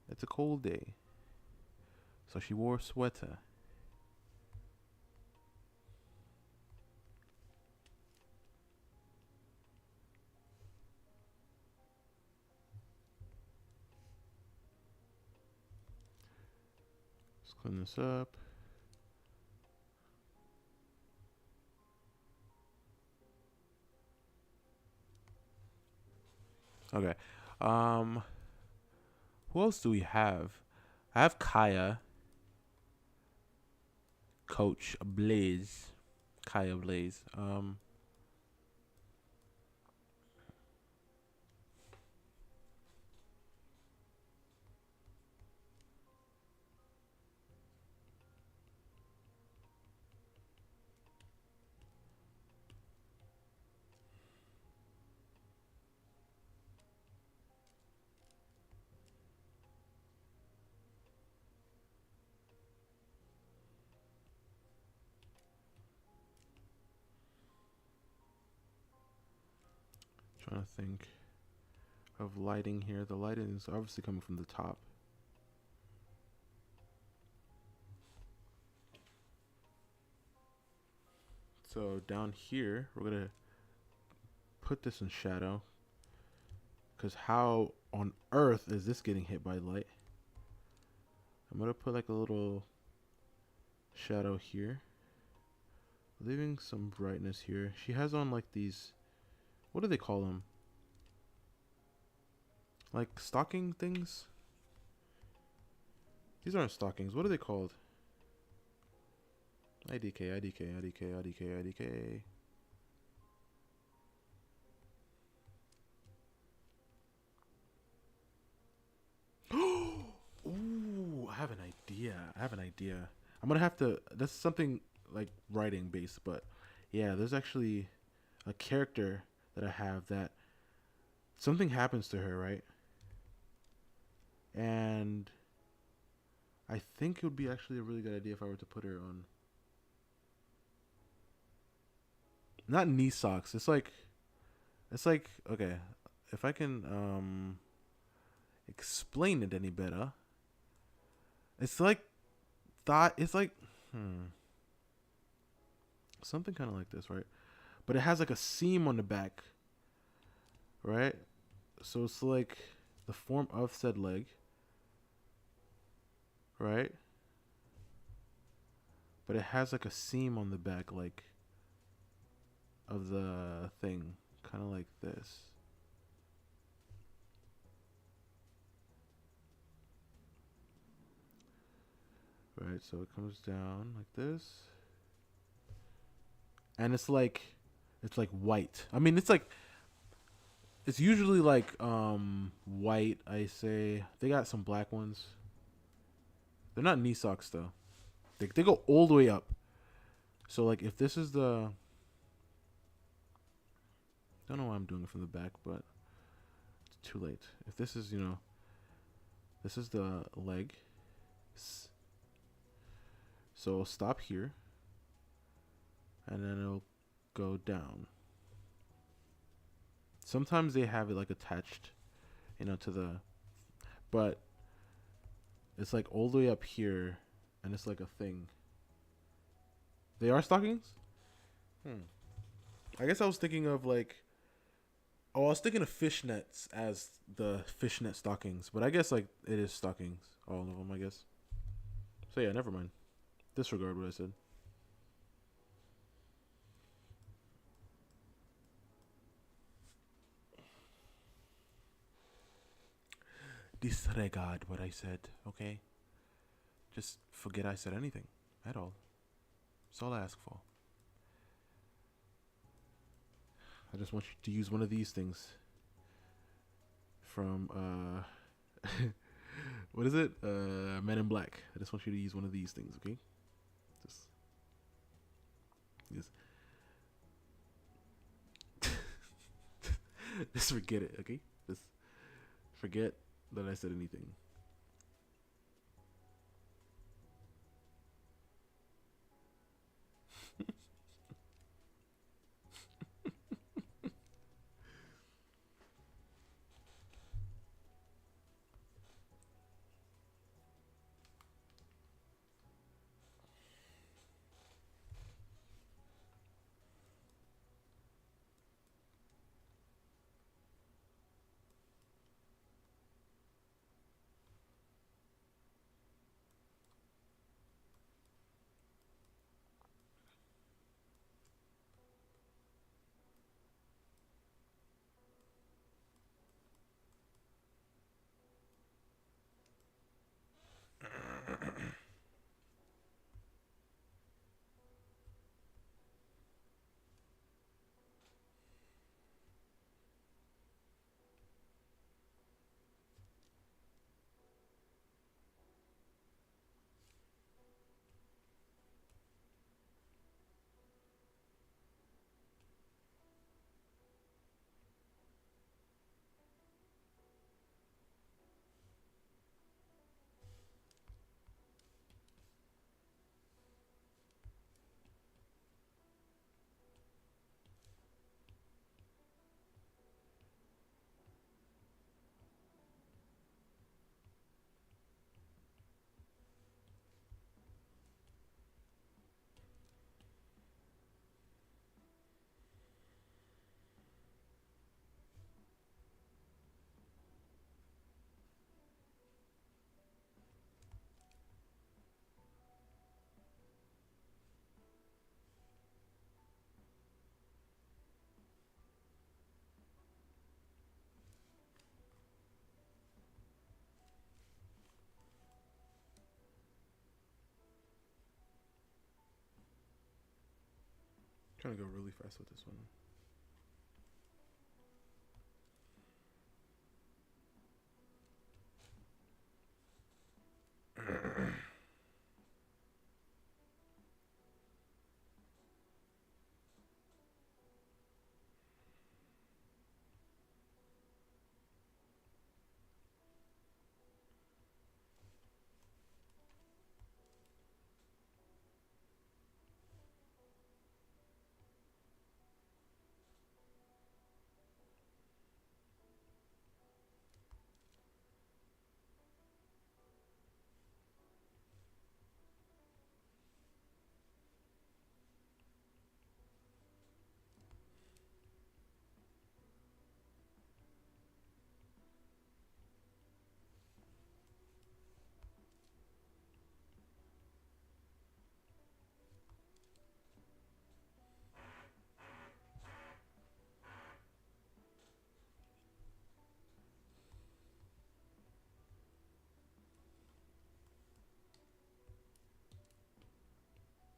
Speaker 1: It's a cold day. So she wore a sweater. Let's clean this up. Okay. Who else do we have? I have Kaya, Coach Blaze, Kaya Blaze. Trying to think of lighting here. The lighting is obviously coming from the top. So down here, we're gonna put this in shadow. Because how on earth is this getting hit by light? I'm gonna put like a little shadow here. Leaving some brightness here. She has on like these, what do they call them? Like stocking things? These aren't stockings. What are they called? IDK, IDK, IDK, IDK, IDK. Ooh, I have an idea. I'm gonna have to. That's something like writing based, but yeah, there's actually a character that I have that something happens to her, right? And I think it would be actually a really good idea if I were to put her on. Not knee socks. It's like okay. If I can explain it any better, it's like thought. It's like something kind of like this, right? But it has like a seam on the back, right? So it's like the form of said leg, right? But it has like a seam on the back, like of the thing, kind of like this. Right, so it comes down like this. and it's like white. I mean, it's usually like white. I say they got some black ones. They're not knee socks though. They go all the way up. So like if this is the, don't know why I'm doing it from the back, but it's too late. If this is, this is the leg. So it'll stop here, and then it'll go down. Sometimes they have it like attached, to the, but it's like all the way up here, and it's like a thing. They are stockings? I guess I was thinking of like, oh, I was thinking of fishnets as the fishnet stockings, but I guess like it is stockings, all of them, I guess. So yeah, never mind. Disregard what I said. Disregard what I said, okay? Just forget I said anything at all. That's all I ask for. I just want you to use one of these things from what is it? Men in Black. I just want you to use one of these things, okay? Just just forget it, okay? Just forget that I said anything. Trying to go really fast with this one.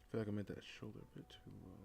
Speaker 1: I feel like I made that shoulder a bit too low.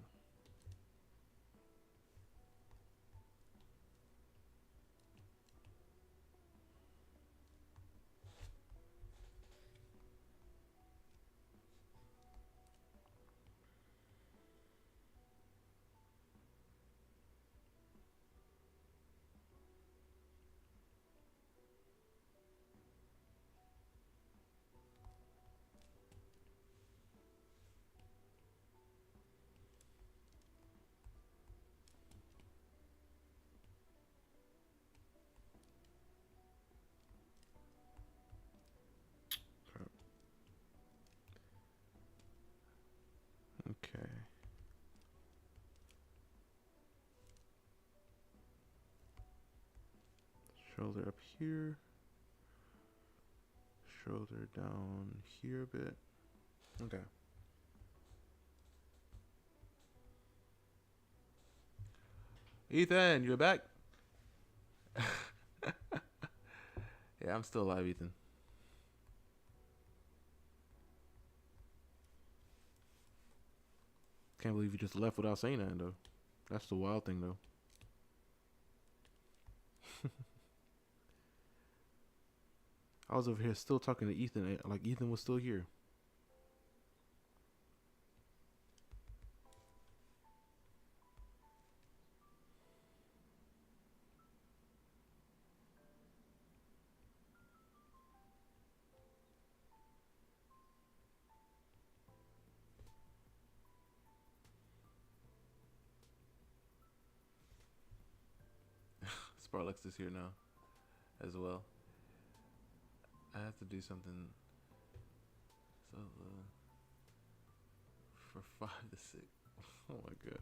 Speaker 1: Shoulder up here. Shoulder down here a bit. Okay. Ethan, you're back. Yeah, I'm still alive, Ethan. Can't believe you just left without saying that, though. That's the wild thing, though. I was over here still talking to Ethan, like Ethan was still here. Sparlex is here now, as well. I have to do something. So for 5 to 6. Oh my god.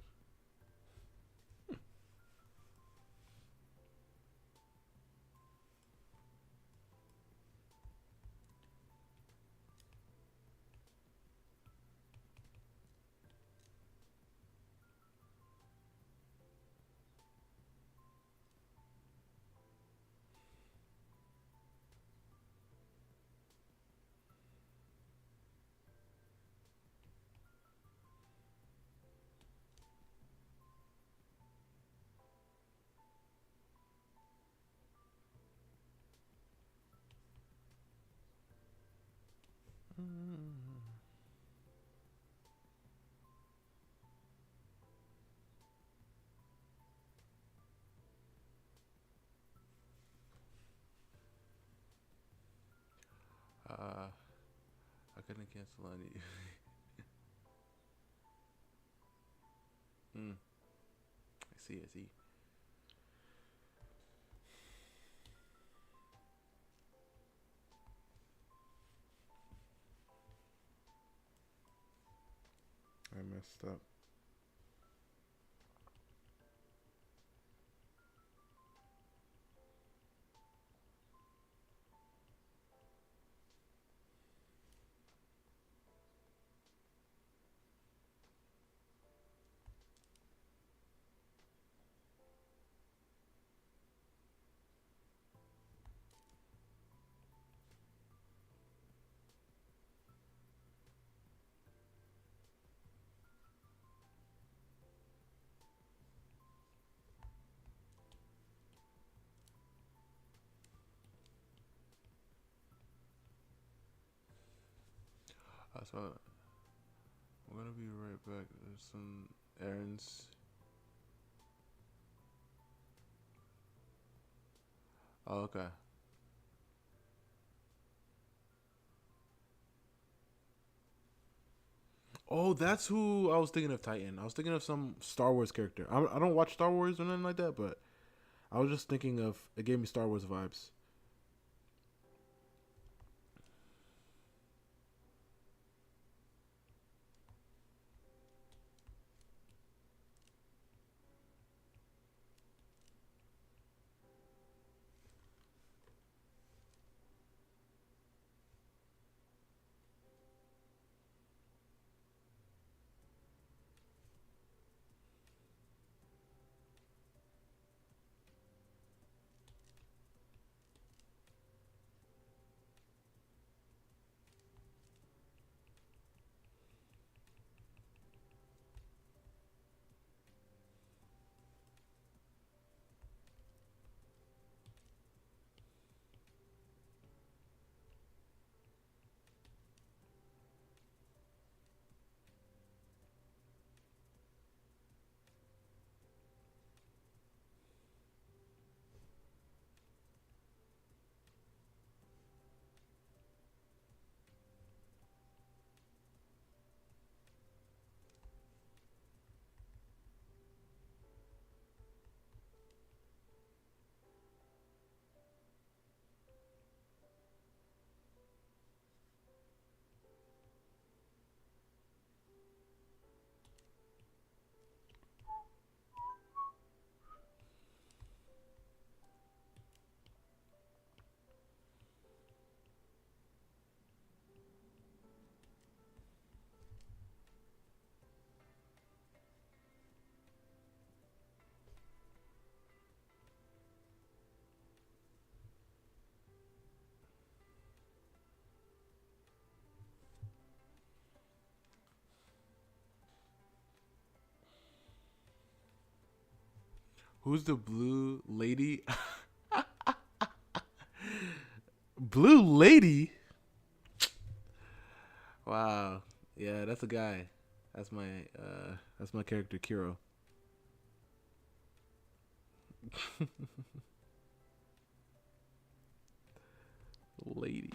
Speaker 1: I couldn't cancel any. I see. I see. I messed up. So I'm gonna be right back. There's some errands. Oh, okay. Oh, that's who I was thinking of. Titan. I was thinking of some Star Wars character. I don't watch Star Wars or nothing like that, but I was just thinking of. It gave me Star Wars vibes. Who's the blue lady? Blue lady? Wow. Yeah, that's a guy. That's my character Kiro. Lady.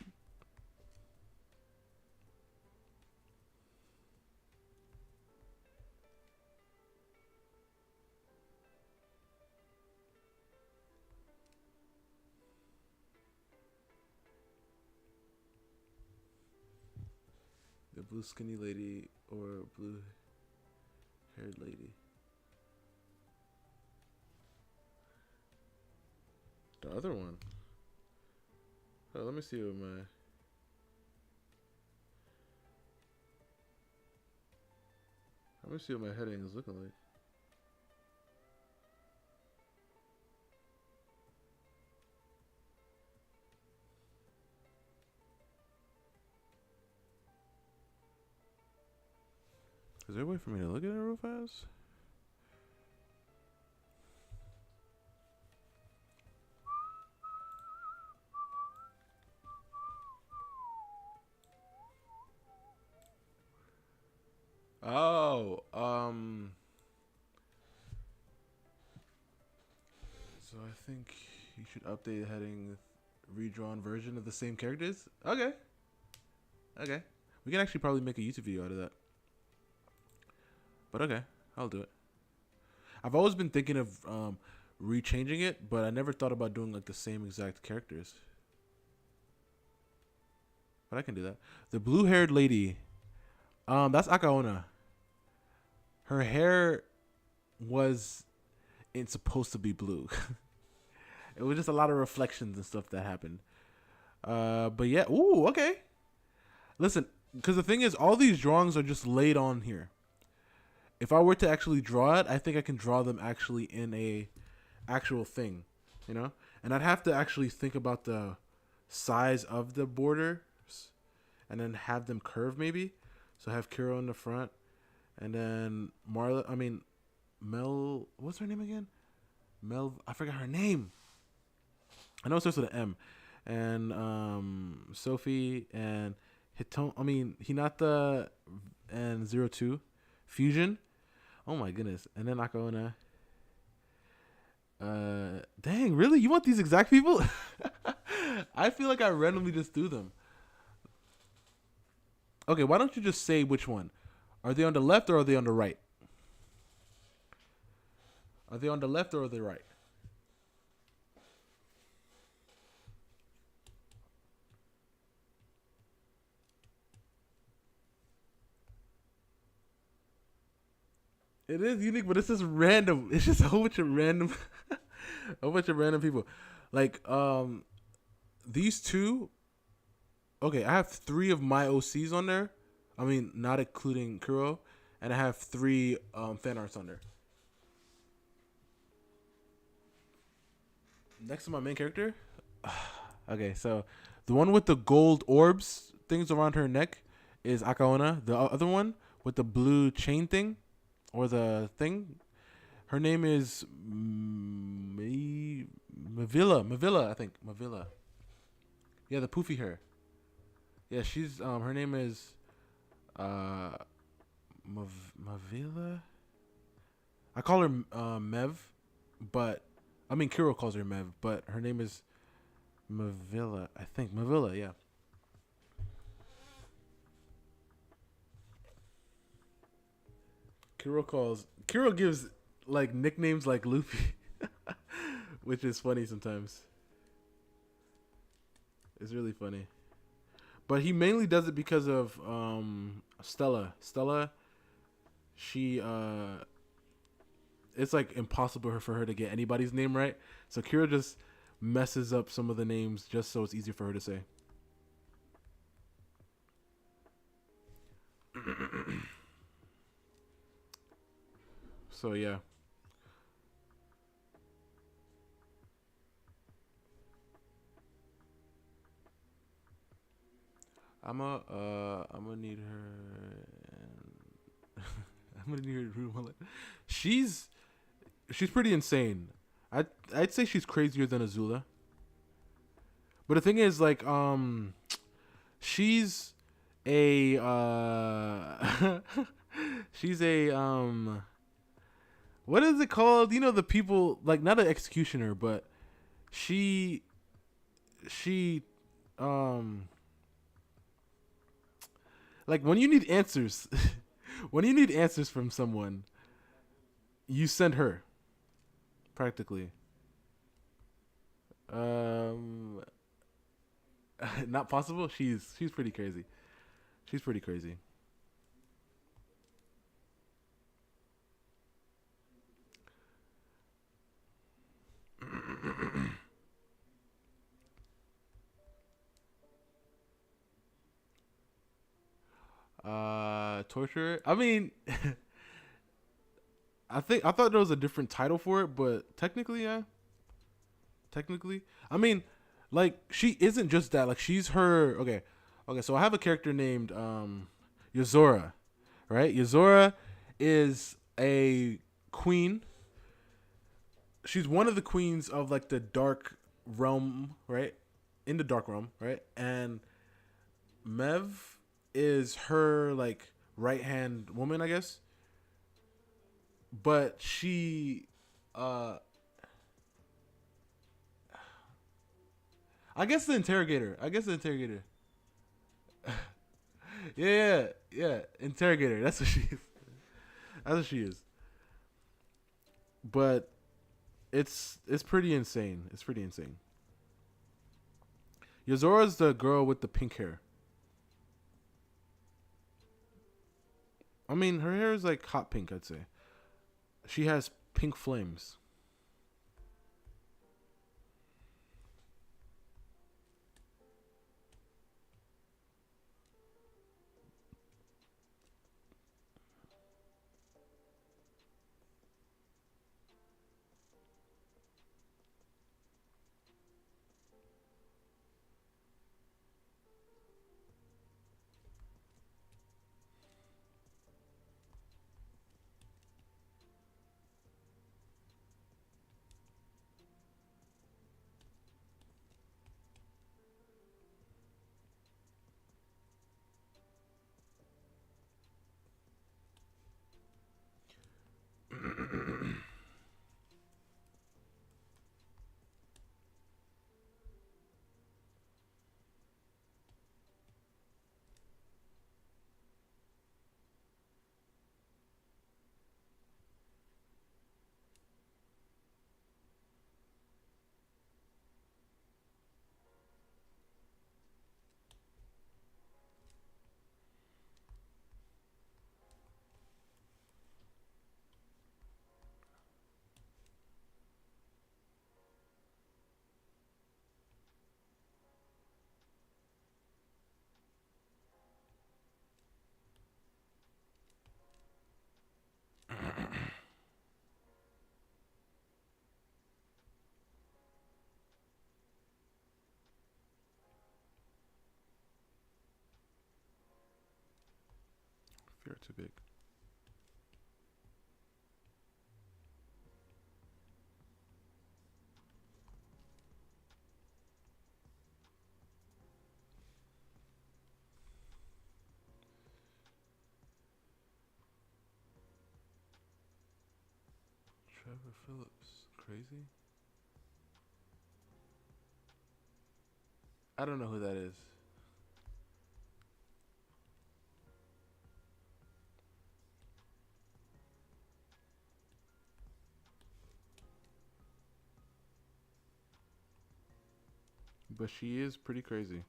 Speaker 1: The blue skinny lady or blue haired lady. The other one. Oh, let me see what my. Let me see what my heading is looking like. Is there a way for me to look at it real fast? Oh, so I think you should update the heading with redrawn version of the same characters. Okay. Okay. We can actually probably make a YouTube video out of that. But okay, I'll do it. I've always been thinking of rechanging it, but I never thought about doing like the same exact characters. But I can do that. The blue-haired lady, that's Akaona. Her hair was it's supposed to be blue. It was just a lot of reflections and stuff that happened. But yeah, ooh, okay. Listen, because the thing is, all these drawings are just laid on here. If I were to actually draw it, I think I can draw them actually in a actual thing, you know? And I'd have to actually think about the size of the borders and then have them curve maybe. So have Kiro in the front and then Mel, what's her name again? I forgot her name. I know it starts with an M. And Sophie and Hinata and 02 Fusion. Oh my goodness. And then Akaona. Dang, really? You want these exact people? I feel like I randomly just threw them. Okay, why don't you just say which one? Are they on the left or are they on the right? Are they on the left or are they right? It is unique, but it's just random. It's just a whole bunch of random, a whole bunch of random people. Like these two. Okay, I have 3 of my OCs on there. I mean, not including Kuro, and I have 3 fan arts on there. Next to my main character. Okay, so the one with the gold orbs things around her neck is Akaona. The other one with the blue chain thing or the thing, her name is Mavilla, I think. Mavilla. Yeah, the poofy hair. Yeah, she's her name is Mavilla. I call her Mev, but I mean Kiro calls her Mev, but her name is Mavilla. I think Mavilla, yeah. Kiro gives like nicknames like Luffy, which is funny sometimes. It's really funny. But he mainly does it because of Stella. Stella, she it's like impossible for her to get anybody's name right. So Kira just messes up some of the names just so it's easier for her to say. So yeah. I'm gonna need her. I'm gonna need her to do she's pretty insane. I'd say she's crazier than Azula. But the thing is, like, she's a she's a what is it called? You know, the people, like, not an executioner, but she she um like when you need answers, when you need answers from someone, you send her practically. Um, not possible. She's pretty crazy. She's pretty crazy. Torture. I mean, I thought there was a different title for it, but technically, yeah, technically. I mean, like, she isn't just that. Like, she's her. Okay, okay. So I have a character named Yozora, right? Yozora is a queen. She's one of the queens of, like, the dark realm, right? In the dark realm, right? And Mev is her, like, right hand woman, I guess. But she, uh, I guess the interrogator. I guess the interrogator. Yeah, yeah, interrogator. That's what she is. That's what she is. But it's pretty insane. It's pretty insane. Yozora's the girl with the pink hair. I mean, her hair is like hot pink, I'd say. She has pink flames. Fear too big. Trevor Phillips, crazy. I don't know who that is, but she is pretty crazy.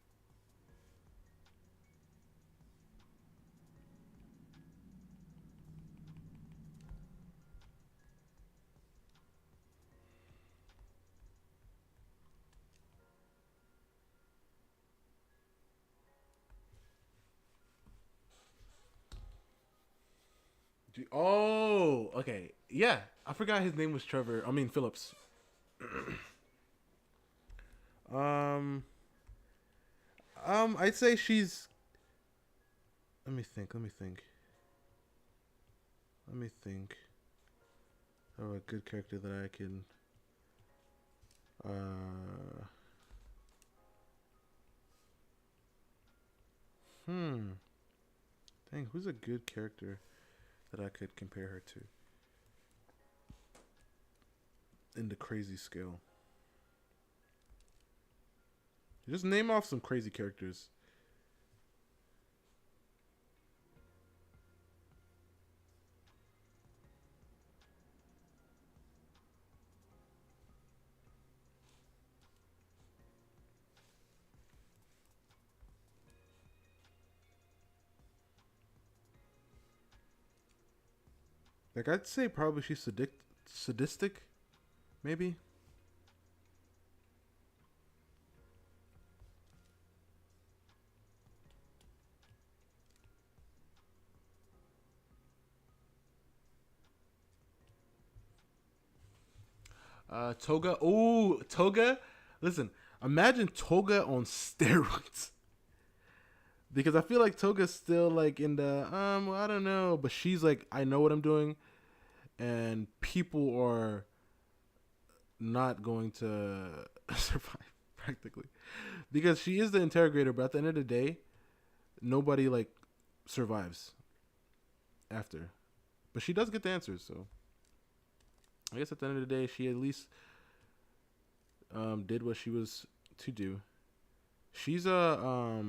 Speaker 1: Oh, okay, yeah. I forgot his name was Trevor. I mean Phillips. Um, I'd say she's. Let me think. Let me think. Let me think. Oh, a good character that I can. Uh, hmm. Dang, who's a good character that I could compare her to in the crazy scale? Just name off some crazy characters. Like I'd say probably she's sadistic, maybe. Toga. Ooh, Toga. Listen, imagine Toga on steroids. Because I feel like Toga's still like in the well, I don't know, but she's like I know what I'm doing, and people are not going to survive practically because she is the interrogator. But at the end of the day, nobody like survives after. But she does get the answers, so I guess at the end of the day, she at least did what she was to do. She's a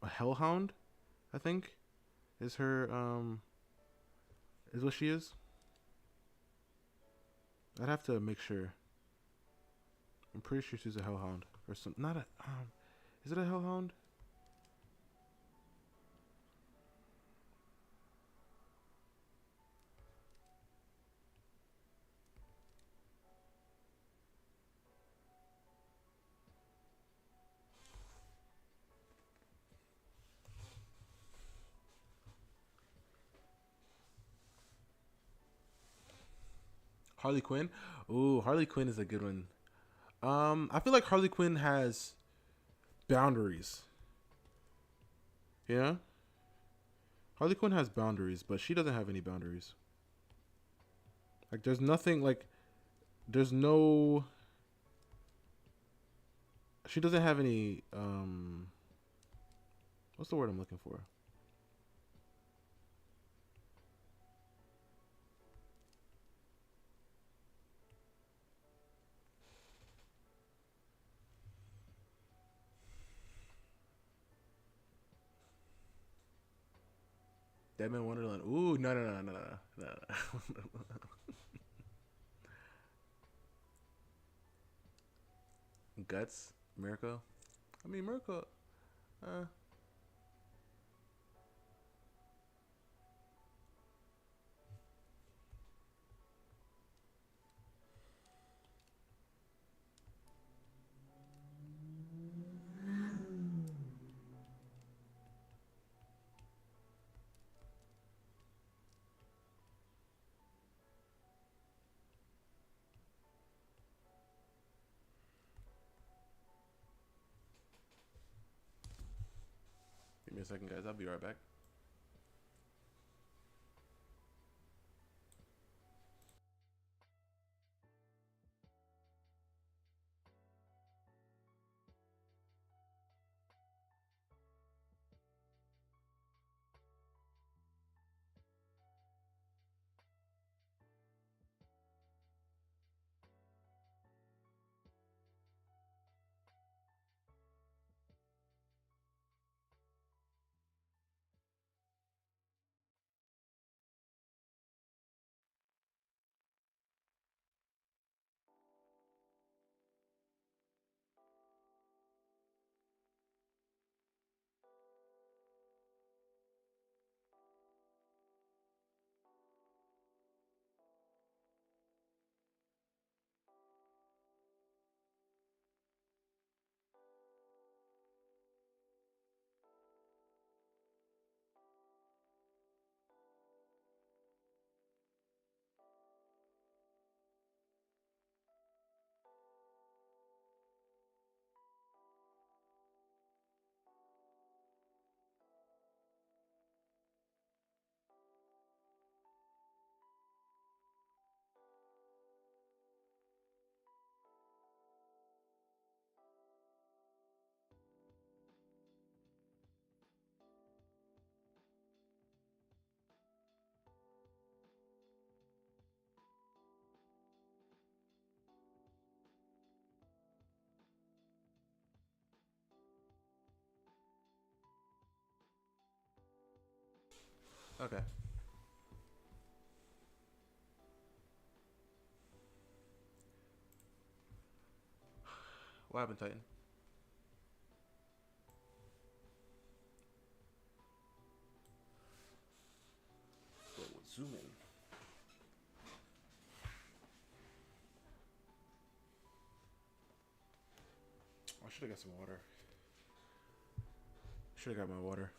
Speaker 1: hellhound, I think, is her is what she is. I'd have to make sure. I'm pretty sure she's a hellhound or some. Not a is it a hellhound? Harley Quinn. Ooh, Harley Quinn is a good one. I feel like Harley Quinn has boundaries. Yeah, Harley Quinn has boundaries, but she doesn't have any boundaries. Like, there's nothing like there's no. She doesn't have any. What's the word I'm looking for? Deadman Wonderland. Ooh, no, no, no, no, no, no, no. Guts, Miracle. I mean, Miracle. Uh, Give me a second, guys. I'll be right back. Okay. What happened, Titan? Oh, zoom in. I should have got some water. Should have got my water.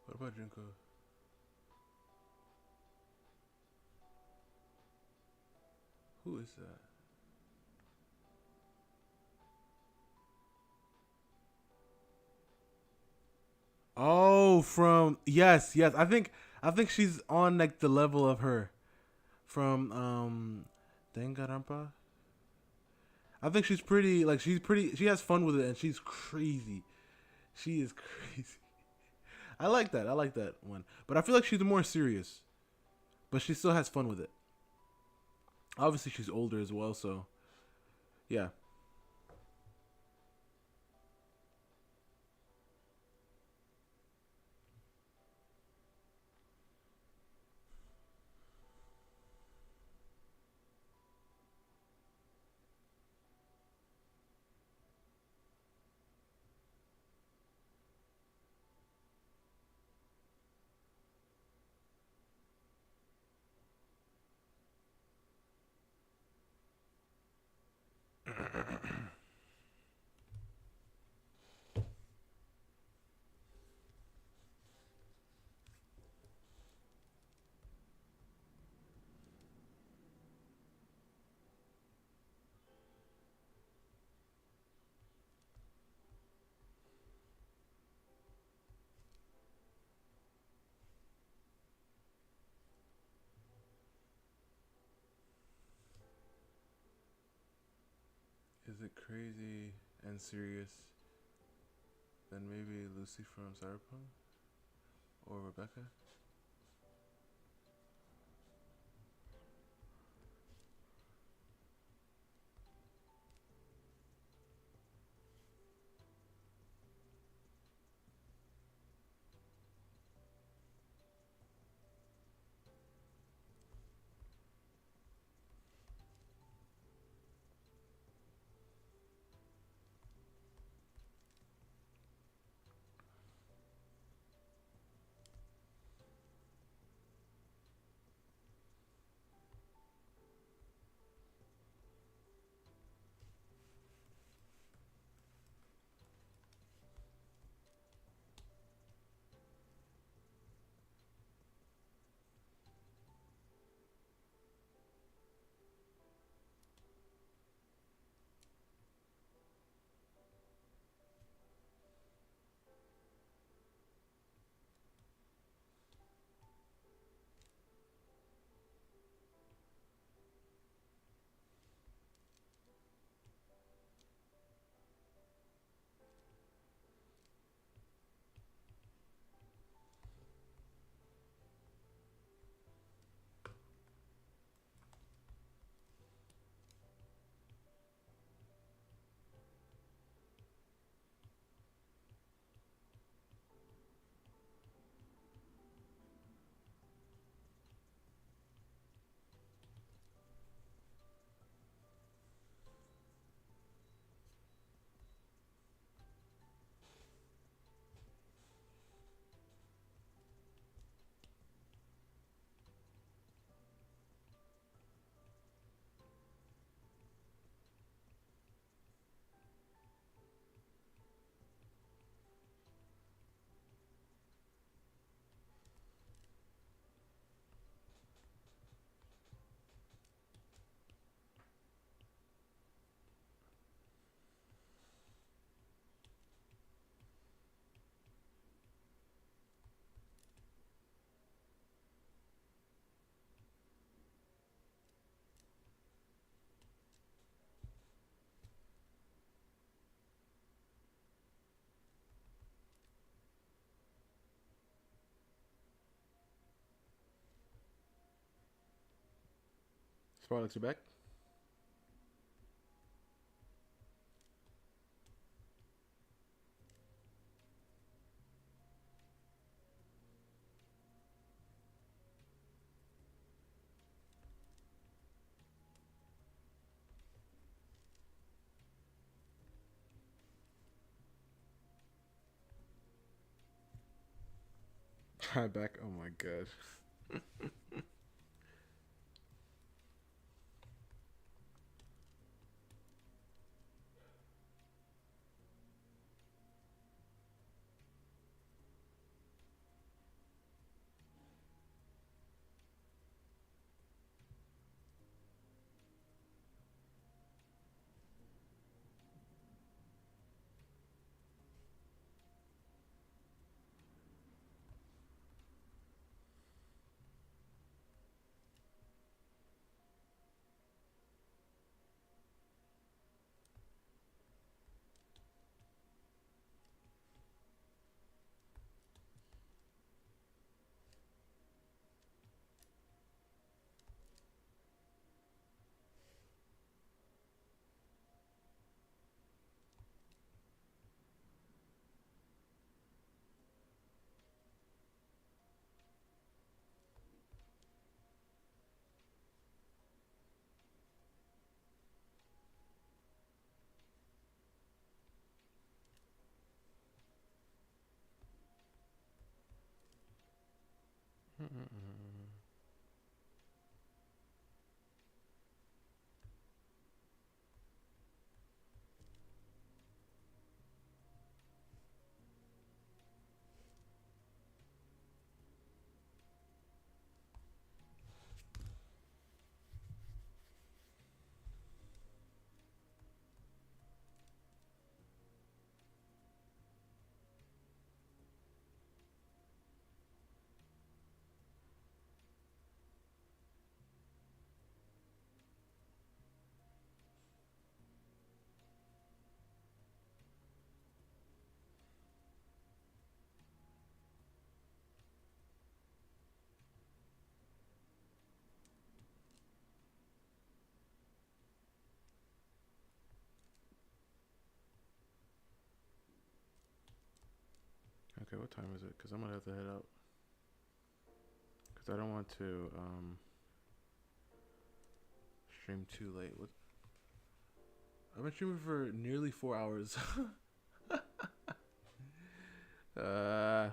Speaker 1: What about Junko? Who is that? Oh, from yes. I think she's on like the level of her from Danganronpa. I think she's pretty. Like she's pretty. She has fun with it, and she's crazy. She is crazy. I like that. I like that one. But I feel like she's more serious, but she still has fun with it. Obviously, she's older as well, so yeah. Is it crazy and serious? Then maybe Lucy from Cyberpunk or Rebecca. Sparlex, you back? Hi, back. Oh my god. Okay, what time is it? Because I'm gonna have to head out. Because I don't want to stream too late. What? I've been streaming for nearly 4 hours. uh,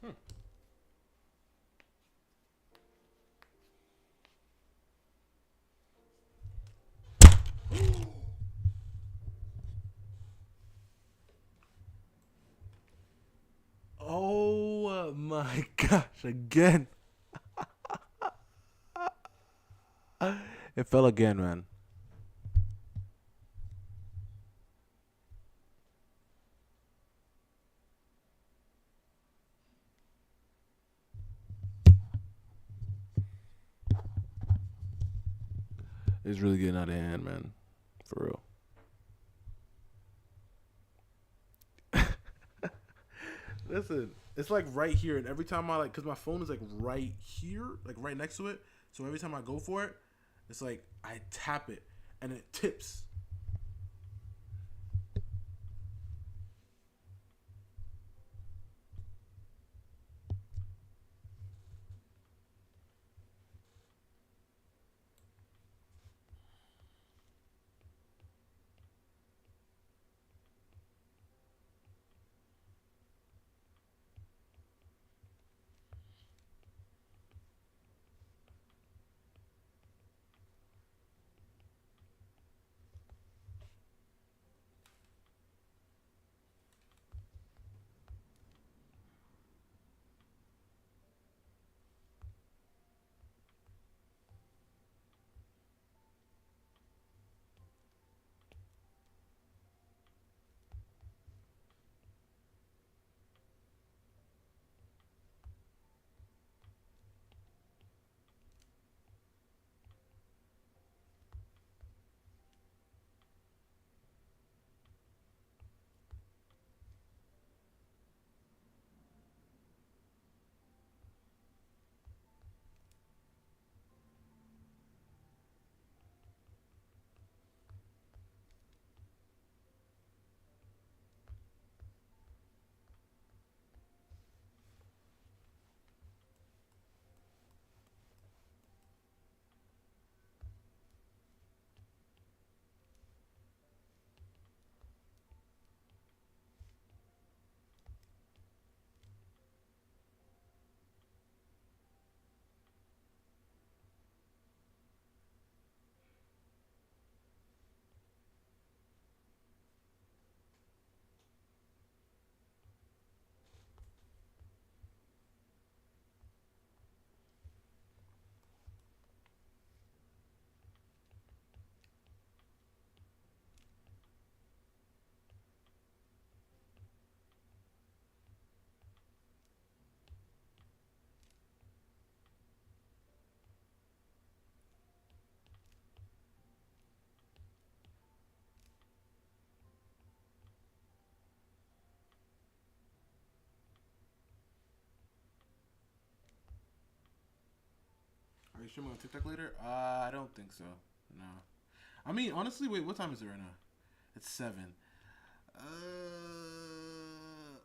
Speaker 1: Oh my gosh! Again, it fell again, man. It's really getting out of hand, man. For real. Listen, it's like right here, and every time I like, cause my phone is like right here, like right next to it. So every time I go for it, it's like I tap it, and it tips. Are you streaming on TikTok later? I don't think so. No. I mean, honestly, wait. What time is it right now? It's 7.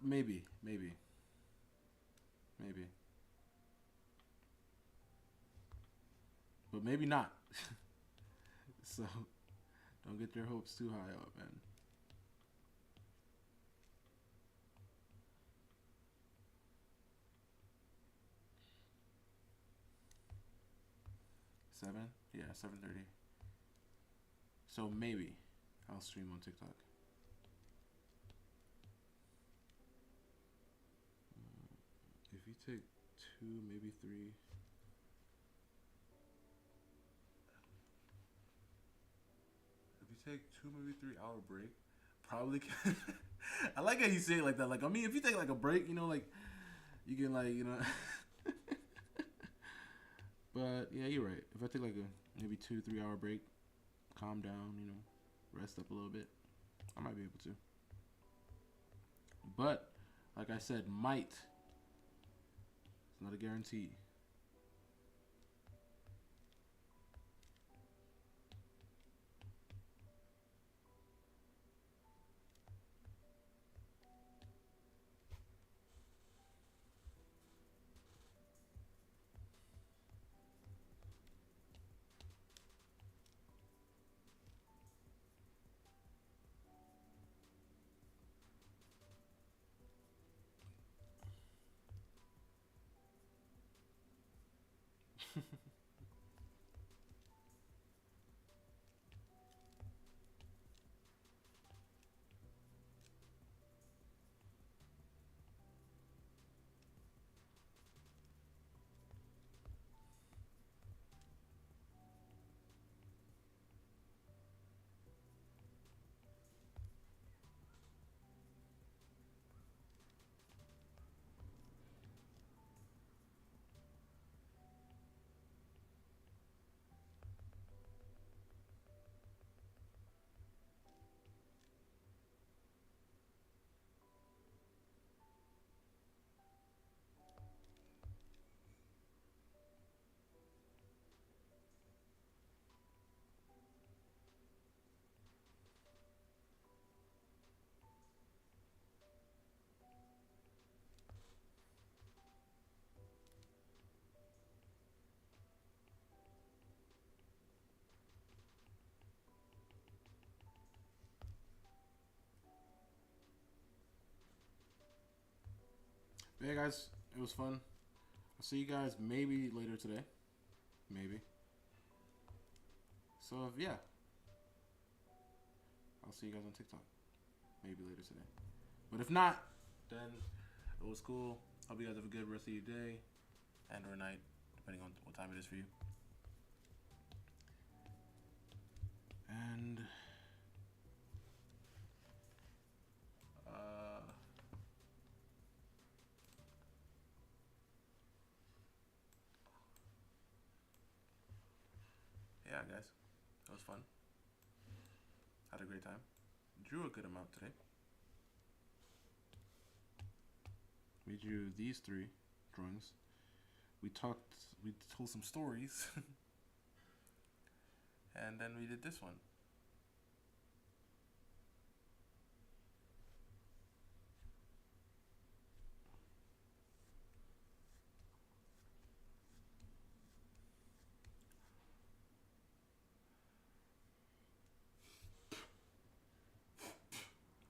Speaker 1: Maybe, but maybe not. So don't get your hopes too high up, man. 7? Yeah, 7:30. So maybe I'll stream on TikTok. If you take 2, maybe 3. If you take 2, maybe 3 hour break, probably can. I like how you say it like that. Like, I mean, if you take like a break, like you can But yeah, you're right. If I take like a maybe 2, 3 hour break, calm down, rest up a little bit, I might be able to. But like I said, might. It's not a guarantee. But yeah, guys, it was fun. I'll see you guys maybe later today. Maybe. So, yeah. I'll see you guys on TikTok. Maybe later today. But if not, then it was cool. Hope you guys have a good rest of your day and or night, depending on what time it is for you. And yeah, guys, that was fun. Had a great time. Drew a good amount today. We drew these 3 drawings. We told some stories. And then we did this one.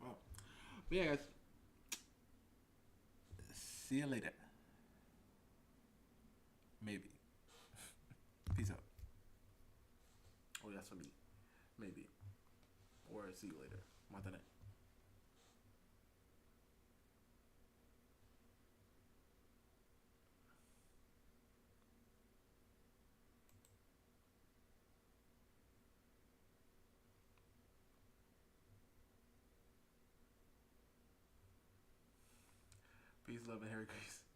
Speaker 1: Wow. But yeah, guys. See you later. Maybe. Peace out. Oh, that's for me. Maybe. Or see you later. Matane. Peace, love, and Harry Grace.